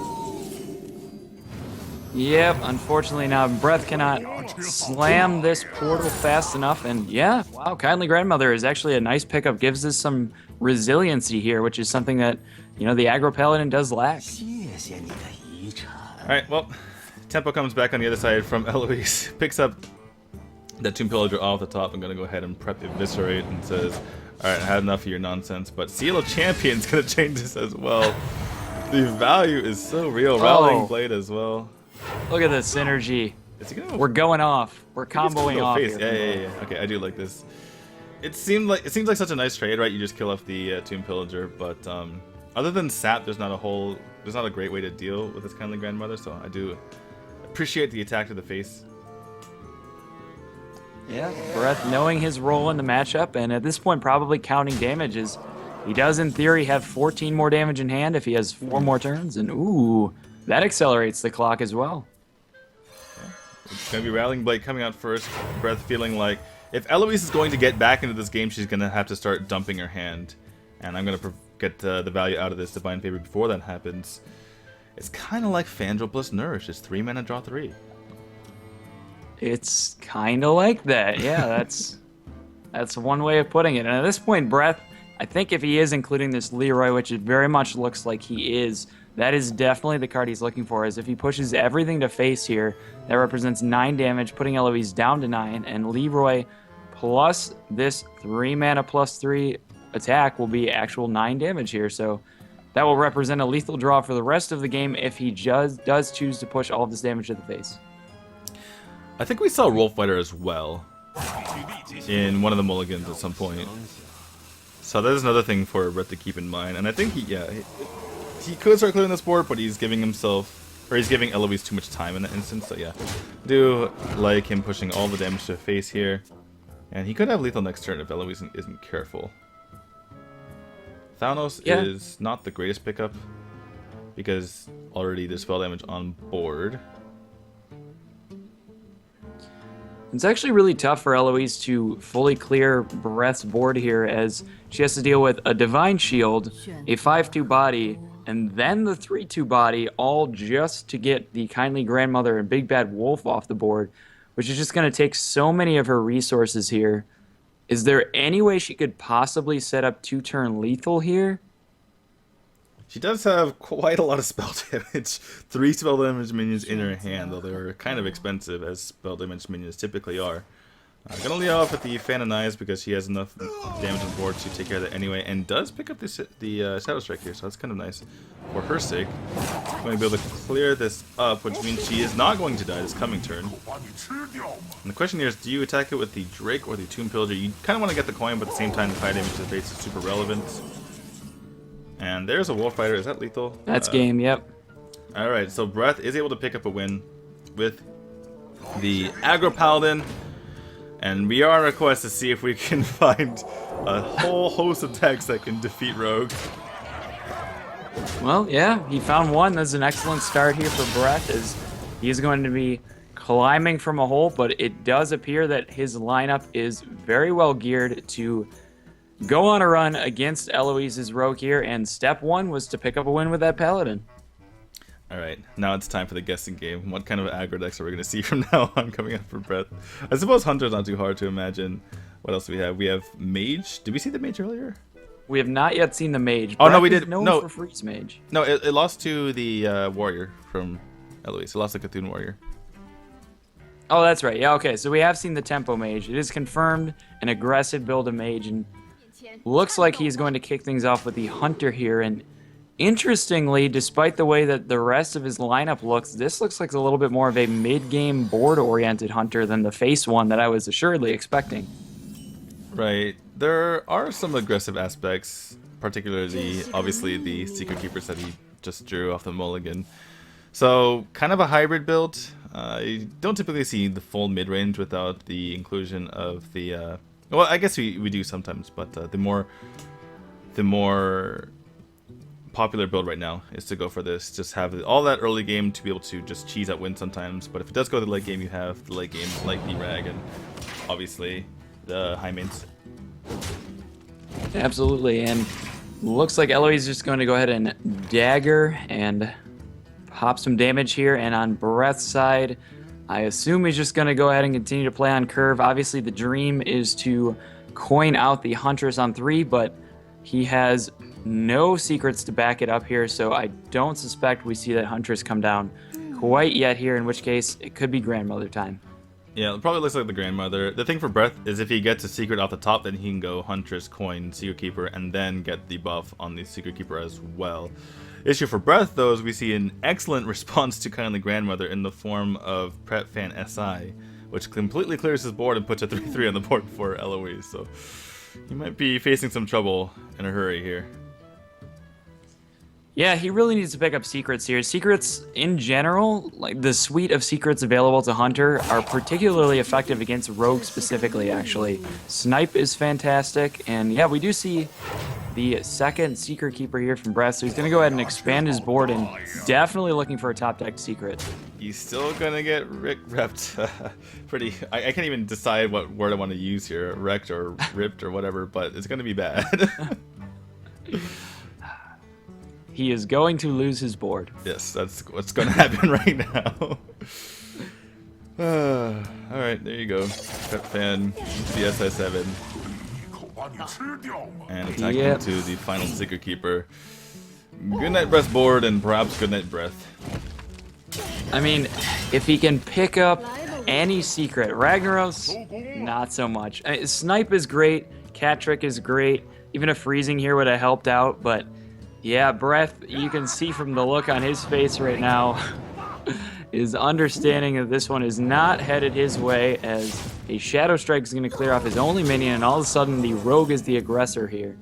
Yep, unfortunately now Breath cannot slam this portal fast enough, and yeah, wow, Kindly Grandmother is actually a nice pickup. Gives us some resiliency here, which is something that, you know, the aggro Paladin does lack. Alright, well, Tempo comes back on the other side from Eloise, picks up that Tomb Pillager off the top. I'm gonna go ahead and prep Eviscerate, and says, alright, I had enough of your nonsense, but Seal of Champion's gonna change this as well. The value is so real. Rallying Blade as well. Look at the synergy. We're going off. We're comboing off here. Yeah. Okay, I do like this. It seems like such a nice trade, right? You just kill off the Tomb Pillager, but other than sap, there's not a great way to deal with this Kindly Grandmother. So I do appreciate the attack to the face. Yeah, Breath knowing his role in the matchup, and at this point probably counting damages. He does, in theory, have 14 more damage in hand if he has 4 more turns, and ooh, that accelerates the clock as well. It's going to be Rallying Blade coming out first. Breath feeling like if Eloise is going to get back into this game, she's going to have to start dumping her hand. And I'm going to get the value out of this Divine Favor before that happens. It's kind of like Fandral plus Nourish. It's 3 mana, draw 3. It's kind of like that. Yeah, that's one way of putting it. And at this point, Breath, I think if he is including this Leroy, which it very much looks like he is, that is definitely the card he's looking for. As if he pushes everything to face here, that represents 9 damage, putting Eloise down to 9, and Leroy plus this 3 mana plus 3 attack will be actual 9 damage here. So That will represent a lethal draw for the rest of the game if he does choose to push all of this damage to the face. I think we saw Wolf Fighter as well in one of the mulligans at some point. So that is another thing for Brett to keep in mind. And I think he could start clearing this board, but he's giving himself, or he's giving Eloise too much time in that instance. So yeah, I do like him pushing all the damage to the face here. And he could have lethal next turn if Eloise isn't careful. Thanos is not the greatest pickup because already there's spell damage on board. It's actually really tough for Eloise to fully clear Breath's board here, as she has to deal with a Divine Shield, a 5/2 body, and then the 3/2 body, all just to get the Kindly Grandmother and Big Bad Wolf off the board, which is just going to take so many of her resources here. Is there any way she could possibly set up 2-turn lethal here? She does have quite a lot of spell damage. 3 spell damage minions in her hand, though they're kind of expensive, as spell damage minions typically are. Gonna lead off with the Fan and Eyes because she has enough damage on board to take care of that anyway, and does pick up the Shadow Strike here, so that's kind of nice for her sake. Going to be able to clear this up, which means she is not going to die this coming turn. And the question here is, do you attack it with the Drake or the Tomb Pillager? You kind of want to get the coin, but at the same time the high damage to the face is super relevant. And there's a Wolf Fighter. Is that lethal? That's game, yep. Alright, so Breath is able to pick up a win with the Aggro Paladin. And we are on a quest to see if we can find a whole host of decks that can defeat Rogue. Well, yeah, he found one. That's an excellent start here for Breath, as he's going to be climbing from a hole, but it does appear that his lineup is very well geared to go on a run against Eloise's Rogue here, and step one was to pick up a win with that Paladin. Alright, now it's time for the guessing game. What kind of aggro decks are we going to see from now on coming up for Breath? I suppose Hunter's not too hard to imagine. What else do we have? We have Mage. Did we see the Mage earlier? We have not yet seen the Mage. Oh, no, we did. No, for Freeze Mage. No, it lost to the Warrior from Eloise. It lost to Cthulhu Warrior. Oh, that's right. Yeah, okay. So we have seen the Tempo Mage. It is confirmed an aggressive build of Mage, and looks like he's going to kick things off with the Hunter here. And interestingly, despite the way that the rest of his lineup looks, this looks like a little bit more of a mid-game board-oriented Hunter than the face one that I was assuredly expecting. Right. There are some aggressive aspects, particularly, obviously, the Secret Keepers that he just drew off the mulligan. So, kind of a hybrid build. You don't typically see the full mid-range without the inclusion of the... well, I guess we do sometimes, but the more popular build right now is to go for this. Just have all that early game to be able to just cheese out wins sometimes. But if it does go to the late game, you have the late game like the Rag and obviously the high mains. Absolutely, and looks like Eloise is just going to go ahead and dagger and pop some damage here. And on Breath's side, I assume he's just going to go ahead and continue to play on curve. Obviously, the dream is to coin out the Huntress on 3, but he has no secrets to back it up here, so I don't suspect we see that Huntress come down quite yet here, in which case it could be Grandmother time. Yeah, it probably looks like the Grandmother. The thing for Breath is if he gets a secret off the top, then he can go Huntress, coin, Secret Keeper, and then get the buff on the Secret Keeper as well. Issue for Breath, though, is we see an excellent response to Kindly Grandmother in the form of Prep Fan SI, which completely clears his board and puts a 3/3 on the board for Eloise, so he might be facing some trouble in a hurry here. Yeah, he really needs to pick up secrets here. Secrets, in general, like the suite of secrets available to Hunter, are particularly effective against Rogue specifically, actually. Snipe is fantastic, and yeah, we do see the second Secret Keeper here from Breath, so he's going to go ahead and expand his board and definitely looking for a top deck secret. He's still going to get repped. Pretty. I can't even decide what word I want to use here, wrecked or ripped or whatever, but it's going to be bad. He is going to lose his board. Yes, that's what's going to happen right now. Alright, there you go. Prep Fan into the SI7. And attacking into the final Secret Keeper. Goodnight Breath board and perhaps Goodnight Breath. I mean, if he can pick up any secret. Ragnaros, not so much. Snipe is great. Cat Trick is great. Even a freezing here would have helped out, but Yeah, Breath, you can see from the look on his face right now, is understanding that this one is not headed his way, as a Shadow Strike is going to clear off his only minion, and all of a sudden the Rogue is the aggressor here.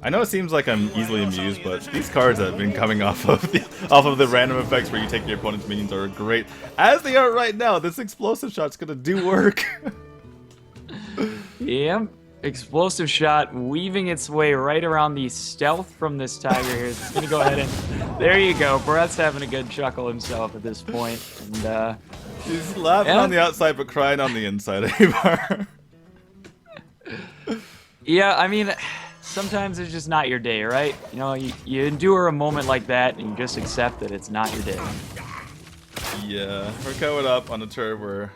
I know it seems like I'm easily amused, but these cards that have been coming off of the random effects where you take your opponent's minions are great. As they are right now, this explosive shot's gonna do work. Yep. Explosive shot weaving its way right around the stealth from this Tiger here. It's gonna go ahead and there you go. Brett's having a good chuckle himself at this point. And he's laughing on the outside but crying on the inside, Abar. Yeah, I mean, sometimes it's just not your day, right? You know, you endure a moment like that and you just accept that it's not your day. Yeah, we're coming up on a turn where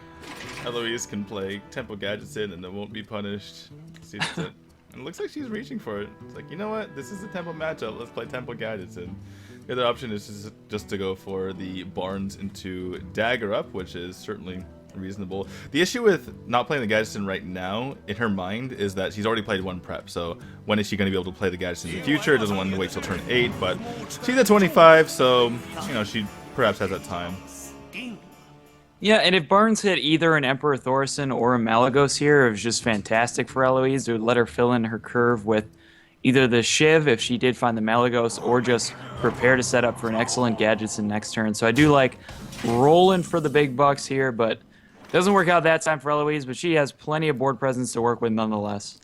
Eloise can play Tempo Gadgets in and it won't be punished. See, that's it. And it looks like she's reaching for it. It's like, you know what? This is a Tempo matchup. Let's play Tempo Gadgets in. The other option is just to go for the Barnes into Dagger Up, which is certainly reasonable. The issue with not playing the Gadgets in right now, in her mind, is that she's already played one prep. So when is she going to be able to play the Gadgets in the future? Doesn't want to wait till turn 8, but she's at 25, so, you know, she perhaps has that time. Yeah, and if Barnes hit either an Emperor Thorson or a Malagos here, it was just fantastic for Eloise. It would let her fill in her curve with either the Shiv, if she did find the Malagos, or just prepare to set up for an excellent Gadgets in next turn. So I do like rolling for the big bucks here, but it doesn't work out that time for Eloise, but she has plenty of board presence to work with nonetheless.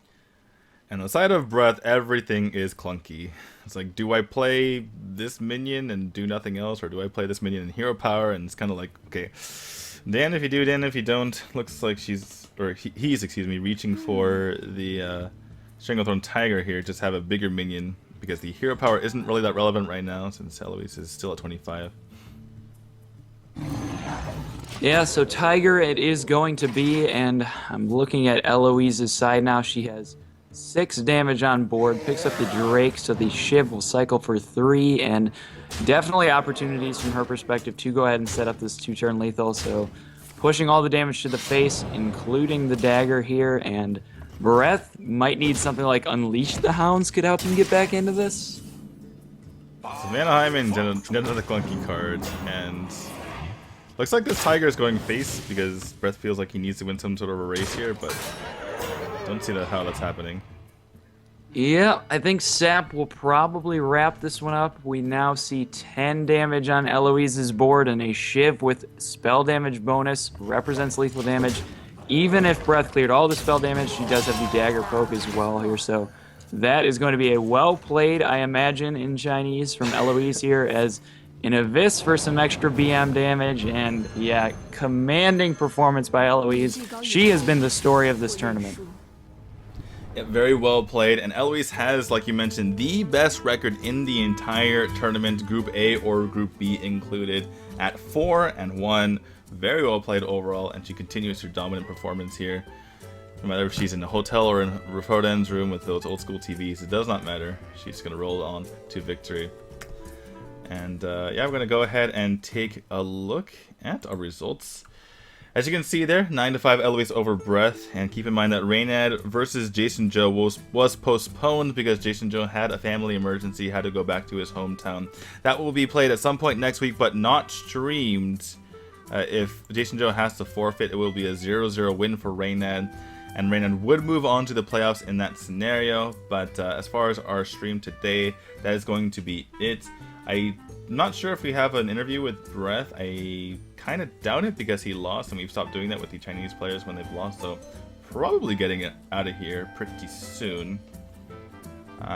And on the side of Breath, everything is clunky. It's like, do I play this minion and do nothing else, or do I play this minion in hero power? And it's kind of like, okay, Dan if you do, Dan if you don't. Looks like he's reaching for the Stranglethorn Tiger here, just have a bigger minion, because the hero power isn't really that relevant right now, since Eloise is still at 25. Yeah, so Tiger it is going to be, and I'm looking at Eloise's side now. She has 6 damage on board, picks up the Drake, so the Shiv will cycle for 3, and definitely opportunities from her perspective to go ahead and set up this 2-turn lethal. So pushing all the damage to the face, including the dagger here, and Breath might need something like Unleash the Hounds could help him get back into this. So Vanaheim did another clunky card, and looks like this Tiger is going face because Breath feels like he needs to win some sort of a race here, but don't see how that's happening. Yeah, I think Sap will probably wrap this one up. We now see 10 damage on Eloise's board, and a Shiv with spell damage bonus represents lethal damage. Even if Breath cleared all the spell damage, she does have the dagger poke as well here, so that is going to be a well-played, I imagine, in Chinese from Eloise here, as an Abyss for some extra BM damage, and yeah, commanding performance by Eloise. She has been the story of this tournament. Yeah, very well played, and Eloise has, like you mentioned, the best record in the entire tournament, Group A or Group B included, at 4-1. Very well played overall, and she continues her dominant performance here. No matter if she's in a hotel or in Roden's room with those old school TVs, it does not matter. She's going to roll on to victory. And yeah, we're going to go ahead and take a look at our results. As you can see there, 9-5 Eloise over Breath, and keep in mind that Reynad versus JasonZhou was postponed because JasonZhou had a family emergency, had to go back to his hometown. That will be played at some point next week, but not streamed. If JasonZhou has to forfeit, it will be a 0-0 win for Reynad, and Reynad would move on to the playoffs in that scenario. But as far as our stream today, that is going to be it. I'm not sure if we have an interview with Breath. I kind of doubt it because he lost, and we've stopped doing that with the Chinese players when they've lost, so probably getting it out of here pretty soon.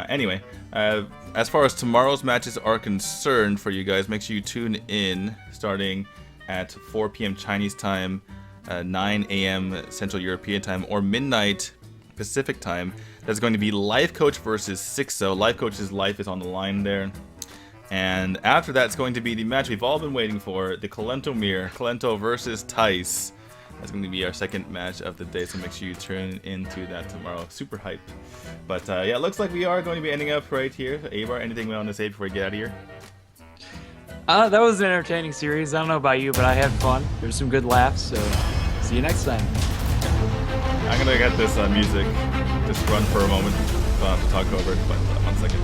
Anyway, as far as tomorrow's matches are concerned for you guys, make sure you tune in starting at 4 p.m. Chinese time, 9 a.m. Central European time, or midnight Pacific time. That's going to be Life Coach versus Sixo. Life Coach's life is on the line there. And after that, it's going to be the match we've all been waiting for, the Kolento Mirror, Kolento versus Tice. That's going to be our second match of the day, so make sure you tune into that tomorrow. Super hyped. But yeah, it looks like we are going to be ending up right here. Abar, anything we want to say before we get out of here? That was an entertaining series. I don't know about you, but I had fun. There's some good laughs, so see you next time. I'm going to get this music. just run for a moment. I'll have to talk over it, but 1 second.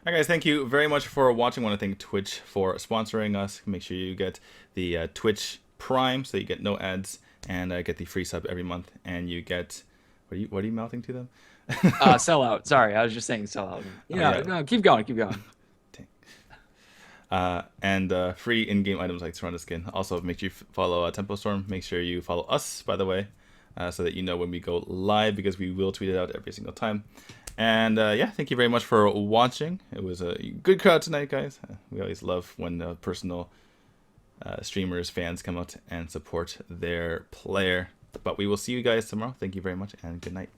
Alright guys, thank you very much for watching. I want to thank Twitch for sponsoring us. Make sure you get the Twitch Prime so you get no ads and get the free sub every month, and you get what are you mouthing to them? Sell out. Sorry, I was just saying sell out. Yeah, no, keep going. And free in-game items like Surrender Skin. Also, make sure you follow Tempo Storm. Make sure you follow us, by the way, so that you know when we go live, because we will tweet it out every single time. And yeah, thank you very much for watching. It was a good crowd tonight, guys. We always love when personal streamers, fans come out and support their player. But we will see you guys tomorrow. Thank you very much, and good night.